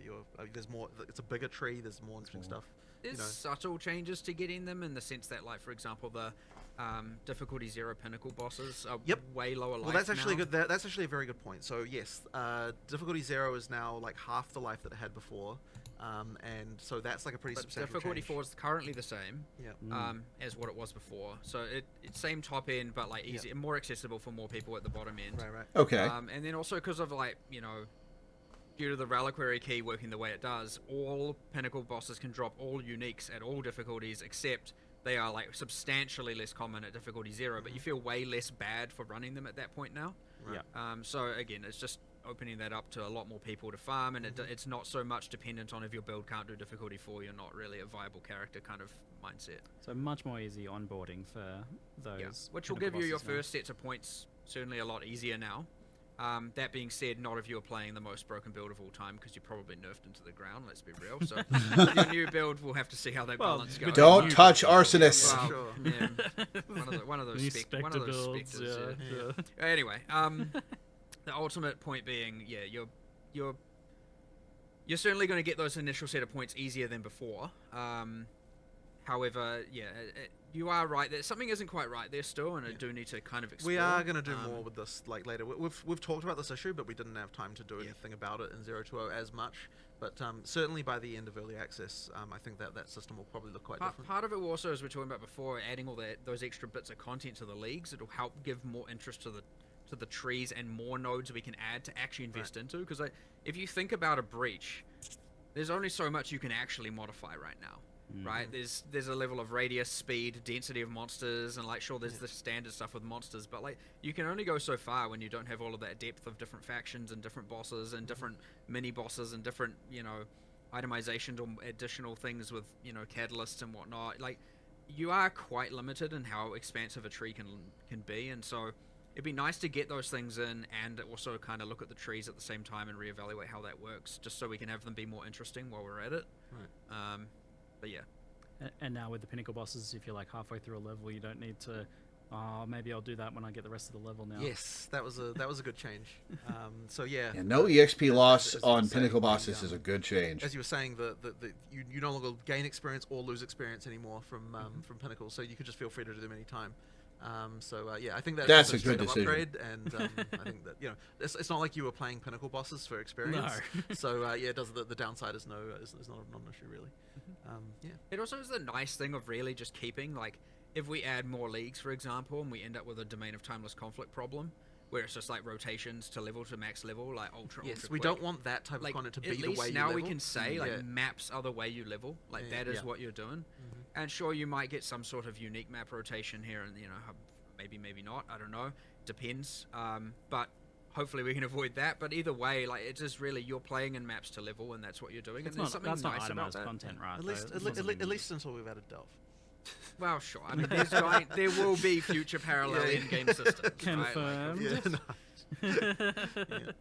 There's more. It's a bigger tree. There's more interesting stuff. There's You know. subtle changes to getting them in the sense that, like, for example, the difficulty 0 pinnacle bosses are way lower life. Well, that's actually now. good. That's actually a very good point. So yes, difficulty 0 is now like half the life that it had before, and so that's like a pretty But substantial difficulty change. 4 is currently the same Yeah. as what it was before. So it's same top end, but like easy, more accessible for more people at the bottom end. Right. Okay. And then also because of like, you know, due to the reliquary key working the way it does, all pinnacle bosses can drop all uniques at all difficulties, except they are like substantially less common at difficulty 0, but you feel way less bad for running them at that point now. Yeah. So again, it's just opening that up to a lot more people to farm, and it's not so much dependent on if your build can't do difficulty 4, you're not really a viable character kind of mindset. So much more easy onboarding for those. Which will pinnacle give you your bosses now. first sets of points certainly a lot easier now. That being said, not if you're playing the most broken build of all time, because you're probably nerfed into the ground, let's be real. So your new build, we'll have to see how that balance goes. Don't touch arsonists. Well, Sure. yeah, one of those New one of those builds, specters, yeah. Anyway, the ultimate point being, yeah, you're certainly going to get those initial set of points easier than before. However, yeah, you are right that something isn't quite right there still, and I do need to kind of explore. We are going to do more with this like later. We've talked about this issue, but we didn't have time to do anything about it in 020 as much. But certainly by the end of early access, I think that system will probably look quite different. Part of it also, as we were talking about before, adding all those extra bits of content to the leagues, it'll help give more interest to the trees and more nodes we can add to actually invest into. Because if you think about a breach, there's only so much you can actually modify right now. Right, there's a level of radius, speed, density of monsters, and like sure there's the standard stuff with monsters, but like you can only go so far when you don't have all of that depth of different factions and different bosses and different mini bosses and different itemizations or additional things with catalysts and whatnot. Like you are quite limited in how expansive a tree can be, and so it'd be nice to get those things in and also kind of look at the trees at the same time and reevaluate how that works, just so we can have them be more interesting while we're at it. Right. But yeah. And now with the pinnacle bosses, if you're like halfway through a level, you don't need to. Maybe I'll do that when I get the rest of the level now. Yes, that was a good change. So yeah. No EXP loss on pinnacle bosses is a good change. As you were saying, you no longer gain experience or lose experience anymore from pinnacle, so you could just feel free to do them anytime. Yeah, I think that's a good decision. Upgrade, and I think that it's not like you were playing pinnacle bosses for experience. No. So yeah, it does the downside is not an issue really. Yeah. It also is the nice thing of really just keeping like if we add more leagues, for example, and we end up with a domain of timeless conflict problem, where it's just like rotations to max level, like ultra. Yes, ultra we quick. don't want that type of content to be the way you level. At least now we can say like maps are the way you level, like that is what you're doing. And sure, you might get some sort of unique map rotation here, and maybe not. I don't know. Depends. But hopefully we can avoid that. But either way, like it's just really you're playing in maps to level, and that's what you're doing. It's and there's something that's nice not about itemized that. content, right? At least until we've added Delve. Well, sure. I mean, there will be future parallel in-game systems. Confirmed. Right?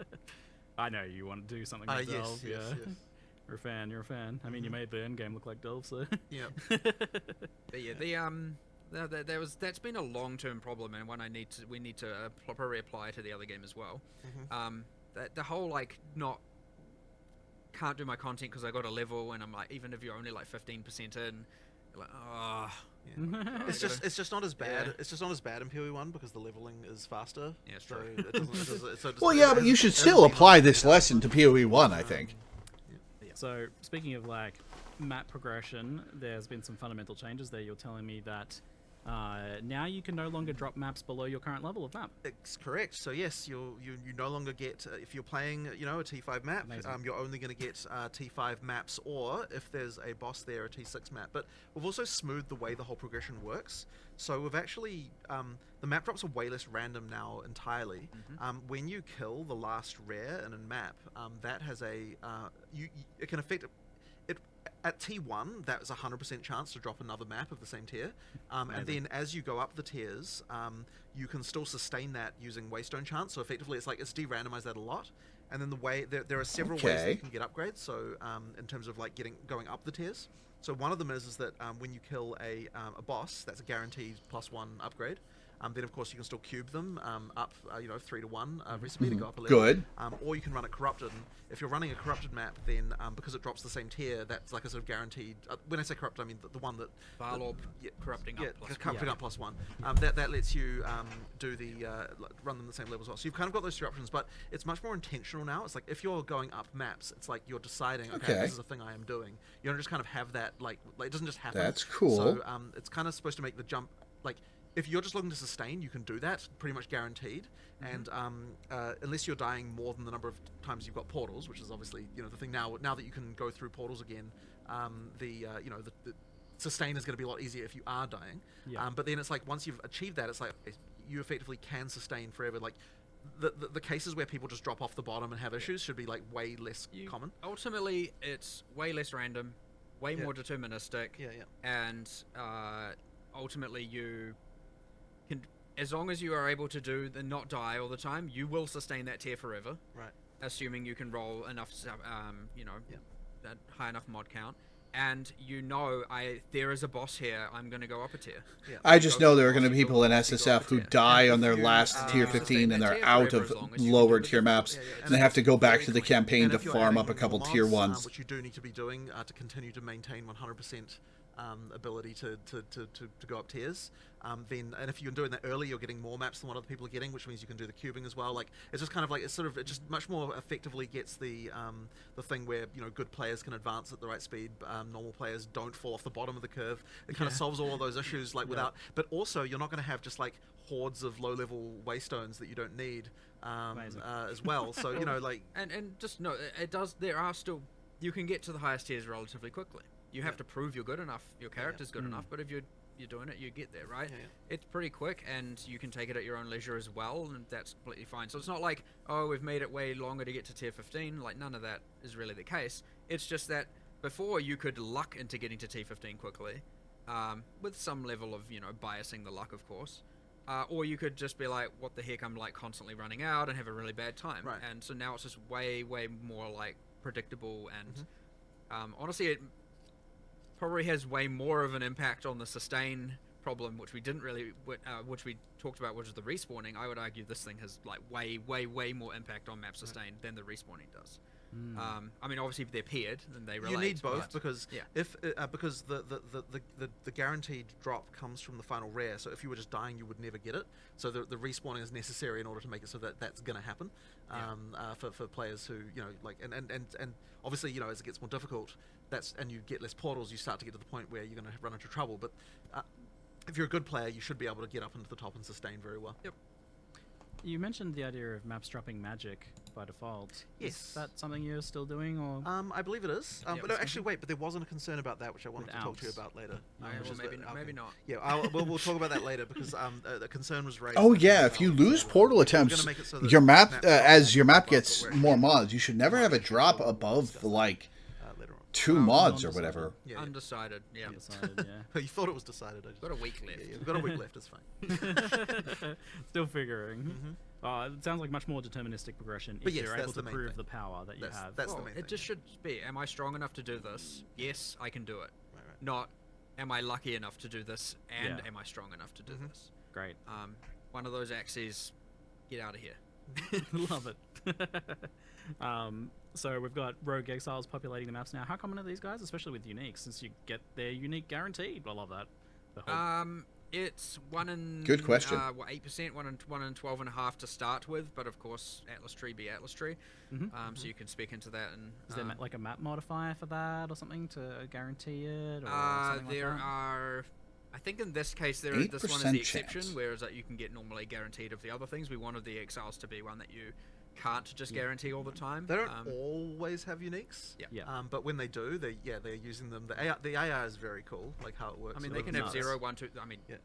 I know you want to do something like Delve. Yes. You're a fan. I mean, you made the end game look like Delve, so. Yeah. But yeah, that's been a long-term problem, and one we need to probably apply to the other game as well. The whole can't do my content because I got a level, and I'm like, even if you're only like 15% in, you're like, It's just not as bad. Yeah. It's just not as bad in PoE1 because the leveling is faster. Yeah, it's so true. it doesn't, Well, yeah, but you should still apply this lesson to PoE 1, I think. So, speaking of like map progression, there's been some fundamental changes there. You're telling me that now you can no longer drop maps below your current level of map. It's correct. So yes, you no longer get if you're playing a T5 map, you're only going to get T5 maps, or if there's a boss there, a T6 map. But we've also smoothed the way the whole progression works. So we've actually the map drops are way less random now entirely. When you kill the last rare in a map, that has it can affect it. At T1, that was a 100% chance to drop another map of the same tier. And then as you go up the tiers, you can still sustain that using Waystone chance. So effectively, it's de-randomized that a lot. And then the way there are several ways that you can get upgrades. So in terms of like going up the tiers. So one of them is that when you kill a boss, that's a guaranteed +1 upgrade. Then of course you can still cube them up, 3 to 1 recipe to go up a level. Good. Or you can run it corrupted. And if you're running a corrupted map, then because it drops the same tier, that's like a sort of guaranteed. When I say corrupted, I mean the one that Varlorb corrupting up +1. That lets you do run them the same level as well. So you've kind of got those 3 options, but it's much more intentional now. It's like if you're going up maps, it's like you're deciding, okay, this is the thing I am doing. You don't just kind of have that like it doesn't just happen. That's cool. So it's kind of supposed to make the jump like. If you're just looking to sustain, you can do that, pretty much guaranteed. And unless you're dying more than the number of times you've got portals, which is obviously the thing now. Now that you can go through portals again, the sustain is going to be a lot easier if you are dying. Yeah. But then it's like once you've achieved that, it's like you effectively can sustain forever. Like the cases where people just drop off the bottom and have issues should be like way less common. Ultimately, it's way less random, way more deterministic. And ultimately you can, as long as you are able to do the not die all the time, you will sustain that tier forever. Right. Assuming you can roll enough, that high enough mod count, and there is a boss here. I'm going to go up a tier. Yeah. I just know there are going to be people in SSF who die on their last tier 15 and they're out of lower tier maps, and they have to go back to the campaign to farm up a couple tier 1s. Which you do need to be doing to continue to maintain 100% ability to go up tiers. Then, and if you're doing that early, you're getting more maps than what other people are getting, which means you can do the cubing as well. Like, it's just kind of like, it just much more effectively gets the thing where, you know, good players can advance at the right speed, normal players don't fall off the bottom of the curve. It kind of solves all of those issues, like without, but also you're not going to have just like hordes of low-level waystones that you don't need as well. So, you know, like, and just no, it does. There are still, you can get to the highest tiers relatively quickly. You have to prove you're good enough, your character's good enough, but if you're doing it, you get there, right? It's pretty quick, and you can take it at your own leisure as well, and that's completely fine. So it's not like, oh, we've made it way longer to get to tier 15. Like, none of that is really the case. It's just that before you could luck into getting to tier 15 quickly, with some level of, you know, biasing the luck, of course. Or you could just be like, what the heck, I'm like constantly running out and have a really bad time. Right. And so now it's just way, way more like predictable, and honestly, it probably has way more of an impact on the sustain problem, which we didn't really, which we talked about, which is the respawning. I would argue this thing has like way, way, way more impact on map sustain than the respawning does. I mean, obviously they're paired and they relate. you need both, but because if because the guaranteed drop comes from the final rare. So if you were just dying, you would never get it. So the respawning is necessary in order to make it so that that's going to happen for players who, you know, like, and obviously, you know, as it gets more difficult, and you get less portals, you start to get to the point where you're going to run into trouble. But if you're a good player, you should be able to get up into the top and sustain very well. Yep. You mentioned the idea of maps dropping magic by default. Yes. Is that something you're still doing, or? I believe it is. But no, actually, wait. But there wasn't a concern about that, which I wanted to talk to you Alps. about later. Which well, is maybe, the- maybe not. Yeah, we'll talk about that later, because the concern was raised. Oh yeah, if you lose portal We're attempts, gonna make it so that your map maps as your map above, gets but we're more actually mods, you should never have it drop above like later on. 2 mods or whatever. Yeah, Undecided. Yeah. Undecided, yeah. You thought it was decided. I just, Got a week left. yeah, we've got a week left. It's fine. Still figuring. It sounds like much more deterministic progression But if yes, you're that's able the to main prove thing. the power that you That's- have. that's the Well, main it just thing. should be, am I strong enough to do this? Yes, I can do it. Right. Not, am I lucky enough to do this, and Yeah. am I strong enough to do this? Great. One of those axes, get out of here. Love it. So we've got rogue exiles populating the maps now. How common are these guys, especially with unique, since you get their unique guaranteed? I love that. The whole It's 1 in... Good question. 8%, 1 in 12.5 to start with, but of course, Atlas Tree be Atlas Tree. So you can speak into that. And Is there like a map modifier for that or something to guarantee it? Or something there like that? are... I think in this case, this one is the 8% exception, chance. whereas that you can get normally guaranteed of the other things. We wanted the exiles to be one that you can't just guarantee all the time. They don't always have uniques. Yeah. But when they do, they're using them. The AI is very cool, like how it works. I mean, So they it's can have nuts. 0, 1, 2... I mean, Yeah.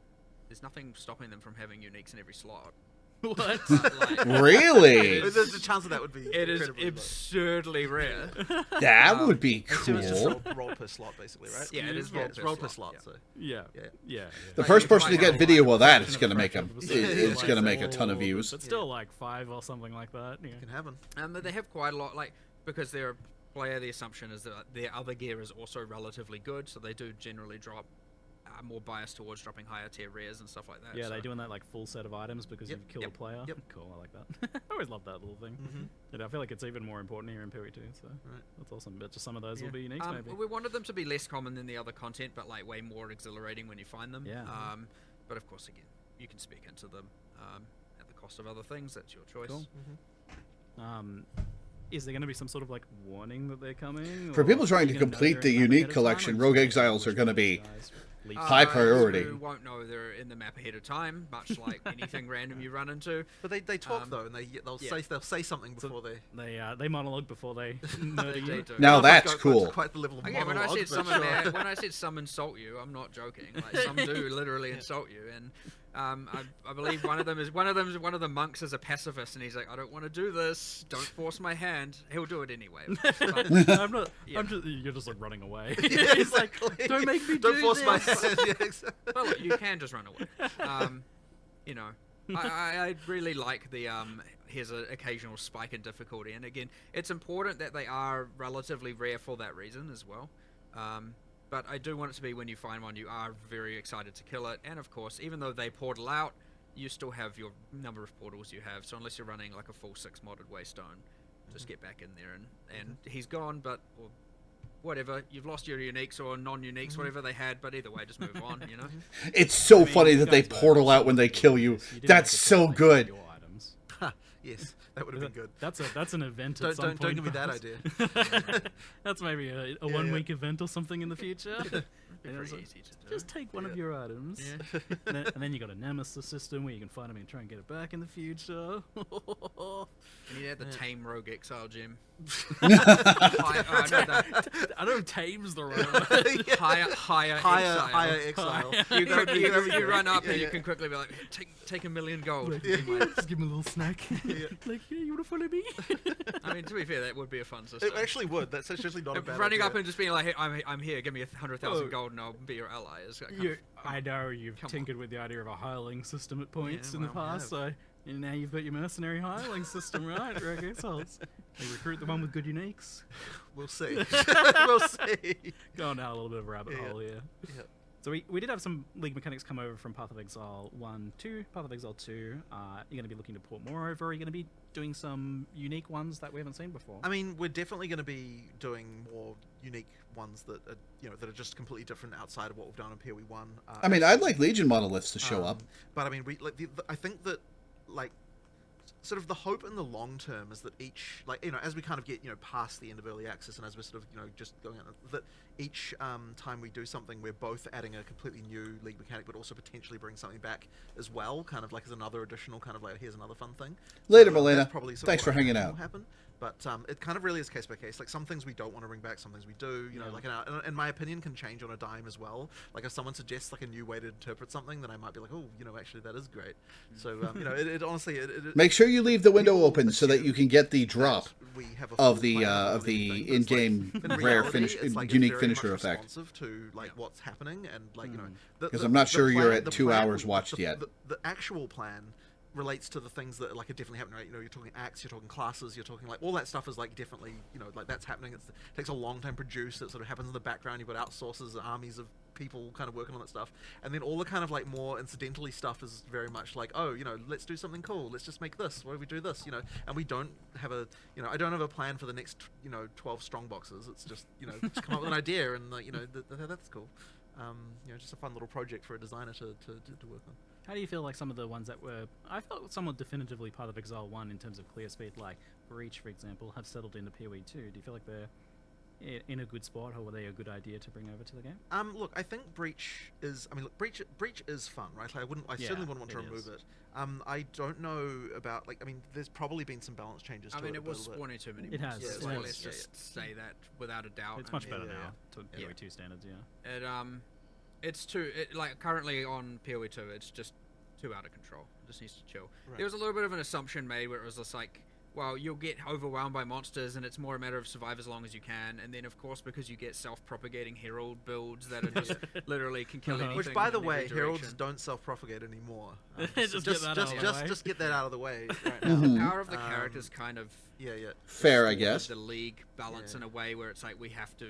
there's nothing stopping them from having uniques in every slot. What? But, like, Really? The chance of that would be it is incredibly low. absurdly rare. That would be It's just cool. roll per slot, basically, right? Yeah, it is Yeah, roll it's per roll per slot, slot. yeah. So Yeah. The Like, first you person to might get have video of that, Fraction it's of gonna a make fraction a of second, it's like, gonna make a ton of oh, views. But still, like 5 or something like that. Yeah. it can happen. But they have quite a lot, like, because they're a player, the assumption is that their other gear is also relatively good, so they do generally drop more biased towards dropping higher tier rares and stuff like that. Yeah, so. they're doing that like full set of items because Yep, you've killed yep, a player. yep. Cool, I like that. I always love that little thing. And I feel like it's even more important here in PoE2, so that's awesome. But just some of those will be unique, maybe. We wanted them to be less common than the other content, but like way more exhilarating when you find them. Yeah. But of course, again, you can speak into them at the cost of other things. That's your choice. Cool. Is there going to be some sort of like warning that they're coming? For or people are trying you to gonna know complete they're the in map unique ahead of time, collection, or Rogue just Exiles are which gonna ones be you guys least high priority. You won't know they're in the map ahead of time, much like anything random you run into. But they talk though, and they'll say something before They monologue before they murder They you. do. Now Not that's go- go to cool. Quite the level of Again, when I monologue, said but some, sure. when I said some insult you, I'm not joking. Like some do literally insult you, and I believe one of the monks is a pacifist, and he's like, I don't want to do this. Don't force my hand. He'll do it anyway. But, I'm not. Yeah. You're just like running away. Yeah, He's like, exactly. don't make me Don't do force my this." hand. Yeah, exactly. well, look, you can just run away. You know, I really like the here's an occasional spike in difficulty, and again, it's important that they are relatively rare for that reason as well. But I do want it to be when you find one, you are very excited to kill it, and of course, even though they portal out, you still have your number of portals you have. So unless you're running like a full 6 modded Waystone, just get back in there, and he's gone, but or whatever, you've lost your uniques or non-uniques, whatever they had, but either way, just move on, you know? It's so funny you that they guys were portal out also when they doing kill you. this. You didn't That's get to so play good. your items. Yes, that would have been good. That's an event. Don't at some don't point, give me that perhaps. idea. That's maybe a 1 week event or something in the future. And it's Pretty like, easy to do. just take one of your items. Yeah. And then you got a nemesis system where you can find them and try and get it back in the future. And you had the Tame Rogue Exile gem. I know tame's the right word. Higher Higher exile. You run up and you can quickly be like, take $1 million gold. Just give me a little snack. Like, yeah, you want to follow me? I mean, to be fair, that would be a fun system. It actually would. That's actually not a bad Running idea. up and just being like, hey, I'm here, give me 100,000 Oh. gold and I'll be your ally. Is kind of I know you've Come tinkered with the idea of a hireling system at points Yeah, in the well, past, so and now you've got your mercenary hireling system, right? Rogue Exiles. You recruit the one with good uniques. We'll see. We'll see. Going down a little bit of a rabbit Yeah. hole here. Yeah. So we did have some League mechanics come over from Path of Exile 1 to Path of Exile 2. You're going to be looking to port more over. Are you going to be doing some unique ones that we haven't seen before? I mean, we're definitely going to be doing more unique ones that are, that are just completely different outside of what we've done in PoE 1. I mean, I'd like Legion monoliths to show up. But I mean, we like I think that like sort of the hope in the long term is that each, like, as we kind of get past the end of early access and as we're sort of just going out, that each time we do something, we're both adding a completely new League mechanic, but also potentially bring something back as well, kind of like as another additional kind of like, here's another fun thing. Later, So, Milena. that's probably sort of Thanks what for I hanging think out. will happen. But it kind of really is case by case. Like, some things we don't want to bring back, some things we do. Like, and my opinion can change on a dime as well. Like, if someone suggests like a new way to interpret something, then I might be like, oh, actually that is great. So it honestly, Make sure you leave the window open so that you can get the drop we have a of full the plan of everything, the but it's in-game in rare reality, finish, it's like unique it's very much finisher effect. responsive to like what's happening and like Because I'm not sure you're at the 2 hours the- watched the- yet. The actual plan relates to the things that like are definitely happening, right? You're talking acts, you're talking classes, you're talking like all that stuff is like definitely like that's happening. It takes a long time to produce. It sort of happens in the background. You've got outsources, armies of people kind of working on that stuff, and then all the kind of like more incidentally stuff is very much like, oh, let's do something cool. Let's just make this. What if we do this? And we don't have a I don't have a plan for the next 12 strong boxes. It's just just come up with an idea and like that's cool. Just a fun little project for a designer to work on. How do you feel like some of the ones that were, I felt somewhat definitively part of Exile 1 in terms of clear speed, like Breach, for example, have settled into PoE 2? Do you feel like they're in a good spot, or were they a good idea to bring over to the game? Look, I think Breach is. I mean, look, Breach is fun, right? Like, I certainly wouldn't want to remove it. I don't know about like. I mean, there's probably been some balance changes. I to mean, it it was a little bit. spawning too many It has, monsters, it so has. let's just say that without a doubt. It's I much mean, better yeah, now to PoE 2 standards, yeah. It's too like currently on PoE 2, it's just too out of control. It just needs to chill. Right. There was a little bit of an assumption made where it was just like, well, you'll get overwhelmed by monsters and it's more a matter of survive as long as you can. And then, of course, because you get self-propagating herald builds that are just literally can kill anything. Which, by the in way, every heralds direction. don't self-propagate anymore. Just get that out of the way. Just get that out of the way right The now. power of the characters kind of Yeah. Fair, I distorted guess. the league balance Yeah. in a way where it's like we have to,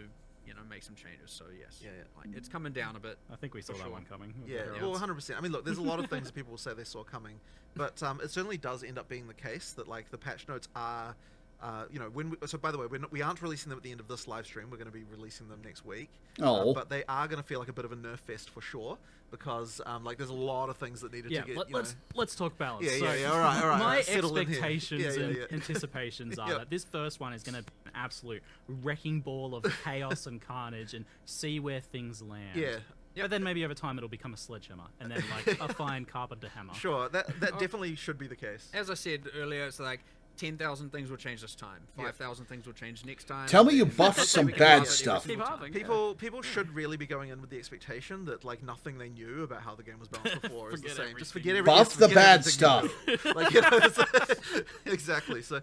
make some changes. So yes, Yeah. like it's coming down a bit. I think we saw For that sure. one coming. with the Yeah, heralds. well, 100%. I mean, look, there's a lot of things that people will say they saw coming, but it certainly does end up being the case that like the patch notes are, so by the way, we aren't releasing them at the end of this live stream. We're going to be releasing them next week. Oh. But they are going to feel like a bit of a nerf fest for sure because like there's a lot of things that needed Yeah, to get. let's talk balance. Yeah, So yeah, all right. My Settle in here. expectations Yeah, and yeah. anticipations are Yep. that this first one is going to be an absolute wrecking ball of chaos and carnage, and see where things land. Yeah. But then maybe over time it'll become a sledgehammer, and then like a fine carpenter hammer. Sure, that definitely should be the case. As I said earlier, it's like 10,000 things will change this time. 5,000 things will change next time. Tell me you and buffed that's some we can bad do it every stuff. single Keep time. halving. People should really be going in with the expectation that like nothing they knew about how the game was balanced before is the Forget same. Just everything. forget everything. Buff the forget bad everything stuff. you know. Like, exactly. So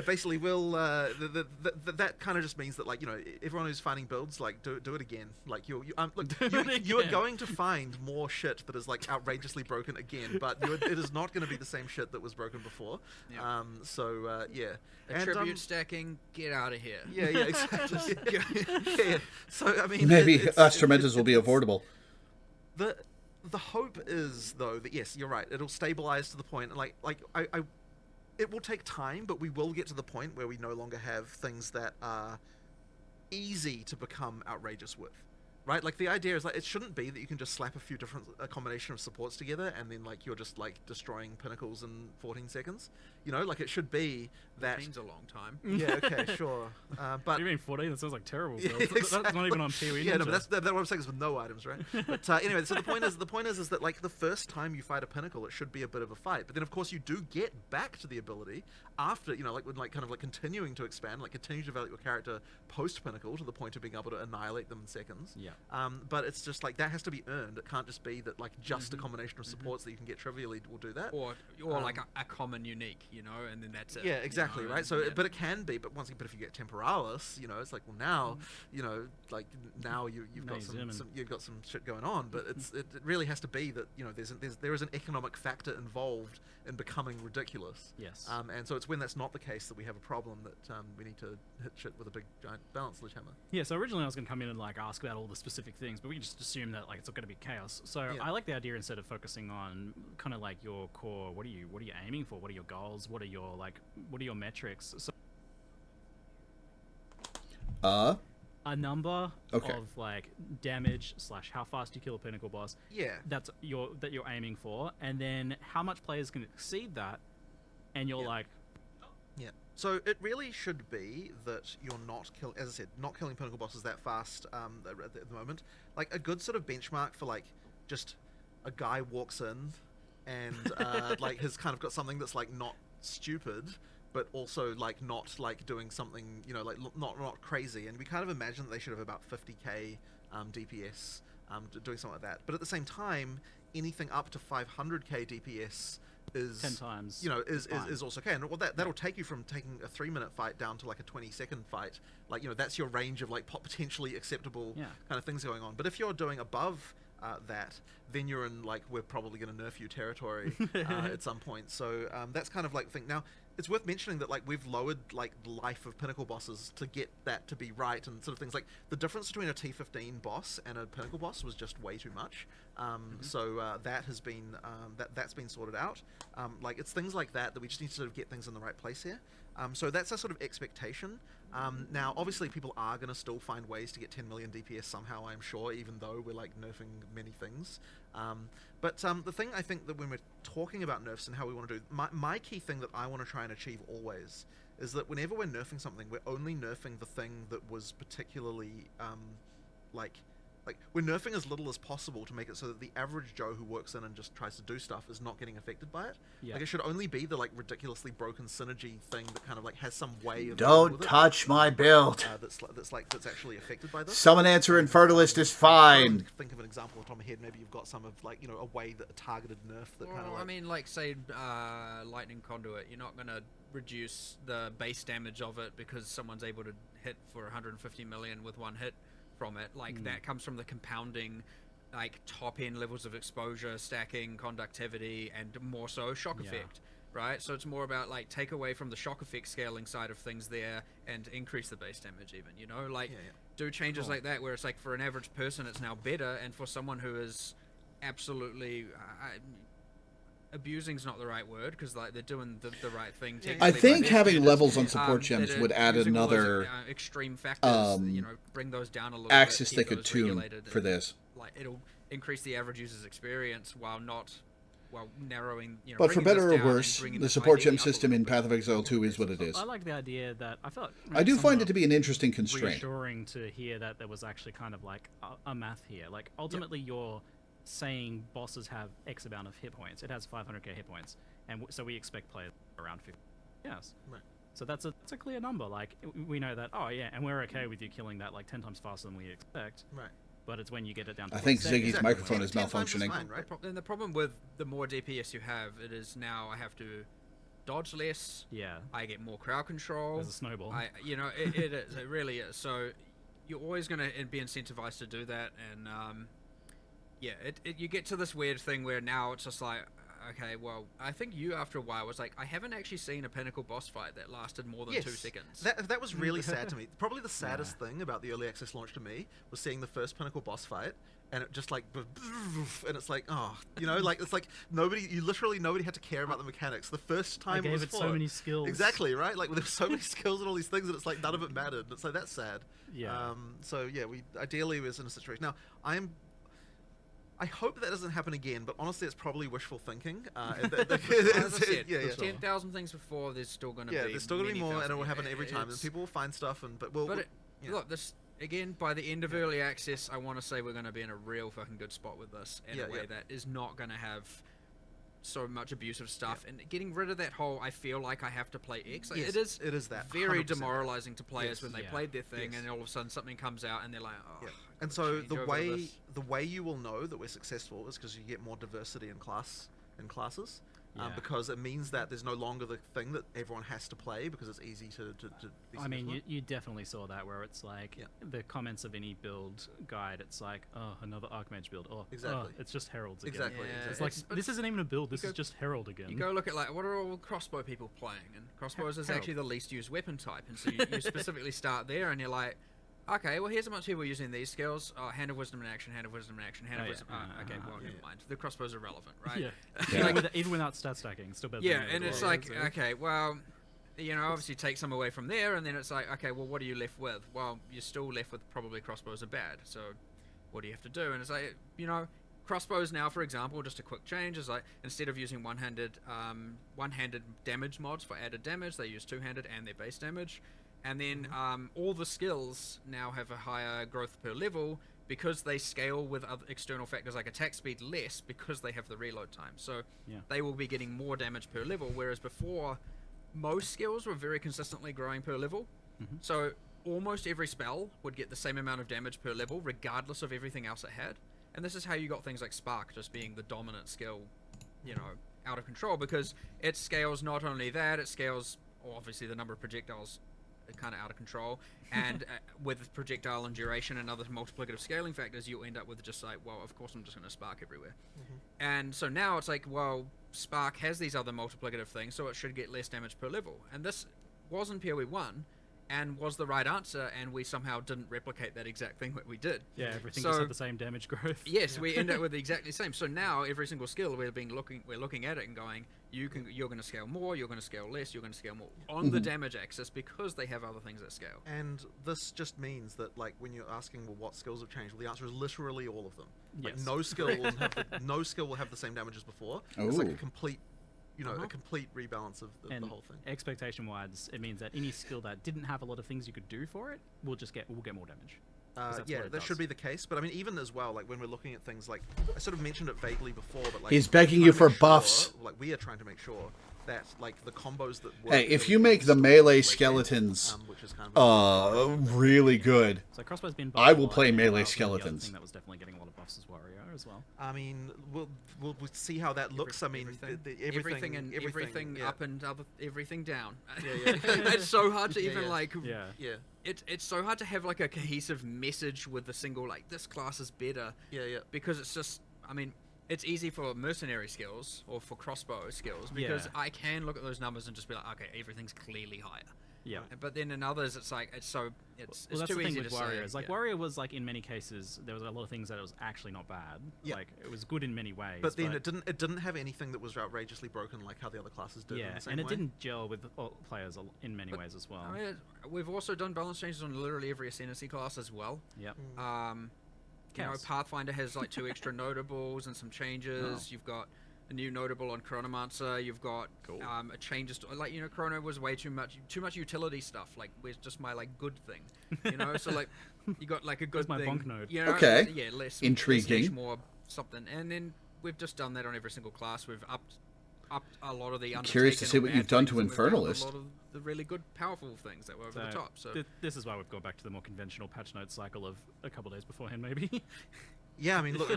basically we'll that kind of just means that like everyone who's finding builds like do it again. Like you are again. going to find more shit that is like outrageously broken again, but it is not going to be the same shit that was broken before. Yeah. Yeah. Attribute stacking, get out of here. Yeah, exactly. yeah. So I mean, Maybe it's- us Tormentors will be affordable. The hope is though that yes, you're right. It'll stabilize to the point like I it will take time, but we will get to the point where we no longer have things that are easy to become outrageous with. Right, like the idea is like it shouldn't be that you can just slap a few different combination of supports together and then like you're just like destroying pinnacles in 14 seconds. You know, like it should be that. 14's a long time. Yeah, okay, sure. But You mean 14? That sounds like terrible. Yeah, Builds. That's exactly. not even on PoE. Yeah, no, Ninja. but that's what I'm saying is with no items, right? But anyway, so the point is that like the first time you fight a pinnacle, it should be a bit of a fight. But then of course you do get back to the ability after, you know, like when like kind of like continuing to expand, like continue to develop your character post pinnacle to the point of being able to annihilate them in seconds. Yeah. But it's just like that has to be earned. It can't just be that like just a combination of supports that you can get trivially will do that. Or like a common unique, you know, and then that's it. Yeah, exactly, you know, right? and- So, yeah. but it can be. But once, but if you get temporalis, you know, it's like, well, now, you know, like now you've Now got you some, zoom in. you've got some shit going on. But it really has to be that, you know, there is an economic factor involved in becoming ridiculous. Yes. And so it's when that's not the case that we have a problem that we need to hit shit with a big giant balance sledgehammer. Yeah, so originally I was going to come in and like ask about all the specific things, but we just assume that like it's going to be chaos. So Yeah. I like the idea instead of focusing on kind of like your core. What are you aiming for? What are your goals? What are your metrics? So a number Okay. of like damage / how fast you kill a pinnacle boss. Yeah. That you're aiming for, and then how much players can exceed that, and you're Yeah. like, Yeah. So it really should be that you're not as I said, not killing pinnacle bosses that fast at the moment. Like a good sort of benchmark for like just a guy walks in and like has kind of got something that's like not stupid, but also like not like doing something, you know, like not crazy. And we kind of imagine that they should have about 50k DPS doing something like that. But at the same time, anything up to 500k DPS is 10 times, you know, fine. is also okay. And well, that'll take you from taking a 3-minute fight down to like a 20-second fight. Like, you know, that's your range of like potentially acceptable Yeah. kind of things going on. But if you're doing above that, then you're in like we're probably going to nerf you territory at some point. So that's kind of like the thing. Now, it's worth mentioning that like we've lowered like the life of pinnacle bosses to get that to be right and sort of things like the difference between a T15 boss and a pinnacle boss was just way too much. So that has been that's been sorted out. Like it's things like that we just need to sort of get things in the right place here. So that's a sort of expectation. Now, obviously, people are going to still find ways to get 10 million DPS somehow, I'm sure, even though we're like nerfing many things. But the thing I think that when we're talking about nerfs and how we want to do, my key thing that I want to try and achieve always is that whenever we're nerfing something, we're only nerfing the thing that was particularly like we're nerfing as little as possible to make it so that the average Joe who works in and just tries to do stuff is not getting affected by it. Yeah. Like it should only be the like ridiculously broken synergy thing that kind of like has some way of dealing Don't with it, touch my build. that's actually affected by this. Summon Answer Infernalist is fine. Think of an example off the top of my head. Maybe you've got some of like, you know, a way that a targeted nerf that kind of Well, like. I mean, like say lightning conduit, you're not gonna reduce the base damage of it because someone's able to hit for 150 million with one hit from it. Like that comes from the compounding, like top end levels of exposure, stacking, conductivity, and more so shock Yeah. effect. Right, so it's more about like take away from the shock effect scaling side of things there and increase the base damage even, you know, like Yeah. do changes like that where it's like for an average person it's now better, and for someone who is absolutely abusing's not the right word because like they're doing the right thing. Yeah, I technically by think their having standards, levels on support that gems are would add using all those, another extreme factors, you know, bring those down a little axis bit, they keep could those tune regulated, for and, this. like it'll increase the average user's experience while narrowing, you know, But for bringing this better or down and worse, bringing the the support ID gem up a system little in bit. Path of Exile 2 is what it is. I like the idea that I felt I do find it somewhat to be an interesting constraint. reassuring to hear that there was actually kind of like a math here. Like ultimately, you're saying bosses have X amount of hit points. It has 500k hit points, and so we expect players around 50. Yes. Right. So that's a clear number. Like we know that. Oh yeah, and we're okay with you killing that like 10 times faster than we expect. Right. But it's when you get it down to I think 20 seconds. Ziggy's Exactly. microphone is 10 times is malfunctioning. fine, right? And the problem with the more DPS you have, it is now I have to dodge less. Yeah. I get more crowd control. There's a snowball. You know, it is. It really is. So you're always going to be incentivized to do that, and you get to this weird thing where now it's just like, okay, well, I think you after a while was like, I haven't actually seen a pinnacle boss fight that lasted more than 2 seconds. That was really sad to me. Probably the saddest thing about the early access launch to me was seeing the first pinnacle boss fight, and it just like, and it's like, oh, you know, like it's like nobody had to care about the mechanics. The first time I gave it so many skills. Exactly, right? Like there were so many skills and all these things, and it's like none of it mattered. It's like that's sad. Yeah. So yeah, we ideally was in a situation. Now I hope that doesn't happen again, but honestly, it's probably wishful thinking. As I said, yeah. 10,000 things before, there's still going to be. Yeah, there's still going to be more, and it will happen thousand. every time, and people will find stuff, Look, this again, by the end of early access, I want to say we're going to be in a real fucking good spot with this, in a way that is not going to have so much abusive stuff, and getting rid of that whole I feel like I have to play X. Like, Yes, it is that very 100% demoralizing to players when they Yeah. played their thing, Yes. and then all of a sudden something comes out and they're like, oh. Yeah. I And gotta so change over to this. the way you will know that we're successful is because you get more diversity in classes, Yeah. because it means that there's no longer the thing that everyone has to play because it's easy to be I mean, successful. you definitely saw that where it's like the comments of any build guide. It's like, oh, another Archmage build. Oh, Exactly. it's just Heralds again. Exactly. Yeah, It's like but this isn't even a build. This you is go- just Herald again. You go look at like what are all crossbow people playing, and crossbows is Herald. actually the least used weapon type, and so you specifically start there, and you're like, okay, well here's a bunch of people using these skills. Oh, hand of wisdom in action, hand of wisdom in action, hand of Oh, yeah. wisdom. Okay, well never mind. The crossbows are relevant, right? Yeah. Even without stat stacking, it's still better. Yeah, than and the it's other like, ones, okay, well, you know, obviously take some away from there, and then it's like, okay, well, what are you left with? Well, you're still left with probably crossbows are bad, so what do you have to do? And it's like, you know, crossbows now, for example, just a quick change is like, instead of using one-handed damage mods for added damage, they use two-handed and their base damage. And then all the skills now have a higher growth per level because they scale with other external factors like attack speed less because they have the reload time. So they will be getting more damage per level, whereas before, most skills were very consistently growing per level. So almost every spell would get the same amount of damage per level regardless of everything else it had. And this is how you got things like Spark just being the dominant skill, you know, out of control, because it scales not only that, it scales obviously the number of projectiles kind of out of control, and with projectile and duration and other multiplicative scaling factors, you'll end up with just like, well, of course I'm just going to Spark everywhere. And so now it's like, well, Spark has these other multiplicative things, so it should get less damage per level. And this was in PoE 1 and was the right answer, and we somehow didn't replicate that exact thing that we did. Yeah, everything So- just had the same damage growth. Yes, we end up with exactly the same. So now every single skill we're looking at it and going, you're going to scale more, you're going to scale less, you're going to scale more on the damage axis because they have other things that scale. And this just means that, like, when you're asking, well, what skills have changed? Well, the answer is literally all of them. Like, Yes. no skill will have the same damage as before. It's like a complete, a complete rebalance of the And whole thing. expectation-wise, it means that any skill that didn't have a lot of things you could do for it will get more damage. 'Cause that's Yeah, what it that does. should be the case. But I mean, even as well, like when we're looking at things like, I sort of mentioned it vaguely before, but like He's begging trying you to for make buffs. sure, like we are trying to make sure that like the combos that work. Hey, if really you make well the still melee like, skeletons, which is kind of really good. So crossbow's been I buffed a will lot, play and melee the other skeletons. thing that was definitely getting a lot of buffs is Warrior as well. I mean, we'll see how that looks. I mean, everything yeah. up and everything down. Yeah. It's so hard to even yeah. like. Yeah. Yeah. It's so hard to have like a cohesive message with the single like this class is better. Yeah. Because it's just, I mean, it's easy for mercenary skills or for crossbow skills because Yeah. I can look at those numbers and just be like, okay, everything's clearly higher. Yeah. But then in others, it's like it's Well, it's that's too the thing easy with to Warriors. say. Like Warrior was like in many cases there was a lot of things that it was actually not bad. Yeah. Like it was good in many ways. But then it didn't have anything that was outrageously broken like how the other classes did. in yeah, the same and it way. didn't gel with all players in many ways as well. I mean, we've also done balance changes on literally every ascendancy class as well. Yep. You know, Chaos. Pathfinder has like 2 extra notables and some changes. You've got a new notable on Chronomancer. You've got a changes to, like, you know, Chrono was way too much utility stuff. Like, where's just my like good thing, you know? So like, you got like a good Where's my thing. bonk node? You know? Okay. Yeah, less Intriguing. less, more something, and then we've just done that on every single class. We've upped a lot of the. Curious to Undertaken see or what bad you've done things, to and we've upped Infernalist. A lot of the really good, powerful things that were over the top. So this is why we've gone back to the more conventional patch note cycle of a couple days beforehand, maybe. Yeah, I mean, look,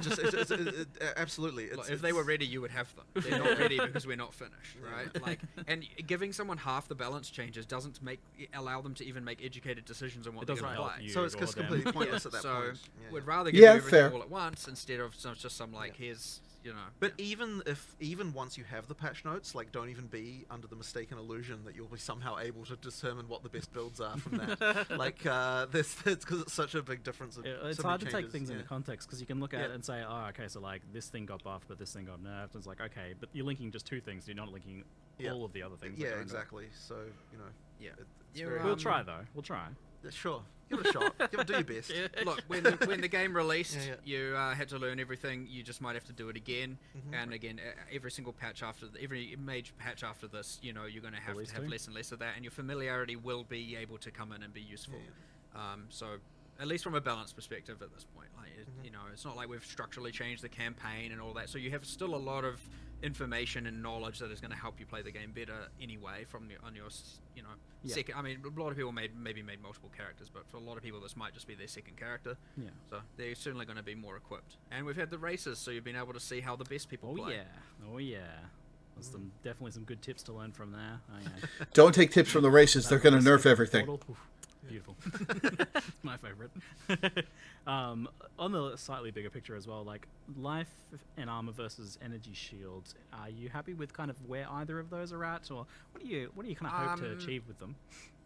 absolutely. Look, if they were ready, you would have them. They're not ready because we're not finished, right? Like, and giving someone half the balance changes doesn't allow them to even make educated decisions on what It they're doesn't going to help play. you. So it's just or them. completely pointless at that So point. we'd rather give Yeah, you everything fair. all at once instead of just some like here's you know. But even once you have the patch notes, like, don't even be under the mistaken illusion that you'll be somehow able to determine what the best builds are from that. Like, this because it's such a big difference. It's so hard many to take changes, things yeah. into context because you can look at Yeah. it and say, oh, okay, so like this thing got buffed, but this thing got nerfed. It's like, okay, but you're linking just two things. You're not linking Yeah. all of the other things. that Yeah, go into it. exactly. So, you know, Yeah. it's You, very We'll Um, try though. We'll try. Yeah, sure. Give it a shot. Do your best. Look, when the game released, you had to learn everything. You just might have to do it again, and again, every single patch after every major patch after this, you know, you're going to have Release to have too. less and less of that, and your familiarity will be able to come in and be useful. So, at least from a balance perspective, at this point, like you know, it's not like we've structurally changed the campaign and all that. So you have still a lot of information and knowledge that is going to help you play the game better anyway. On your you know. Yeah. Second, I mean, a lot of people maybe made multiple characters, but for a lot of people, this might just be their second character. Yeah. So they're certainly going to be more equipped. And we've had the races, so you've been able to see how the best people Oh play. yeah. Oh yeah. There's definitely some good tips to learn from there. Oh, yeah. Don't take tips from the races. They're going to nerf everything. Portal. Oof, beautiful. My favorite. On the slightly bigger picture as well, like life and armor versus energy shields. Are you happy with kind of where either of those are at, or what do you kind of hope to achieve with them?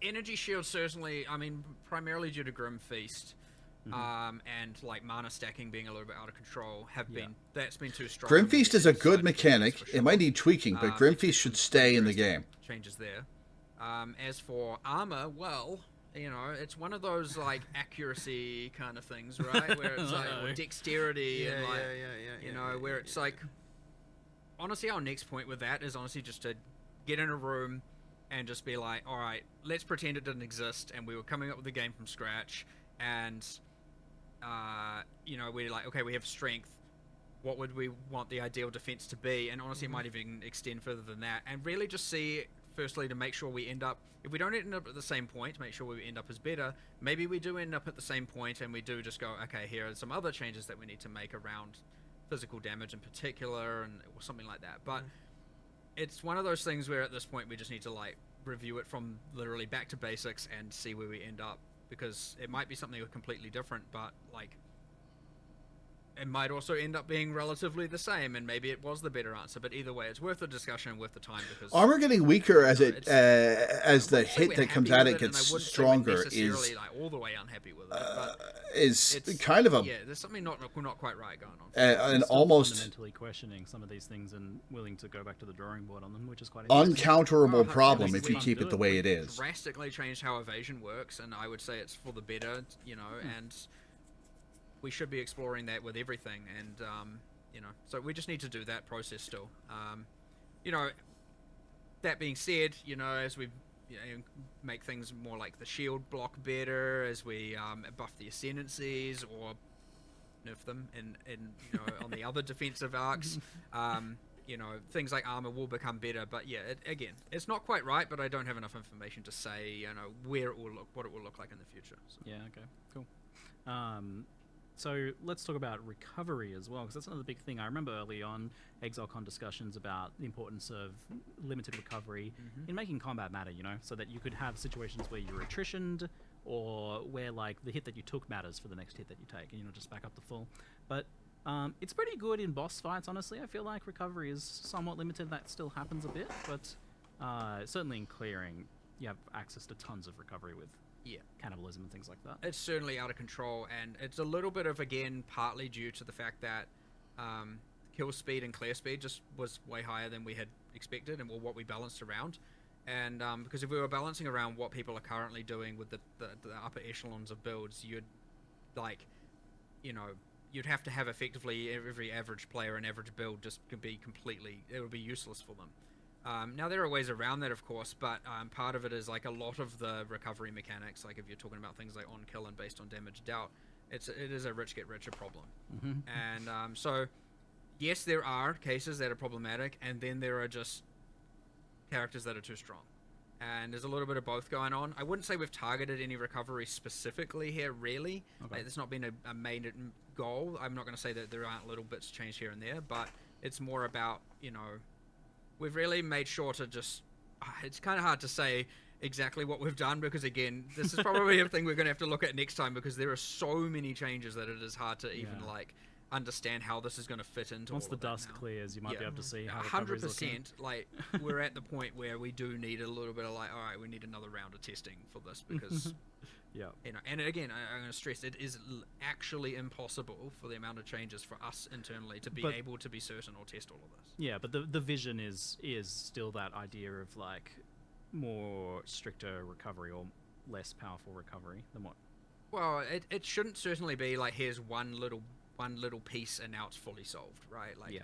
Energy shield certainly, I mean, primarily due to Grim Feast, and like mana stacking being a little bit out of control, that's been too strong. Grim Feast is a good Side mechanic. effects, for It sure. might need tweaking, but Grim Feast should stay in the game. Changes there. As for armor, well, you know, it's one of those like accuracy kind of things, right? Where it's like or dexterity and like you know, where it's like honestly our next point with that is honestly just to get in a room and just be like, all right, let's pretend it didn't exist and we were coming up with the game from scratch and you know, we're like, okay, we have strength. What would we want the ideal defense to be? And honestly, it might even extend further than that. And really just see, firstly, to make sure we end up, if we don't end up at the same point, to make sure we end up as better, maybe we do end up at the same point and we do just go, okay, here are some other changes that we need to make around physical damage in particular and or something like that. But it's one of those things where at this point we just need to like review it from literally back to basics and see where we end up, because it might be something completely different, but like it might also end up being relatively the same, and maybe it was the better answer. But either way, it's worth the discussion, worth the time, because Armor getting weaker as it as the I wouldn't say hit we're that comes happy at with it gets and I wouldn't say we're stronger necessarily, is like all the way unhappy with it, but is it's kind of a yeah. There's something not quite right going on. an Still almost fundamentally questioning some of these things and willing to go back to the drawing board on them, which is quite interesting. uncounterable Oh, problem yeah, if you we- keep it the way it is. Drastically changed how evasion works, and I would say it's for the better, you know, and we should be exploring that with everything, and you know, so we just need to do that process still. You know, that being said, you know, as we make things more like the shield block better, as we buff the ascendancies or nerf them in you know on the other defensive arcs, you know, things like armor will become better. But yeah, again, it's not quite right, but I don't have enough information to say, you know, where it will look, what it will look like in the future. So. Yeah, okay, cool. So let's talk about recovery as well, because that's another big thing. I remember early on ExileCon discussions about the importance of limited recovery in making combat matter, you know, so that you could have situations where you're attritioned or where like the hit that you took matters for the next hit that you take, and you know, just back up the full. But it's pretty good in boss fights, honestly. I feel like recovery is somewhat limited. That still happens a bit, but certainly in clearing, you have access to tons of recovery with cannibalism and things like that. It's certainly out of control, and it's a little bit of, again, partly due to the fact that kill speed and clear speed just was way higher than we had expected and what we balanced around. And because if we were balancing around what people are currently doing with the upper echelons of builds, you'd like, you know, you'd have to have effectively every average player and average build just could be completely, it would be useless for them. Now there are ways around that, of course, but part of it is like a lot of the recovery mechanics, like if you're talking about things like on kill and based on damage dealt, it is a rich get richer problem. And so yes, there are cases that are problematic, and then there are just characters that are too strong, and there's a little bit of both going on. I wouldn't say we've targeted any recovery specifically here, really. Okay. Like, it's not been a main goal. I'm not going to say that there aren't little bits changed here and there, but it's more about, you know, we've really made sure to just, it's kind of hard to say exactly what we've done, because again, this is probably a thing we're going to have to look at next time, because there are so many changes that it is hard to even like understand how this is going to fit into Once all the of that dust now. clears, you might be able to see how 100%. Like we're at the point where we do need a little bit of like, all right, we need another round of testing for this because, yeah. you know, and again, I'm going to stress it is actually impossible for the amount of changes for us internally to be able to be certain or test all of this. Yeah, but the vision is still that idea of like more stricter recovery or less powerful recovery than what. Well, it shouldn't certainly be like here's one little piece and now it's fully solved, right? Like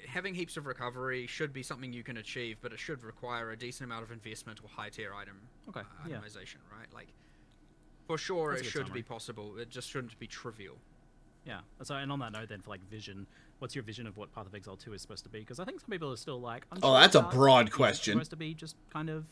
having heaps of recovery should be something you can achieve, but it should require a decent amount of investment or high tier item itemization, right? Like for sure it should be possible. It just shouldn't be trivial. Yeah. So, and on that note, then, for like vision, what's your vision of what Path of Exile 2 is supposed to be? Because I think some people are still like, oh, that's a broad question. Is it supposed to be just kind of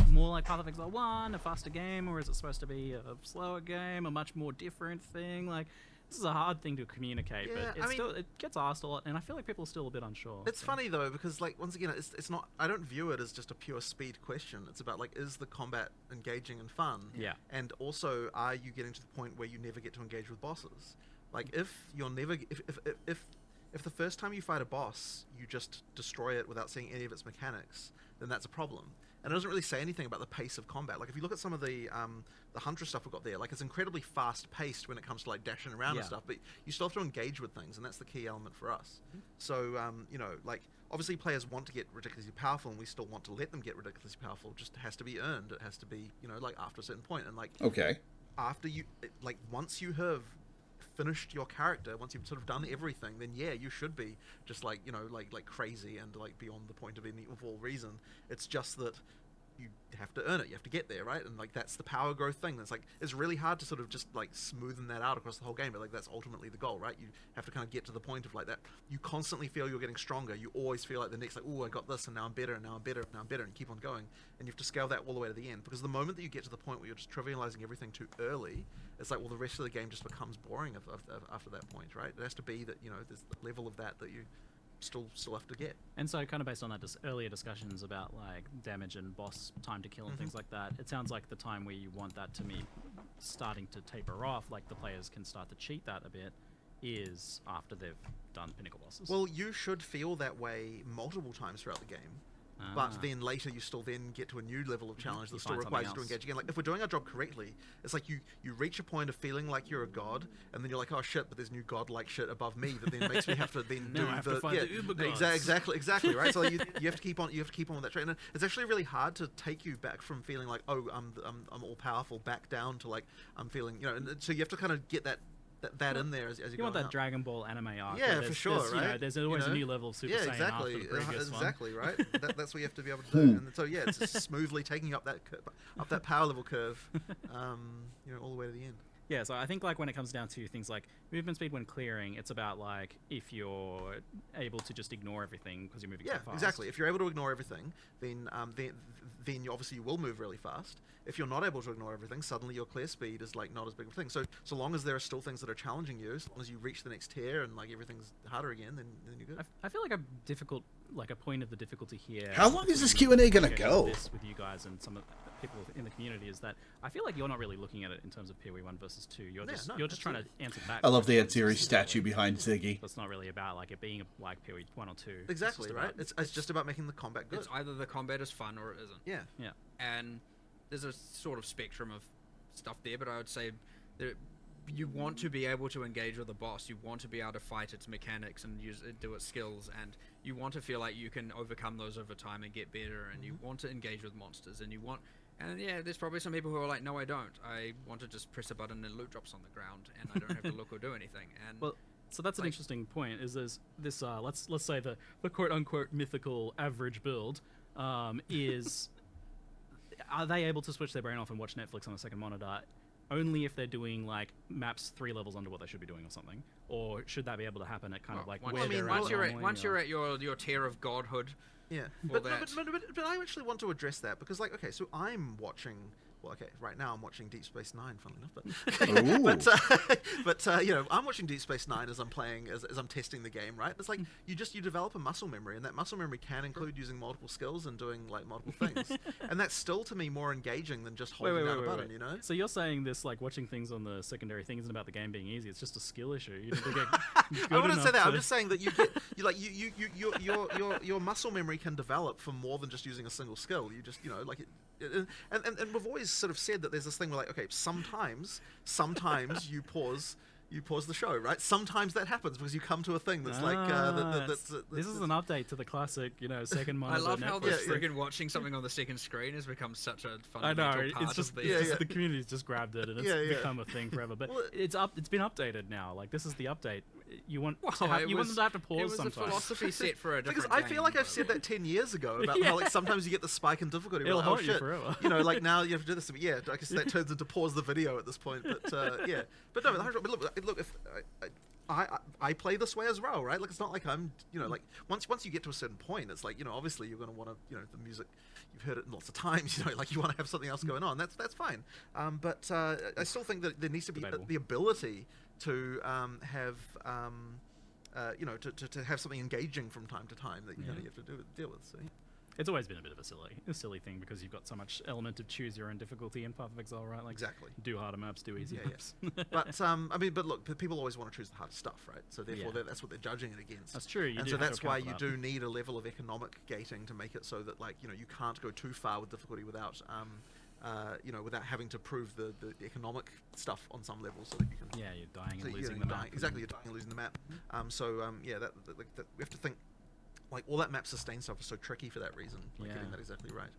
more like Path of Exile 1, a faster game, or is it supposed to be a slower game, a much more different thing? Like, this is a hard thing to communicate, but it gets asked a lot, and I feel like people are still a bit unsure. It's funny though, because like once again, it's not. I don't view it as just a pure speed question. It's about like, is the combat engaging and fun? Yeah. And also, are you getting to the point where you never get to engage with bosses? Like, if you're never, if the first time you fight a boss, you just destroy it without seeing any of its mechanics, then that's a problem. And it doesn't really say anything about the pace of combat. Like, if you look at some of the Huntress stuff we've got there, like, it's incredibly fast-paced when it comes to, like, dashing around and stuff, but you still have to engage with things, and that's the key element for us. So, you know, like, obviously players want to get ridiculously powerful, and we still want to let them get ridiculously powerful. It just has to be earned. It has to be, you know, like, after a certain point. And, like, after you, like, once you have finished your character, once you've sort of done everything, then yeah, you should be just like, you know, like crazy and like beyond the point of any of all reason. It's just that you have to earn it, you have to get there, right? And like that's the power growth thing. That's like, it's really hard to sort of just like smoothen that out across the whole game, but like that's ultimately the goal, right? You have to kind of get to the point of like that you constantly feel you're getting stronger. You always feel like the next, like, oh, I got this and now I'm better and now I'm better and now I'm better, and keep on going. And you have to scale that all the way to the end, because the moment that you get to the point where you're just trivializing everything too early, it's like, well, the rest of the game just becomes boring after that point, right? It has to be that, you know, there's the level of that you still have to get. And so, kind of based on that earlier discussions about like damage and boss time to kill and things like that, it sounds like the time where you want that to be starting to taper off, like the players can start to cheat that a bit, is after they've done pinnacle bosses. Well, you should feel that way multiple times throughout the game. But then later you still then get to a new level of challenge that still requires you to engage again. Like, if we're doing our job correctly, it's like you reach a point of feeling like you're a god, and then you're like, oh shit, but there's new god-like shit above me that then makes me have to then do the uber gods. Exactly, right? So you have to keep on with that train. And it's actually really hard to take you back from feeling like, oh, I'm all powerful, back down to like I'm feeling, you know. And so you have to kind of get that in there as you go want that out. Dragon Ball anime arc. Yeah, for sure, right? You know, there's always a new level of Super Saiyan exactly. after the previous exactly, right? That's what you have to be able to do. And so yeah, it's just smoothly taking up that power level curve, you know, all the way to the end. Yeah, so I think like when it comes down to things like movement speed when clearing, it's about like if you're able to just ignore everything because you're moving so fast. Yeah, exactly. If you're able to ignore everything, then you obviously will move really fast. If you're not able to ignore everything, suddenly your clear speed is like not as big of a thing. So long as there are still things that are challenging you, as long as you reach the next tier and like everything's harder again, then you're good. I feel like a point of the difficulty here. How long is this Q&A gonna go? This with you guys and some of the people in the community is that I feel like you're not really looking at it in terms of PoE 1 versus 2. You're just trying to answer back. I love the Ed Series statue behind Ziggy. So it's not really about like it being like PoE 1 or 2. Exactly, right? It's just about making the combat good. It's either the combat is fun or it isn't. Yeah. And there's a sort of spectrum of stuff there, but I would say that you want to be able to engage with a boss. You want to be able to fight its mechanics and do its skills, and you want to feel like you can overcome those over time and get better, and you want to engage with monsters, and yeah, there's probably some people who are like, no, I don't. I want to just press a button and loot drops on the ground, and I don't have to look or do anything. And well, so that's an interesting point. Is there's this let's say the quote unquote mythical average build is. Are they able to switch their brain off and watch Netflix on a second monitor only if they're doing like maps 3 levels under what they should be doing or something? Or should that be able to happen at kind of like once you're at your tier of godhood? Yeah, but I actually want to address that because, like, okay, so I'm watching well, okay, right now I'm watching Deep Space Nine, funnily enough, but you know, I'm watching Deep Space Nine as I'm playing, as I'm testing the game, right? It's like you develop a muscle memory, and that muscle memory can include using multiple skills and doing like multiple things, and that's still to me more engaging than just holding down a button, you know? So you're saying this, like watching things on the secondary thing isn't about the game being easy, it's just a skill issue. You need to get I wouldn't say that. I'm just saying that your muscle memory can develop for more than just using a single skill. You just, you know, like and we've always sort of said that there's this thing where, like, okay, sometimes you pause the show, right? Sometimes that happens because you come to a thing that's this is an update to the classic, you know, second I monitor. love how the Netflix. friggin' watching something on the second screen has become such a I know, fundamental part it's just, of the... it's just the community's just grabbed it and it's become a thing forever. But Well, it's been updated now. Like, this is the update. You want Well, you want them to have to pause it was sometimes. a philosophy set for a Because different I feel like game, I've said that 10 years ago about how, like, sometimes you get the spike in difficulty. It'll Like, oh haunt you shit, forever. you know, like now you have to do this. But yeah, I guess that turns into pause the video at this point. But yeah, but no, but look, if I play this way as well, right? Like, it's not like I'm, you know, like once you get to a certain point, it's like, you know, obviously you're going to want to, you know, the music, you've heard it lots of times, you know, like you want to have something else going on. That's fine. But I still think that there needs to be the ability to have. You know, to have something engaging from time to time that you have to deal with. So, yeah. It's always been a bit of a silly thing because you've got so much element of choose your own difficulty in Path of Exile, right? Like, Exactly. Do harder maps, do easier maps. But I mean, but look, people always want to choose the hardest stuff, right? So therefore, that's what they're judging it against. That's true. And so that's why you do need a level of economic gating to make it so that, like, you know, you can't go too far with difficulty without. You know, without having to prove the economic stuff on some level, so that you can. Yeah, you're dying so and you're losing the map. dying, exactly, you're dying and losing the map. Yeah, that we have to think, like, all that map sustain stuff is so tricky for that reason. Like, getting that exactly right.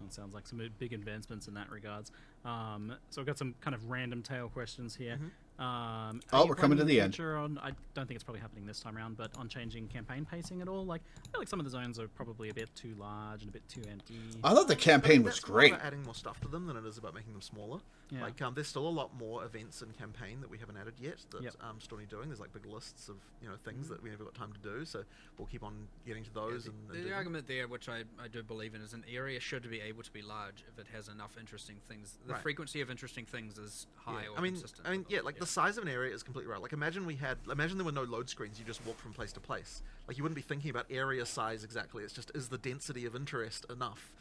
It sounds like some big advancements in that regards. So we've got some kind of random tail questions here. We're coming to the end. I don't think it's probably happening this time around, but on changing campaign pacing at all? Like, I feel like some of the zones are probably a bit too large and a bit too empty. I thought the campaign was That's great. more about adding more stuff to them than it is about making them smaller. Yeah. Like, there's still a lot more events in campaign that we haven't added yet that still need doing. There's like big lists of, you know, things that we never got time to do, so we'll keep on getting to those. The argument there, which I do believe in, is an area should be able to be large if it has enough interesting things. The frequency of interesting things is high or consistent. I mean, like the size of an area is completely right. Like, imagine there were no load screens. You just walk from place to place. Like, you wouldn't be thinking about area size exactly. It's just, is the density of interest enough?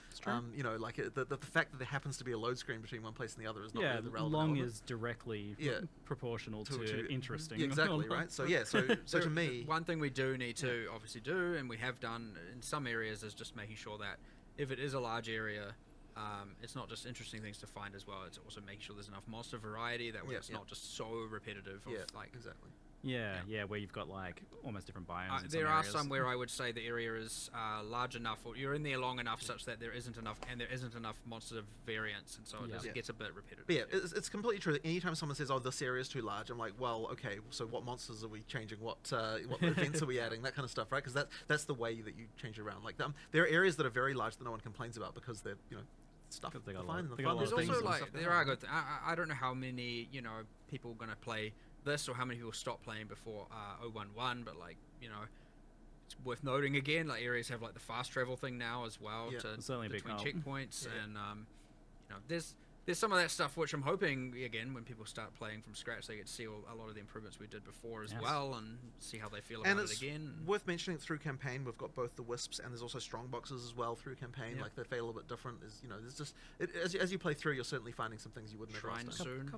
You know, like the fact that there happens to be a load screen between one place and the other is not really the relevant long element. is directly proportional to interesting. Yeah, exactly, right? So so to me, one thing we do need to obviously do, and we have done in some areas, is just making sure that if it is a large area, it's not just interesting things to find as well. It's also making sure there's enough monster variety that way it's not just so repetitive. Like exactly. Yeah, where you've got like almost different biomes. In there some are areas. some where I would say the area is large enough, or you're in there long enough such that there isn't enough monster variance, and so it gets a bit repetitive. But yeah, it's completely true. Anytime someone says, "Oh, this area is too large," I'm like, "Well, okay. So what monsters are we changing? What events are we adding? That kind of stuff, right? Because that's the way that you change it around. Like, there are areas that are very large that no one complains about because they're, you know, stuff. They got There's also like there are good. I don't know how many people are gonna play this, or how many people stop playing before 011, but like, you know, it's worth noting again, like, areas have like the fast travel thing now as well, certainly between big checkpoints, and you know, there's some of that stuff which I'm hoping, again, when people start playing from scratch, they get to see a lot of the improvements we did before as well, and see how they feel about it again. Worth mentioning, through campaign, we've got both the wisps and there's also strong boxes as well through campaign. Like, they feel a little bit different. There's just as you play through, you're certainly finding some things you wouldn't have Shrine soon.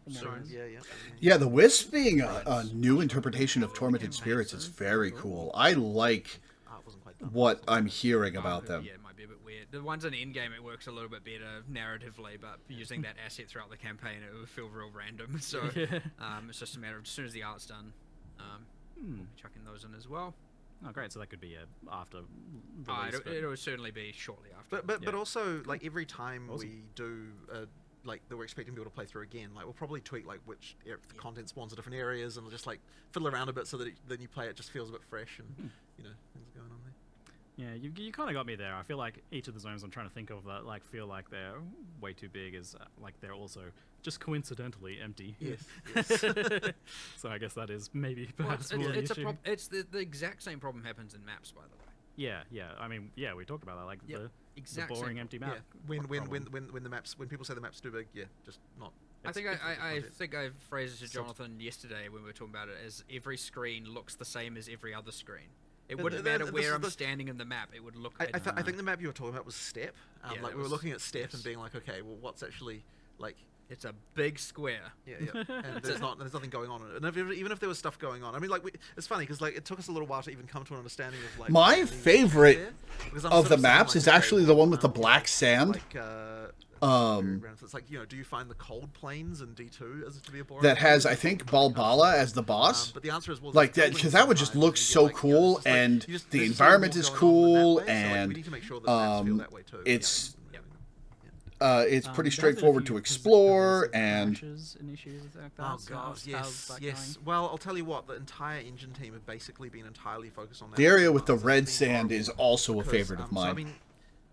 Yeah, the Wisp being a new interpretation of Tormented Spirits is very cool. I like what I'm hearing about them. Yeah, it might be a bit weird. The ones in endgame, it works a little bit better narratively, but using that asset throughout the campaign, it would feel real random. So it's just a matter of, as soon as the art's done, we'll be chucking those in as well. Oh, great! So that could be after release. It'll certainly be shortly after. But also, like, every time we do like, that we're expecting people to play through again, like, we'll probably tweak like which content spawns in different areas, and we'll just like fiddle around a bit so that then you play it just feels a bit fresh, and you know, things going on there. Yeah, you kind of got me there. I feel like each of the zones I'm trying to think of that like feel like they're way too big is like they're also just coincidentally empty. Yes. So I guess that is maybe perhaps more an issue. It's the exact same problem happens in maps, by the way. Yeah. I mean, we talked about that. Like exact the boring same. empty map. Yeah. When people say the map's too big, yeah, just not. I think I it's- think I phrased it to Jonathan yesterday when we were talking about it as every screen looks the same as every other screen. It wouldn't matter this where is I'm the- standing in the map. It would look. I think the map you were talking about was Step. Yeah, like that we were was- looking at Step yes. and being like, okay, well, what's actually like? It's a big square. Yeah, and there's nothing going on in it. And even if there was stuff going on, I mean, like it's funny because like it took us a little while to even come to an understanding of like. My what favorite there, because I'm of sort the saying, maps like, is okay, actually the one with the black sand. Like, it's like, you know, do you find the cold plains in D2 as to be a boring? That has, I think, Balbala as the boss. But the answer is, well, Like there's that, because buildings that would just sometimes, look and you so get, like, cool, it's just like- and you just- the there's just sort of environment more is going on in cool, that way, so, like, we and need to make sure that the maps feel that way too. it's Yeah. it's pretty There's been a straightforward few to explore, pervasive and crashes and issues like that. Oh so god, how's yes, that yes. going? Well, I'll tell you what, the entire engine team have basically been entirely focused on that. the area with the It's red been sand horrible is also a because, favorite of so, I mine. mean,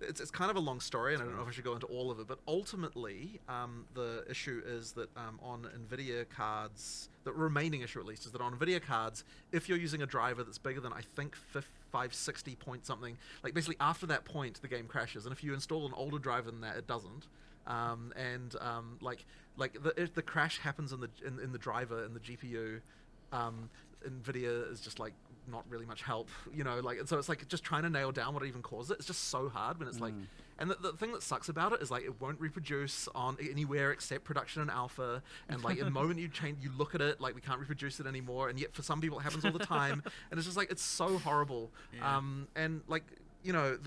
it's kind of a long story, and I don't know if I should go into all of it, but ultimately, the issue is that on NVIDIA cards, the remaining issue at least, is that on NVIDIA cards, if you're using a driver that's bigger than, I think, 560 point something, like basically after that point, the game crashes, and if you install an older driver than that, it doesn't. If the crash happens in the driver in the GPU, NVIDIA is just like not really much help, you know, like, and so it's like just trying to nail down what even caused it. It's just so hard when it's like, and the thing that sucks about it is like it won't reproduce on anywhere except production and alpha, and like the moment you look at it, like we can't reproduce it anymore, and yet for some people it happens all the time, and it's just like it's so horrible. Yeah. And like, you know,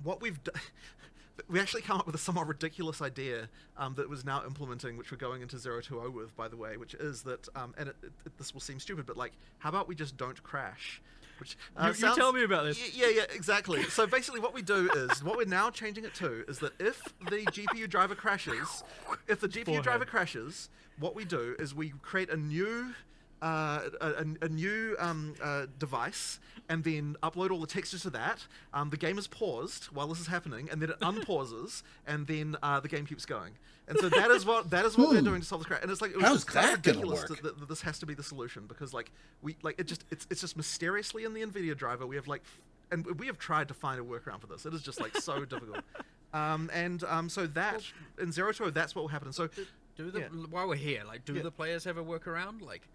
what we've done. We actually come up with a somewhat ridiculous idea that was now implementing, which we're going into 020 with, by the way, which is that, and this will seem stupid, but like, how about we just don't crash? Which You tell me about this. Yeah, exactly. So basically what we do is, what we're now changing it to, is that if the GPU driver crashes, what we do is we create a new device, and then upload all the textures to that. The game is paused while this is happening, and then it unpauses, and then the game keeps going. And so that is what we're doing to solve this crash. And it's like, it was How's just kind of that gonna ridiculous work? that this has to be the solution, because like it's just mysteriously in the NVIDIA driver we have like, and we have tried to find a workaround for this. It is just like so difficult. So that in 020, that's what will happen. And so While we're here, like, do the players have a workaround? Like,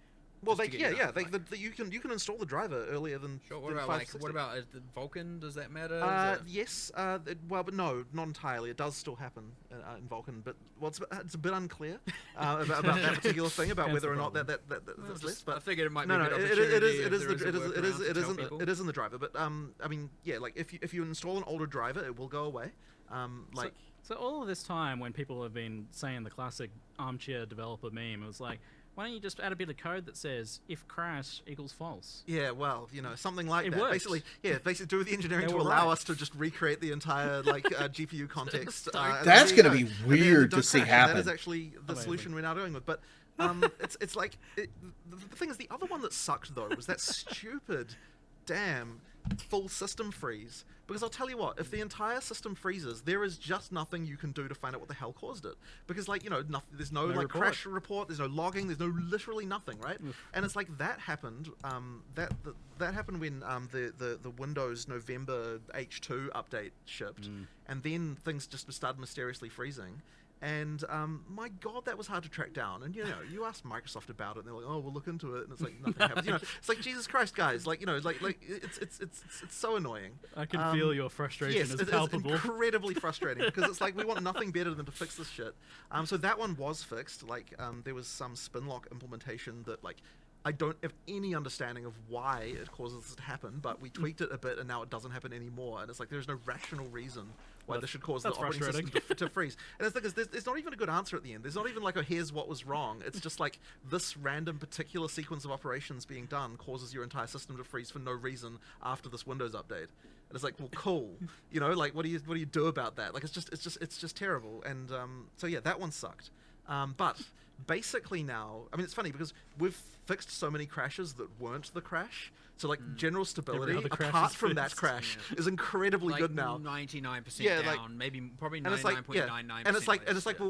well, just to they get it done, you can install the driver earlier than. Sure. What than about 560. the Vulkan? Does that matter? Is that- Yes. Well, but no, not entirely. It does still happen in Vulkan, but it's a bit unclear about that particular thing, about whether or not that's less. But I figured it might no, be no, a good it opportunity is if there is a workaround to tell people. it is in the driver. But I mean, yeah, like if you install an older driver, it will go away. Like. So all of this time, when people have been saying the classic armchair developer meme, it was like, why don't you just add a bit of code that says if crash equals false? Yeah, well, you know, something like It that. works. Basically do the engineering They to were allow right. us to just recreate the entire like GPU context. And That's then, gonna you be know, and then weird don't to see crash, and That is happen. actually the Amazing. solution we're now doing with. But it's like the thing is, the other one that sucked though was that stupid, damn full system freeze. Because I'll tell you what, if the entire system freezes, there is just nothing you can do to find out what the hell caused it. Because, like, you know, there's no like report. crash report, there's no logging, there's no literally nothing, right? And it's like that happened. That happened when the Windows November H2 update shipped, and then things just started mysteriously freezing. And my God, that was hard to track down. And you know, you ask Microsoft about it, and they're like, "Oh, we'll look into it." And it's like nothing happens. You know, it's like Jesus Christ, guys. Like, you know, like it's so annoying. I can feel your frustration Yes, is it's palpable. incredibly frustrating because it's like we want nothing better than to fix this shit. So that one was fixed. Like, there was some spinlock implementation that like. I don't have any understanding of why it causes this to happen, but we tweaked it a bit, and now it doesn't happen anymore. And it's like there's no rational reason why this should cause the that's operating system frustrating. to freeze. And it's like there's not even a good answer at the end. There's not even like, oh, here's what was wrong. It's just like this random particular sequence of operations being done causes your entire system to freeze for no reason after this Windows update. And it's like, well, cool, you know, like what do you do about that? Like it's just terrible. And so yeah, that one sucked. But basically now, I mean, it's funny because we've fixed so many crashes that weren't the crash. So like general stability, other crash apart is from that fixed. crash, is incredibly like good now. 99% Yeah, down, like- maybe probably And it's like, 99.99%. and it's like,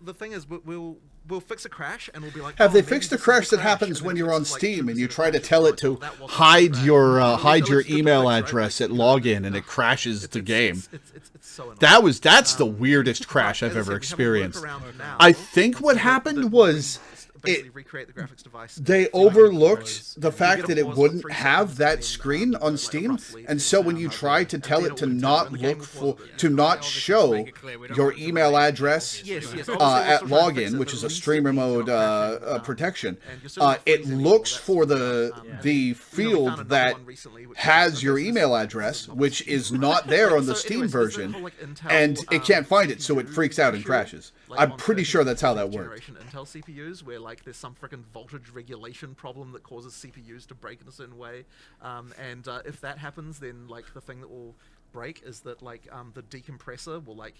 the thing is, we'll fix a crash, and we'll be like, Have oh, they maybe fixed a this is crash that crash, happens and when then it you're on fixes, like, Steam and you 2% try to of tell it crashes. to Well, that wasn't hide the your crash. hide So your it's good to email fix, right? address Like, at login and it crashes the game? It's so annoying. That's the weirdest crash But I've as I ever said, we have a experienced. workaround now I think what that happened will was basically it recreate the graphics device. they Like, overlooked the you fact get a that it pause for wouldn't 3 have seconds, that and then, screen on like a Steam, rough lead and to so the when sound you of try it, to and tell then it to will not turn, and the game look will for pause it. to Yeah, not obviously show make it clear we don't your want it to email relate, address obviously, Yes, but- yes. Obviously, at we're still trying to fix login, it, which but is at a least streamer it means you're mode not crashing, protection. and you're still not It freezing people, looks that's for good. the And the then, we found field another that one recently, which has is, your okay, so email this is address, not- which is not there on the So Steam anyways, there's version, the whole, like, Intel, and it can't find it, so it CPU freaks out and issue, crashes. like, I'm on pretty sure that's how that fifth worked. generation Intel CPUs, where like there's some freaking voltage regulation problem that causes CPUs to break in a certain way, and if that happens, then like the thing that will break is that like the decompressor will like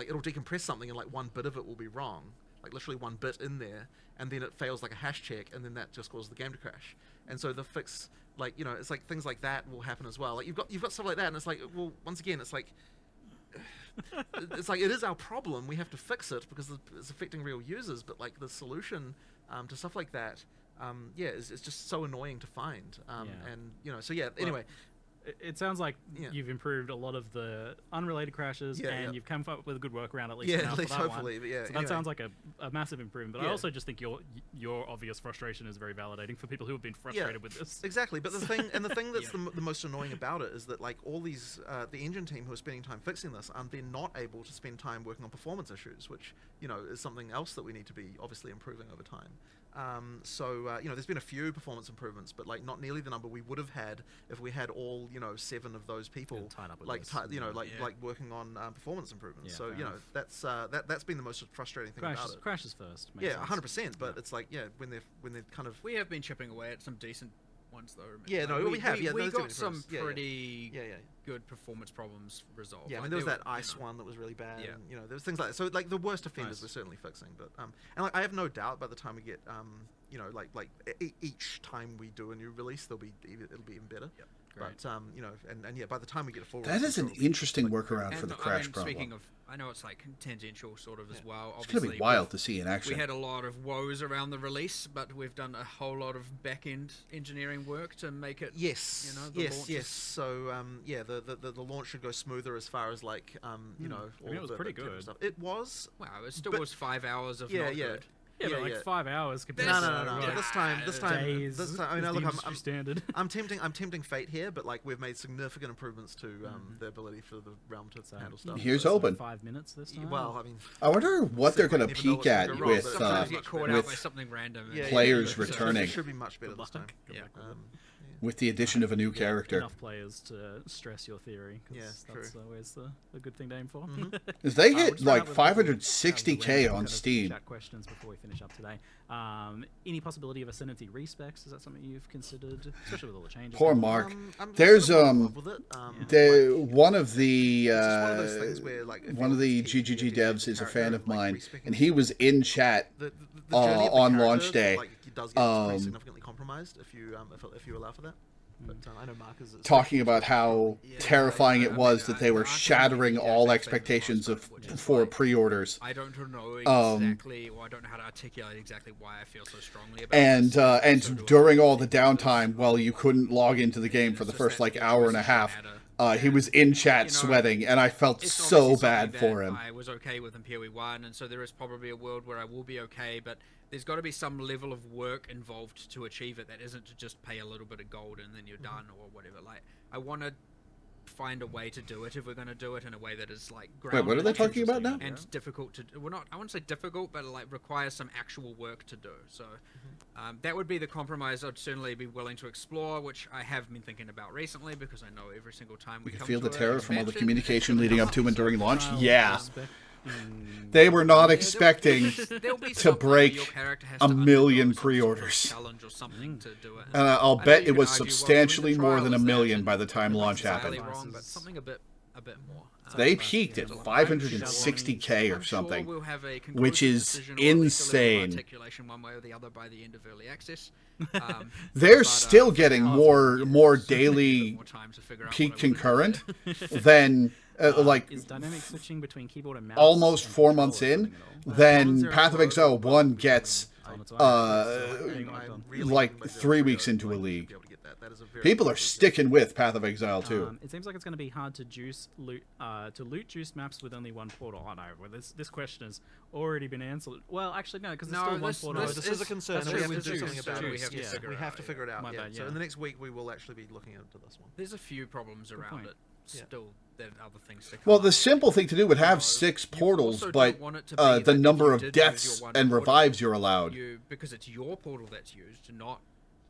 it'll decompress something and like one bit of it will be wrong, like literally one bit in there, and then it fails like a hash check, and then that just causes the game to crash. And so the fix, like, you know, it's like things like that will happen as well. Like you've got stuff like that, and it's like, well, once again, it's like it is our problem. We have to fix it because it's affecting real users. But like the solution to stuff like that, it's just so annoying to find. And you know, so yeah. Anyway, It sounds like Yeah. you've improved a lot of the unrelated crashes, Yeah, and yeah. you've come up with a good workaround at least. Yeah, now at for least that hopefully, One. but yeah, So that anyway. sounds like a massive improvement. But I Yeah. also just think your obvious frustration is very validating for people who have been frustrated with this. Exactly, but the thing that's the most annoying about it is that like all these the engine team who are spending time fixing this, they're not able to spend time working on performance issues, which you know is something else that we need to be obviously improving over time. You know, there's been a few performance improvements, but like not nearly the number we would have had if we had all 7 of those people tied up with like this, like working on performance improvements. Yeah, So fair you know enough. that's been the most frustrating thing about it. Crashes first. Makes Yeah, sense. 100%. But it's like when they're kind of We have been chipping away at some decent ones though. Yeah, no, we have, yeah, we those got have been some improvements. Yeah, yeah. pretty yeah. good performance problems resolved. Yeah, I Like, mean there was they that were, you ice know, one that was really bad. Yeah. And, you know, there was things like that. So like the worst offenders Nice. we're certainly fixing, but and like I have no doubt by the time we get you know like each time we do a new release, it'll be even better. Yep. But you know, and yeah, by the time we get a full That release, is an it'll be, interesting like, workaround for and, the crash problem. Speaking of, I know it's like tangential sort of as well. It's going to be wild to see in action. We had a lot of woes around the release, but we've done a whole lot of back-end engineering work to make it. Yes, you know, the launch yes. is- So yeah, the launch should go smoother as far as like you know all it of was the pretty technical good. stuff. It was. Wow, it still But- was 5 hours of Yeah, not yeah. good. Yeah, but Yeah, like yeah. 5 hours compared No, to no, no, no. like, This time, days. this time. I mean, is the look, industry standard. I'm tempting fate here, but like we've made significant improvements to the ability for the realm to handle stuff. Here's So it's hoping. Like 5 minutes this time. Well, I mean, I wonder what they're going to Never know peak what's at gonna go wrong, with but Sometimes you get caught out by with something random. yeah, players yeah, yeah. returning. It should be much better this time. Yeah. with the addition of a new character. Enough players to stress your theory. 'Cause Yeah, that's true. always a good thing to aim for. If they We'll hit just wrap like up with a couple of 560k random on kind of Steam, Chat questions before we finish up today. Any possibility of Ascendancy respecs? Is that something you've considered, especially with all the changes? poor going on? Mark. I'm There's sort of in love with it. one of the It's just one of those things where, like, if one of you the keep GGG your devs is a character, fan of like, mine, respecing and he was in chat the journey of the on character, launch day, like, it does get pretty um, significantly compromised if you allow for that. But I know Mark is talking about how terrifying it was that they were I can't shattering really all judge expectations things of which is for like- pre-orders. I don't know Um, exactly, or I don't know how to articulate exactly why I feel so strongly about And this. So and do I. during all the downtime, while you couldn't log into the game for the first like hour and a half, he was in chat You know, sweating, and I felt It's so obviously bad something for that him. I was okay with in PoE1, and so there is probably a world where I will be okay, but there's got to be some level of work involved to achieve it that isn't to just pay a little bit of gold and then you're done or whatever. Like, I want to find a way to do it if we're going to do it in a way that is like Wait, what are they grounded talking about now? and difficult to well, not I wouldn't say difficult, but like requires some actual work to do. So that would be the compromise I'd certainly be willing to explore, which I have been thinking about recently because I know every single time we You come feel to the an terror from all the expansion, communication it's gonna leading come up to and during launch. Trial Yeah, respect. they were not Yeah, expecting there'll be to something where break your character has a to million undergo some sort of pre-orders. challenge or something to do it. And I'll I know bet you it could was argue, well, substantially the more trial than a is that, million and by the time it's launch entirely happened. wrong, but something a bit a bit more. They peaked at 560K or something, which is insane. Articulation one way or the other by the end of early access. They're still getting more daily peak concurrent than like Is dynamic switching between keyboard and mouse almost 4 months in. Then Path of Exile 1 gets like 3 weeks into a league. People are sticking with Path of Exile 2. It seems like it's going to be hard to loot juice maps with only one portal. Oh no, well, this question has already been answered. Well, actually no, because there's still one portal. No, this is a concern. That's We have true, to do something about it. we have to figure it out. We have to figure it out. My Yeah. bad, So yeah. in the next week, we will actually be looking into this one. There's a few problems around point. it still. That other things to come Well, up. the simple thing to do would have 6 portals, also but don't want it to be that the if number you of did use deaths your one and portal, revives you're allowed. because it's your portal that's used, not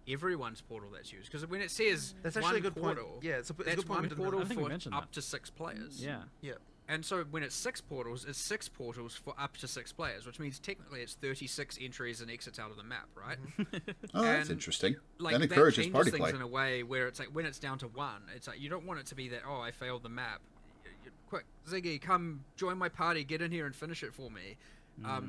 everyone's portal that's used. Because when it says That's actually a good portal, point. Yeah, it's a good that's point. one We didn't portal I think we for mentioned up that. to 6 players. Yeah. Yeah. And so when it's 6 portals, it's 6 portals for up to 6 players, which means technically it's 36 entries and exits out of the map, right? Oh, that's And, interesting. Like, That encourages changes party things play. in a way where it's like when it's down to 1, it's like you don't want it to be that, oh, I failed the map. Quick, Ziggy, come join my party, get in here and finish it for me.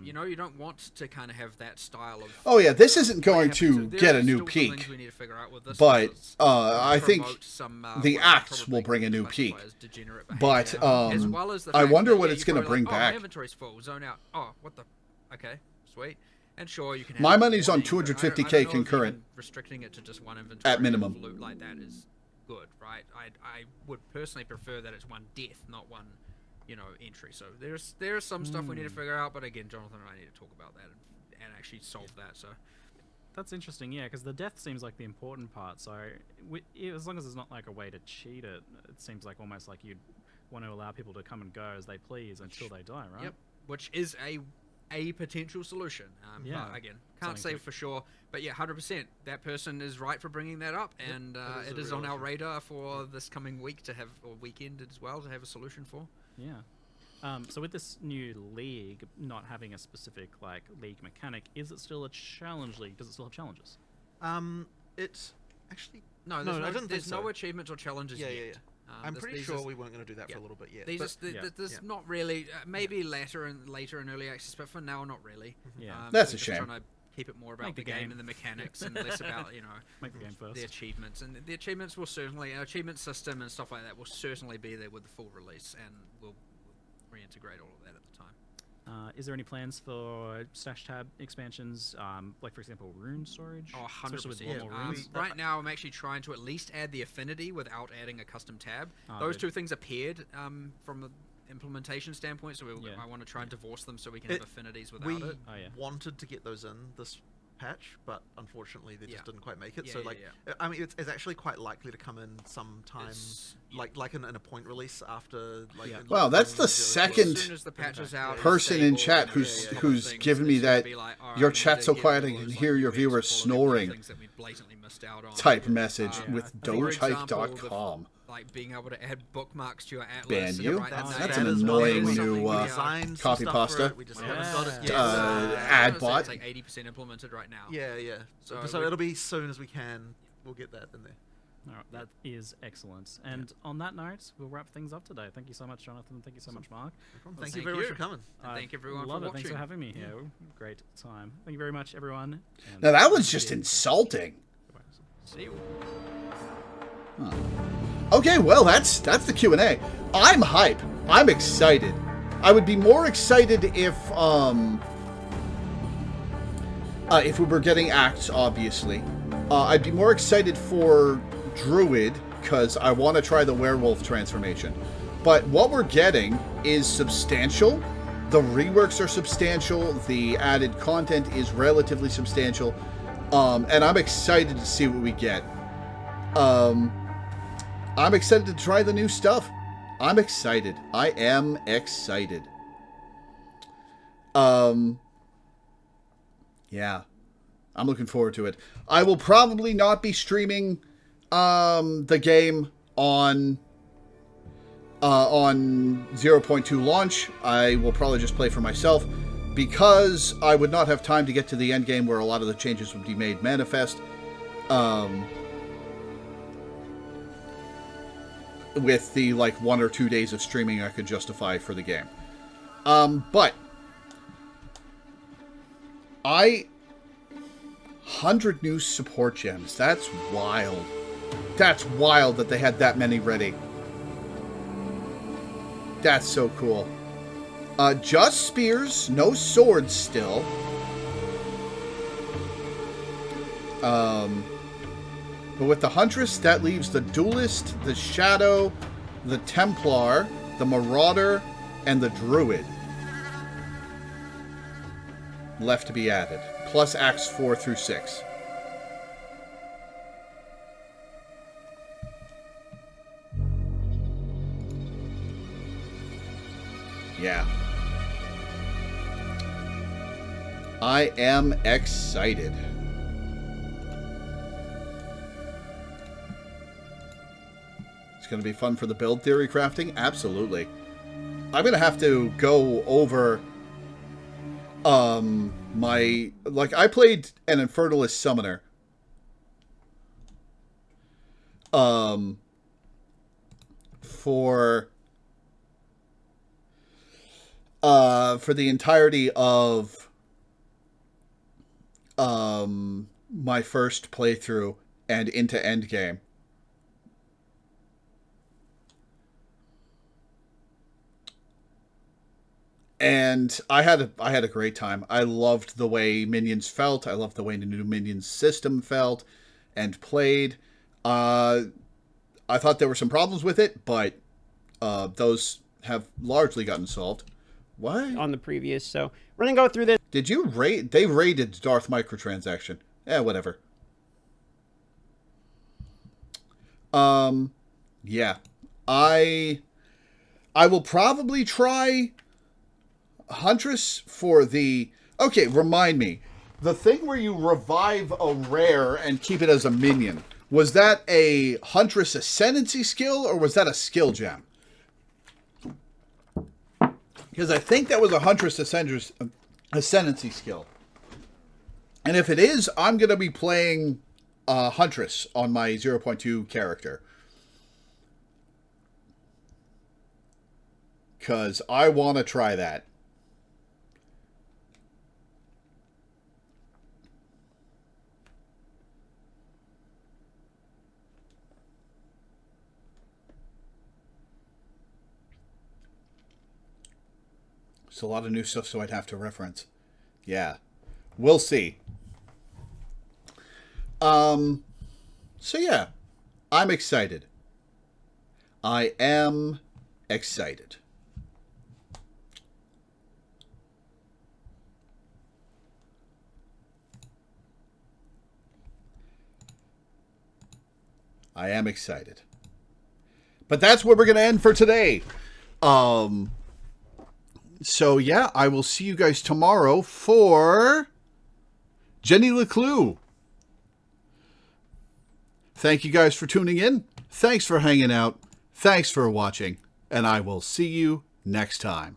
You know, you don't want to kind of have that style of. Oh yeah, this isn't going play happening. to There get are a new still some peak, things we need to figure out with this, but because I think promote some, the what acts probably will bring a new classify peak. as degenerate But behavior, as well as the I fact wonder that, what yeah, it's you're going to probably bring like, back. Oh, my inventory's full. Zone out. Oh, what the? Okay, sweet. And sure, you can. Have My money's on warning, but I don't 250K know if concurrent. even restricting it to just one inventory At minimum. of loot like that is good, right? I would personally prefer that it's one death, not one, entry. So there's some stuff we need to figure out, but again, Jonathan and I need to talk about that and actually solve that. So That's interesting, yeah, because the death seems like the important part. So as long as it's not like a way to cheat it, it seems like almost like you'd want to allow people to come and go as they please until they die, right? Yep, which is a potential solution. Yeah. But again, can't Something say for sure. But yeah, 100%. That person is right for bringing that up, and it is on our radar for this coming week to have, or weekend as well, to have a solution for. Yeah. So with this new league not having a specific league mechanic, is it still a challenge league? Does it still have challenges? It's actually No, I there's didn't think there's so. no achievements or challenges Yeah, yet. yeah, yeah. I'm pretty sure we weren't going to do that for a little bit yet. There's Yeah. not really. Maybe later in early access, but for now, not really. Yeah. That's we're a just shame. Trying to keep it more about Make the the game game. and the mechanics, and less about Make the game first. the achievements. And the achievements will certainly, our achievement system and stuff like that will certainly be there with the full release, and we'll reintegrate all of that at the time. Is there any plans for stash tab expansions, like for example rune storage? Oh, 100%. Especially with a lot more Um, runes? right now, I'm actually trying to at least add the affinity without adding a custom tab. Ah, Those good. two things appeared from an implementation standpoint, so Yeah. I want to try and divorce them so we can have affinities without We it. Oh, yeah. wanted to get those in this patch, but unfortunately they just Yeah. didn't quite make it. Yeah, so yeah, I mean, it's actually quite likely to come in sometime, It's- like in a point release after. Yeah. Wow, that's the As second soon as the patch is out, person in stable, chat and who's a couple of who's things, given me it's gonna that be like, "Alright, your we need chat's to so get quiet I all can those, hear your UX viewers quality snoring things that we blatantly missed out on." type message Yeah. with I think, for example, dogehype.com. like being able to add bookmarks to your atlas. Ban and you? write That's that an down. annoying That is new, something we designed some copy stuff pasta. for it, we just haven't got it yet. ad I'd say bot. It's like 80% implemented right now. Yeah. So So we- it'll be soon as we can. We'll get that in there. All right, that is excellent. And on that note, we'll wrap things up today. Thank you so much, Jonathan. Thank you so much, Mark. Thank you very much for coming. And thank everyone Love for it. watching. Thanks for having me here. Great time. Thank you very much, everyone. And Now that was just insulting. See you. Okay, well that's the Q&A. I'm hype. I'm excited. I would be more excited if we were getting acts, obviously. I'd be more excited for Druid because I want to try the werewolf transformation. But what we're getting is substantial. The reworks are substantial. The added content is relatively substantial. And I'm excited to see what we get. I'm excited to try the new stuff. I'm excited. I am excited. Yeah. I'm looking forward to it. I will probably not be streaming the game on 0.2 launch. I will probably just play for myself because I would not have time to get to the end game where a lot of the changes would be made with the like 1 or 2 days of streaming I could justify for the game. But 100 new support gems. That's wild. That's wild that they had that many ready. That's so cool. Just spears, no swords still. But with the Huntress, that leaves the Duelist, the Shadow, the Templar, the Marauder, and the Druid left to be added. Plus Acts 4 through 6. Yeah. I am excited. It's going to be fun for the build theory crafting? Absolutely. I'm going to have to go over my... Like, I played an Infernalist Summoner. For the entirety of my first playthrough and into endgame. And I had a great time. I loved the way minions felt. I loved the way the new minions system felt and played. I thought there were some problems with it, but those have largely gotten solved. What? On the previous, so we're gonna go through this. Did you rate? They raided Darth microtransaction. Whatever. Yeah. I will probably try Huntress for the... Okay, remind me. The thing where you revive a rare and keep it as a minion, was that a Huntress Ascendancy skill, or was that a skill gem? Because I think that was a Huntress Ascendancy skill. And if it is, I'm going to be playing Huntress on my 0.2 character. Because I want to try that. It's a lot of new stuff, so I'd have to reference. Yeah. We'll see. So yeah. I'm excited. I am excited. I am excited. But that's where we're going to end for today. So, yeah, I will see you guys tomorrow for Jenny Leclue. Thank you guys for tuning in. Thanks for hanging out. Thanks for watching. And I will see you next time.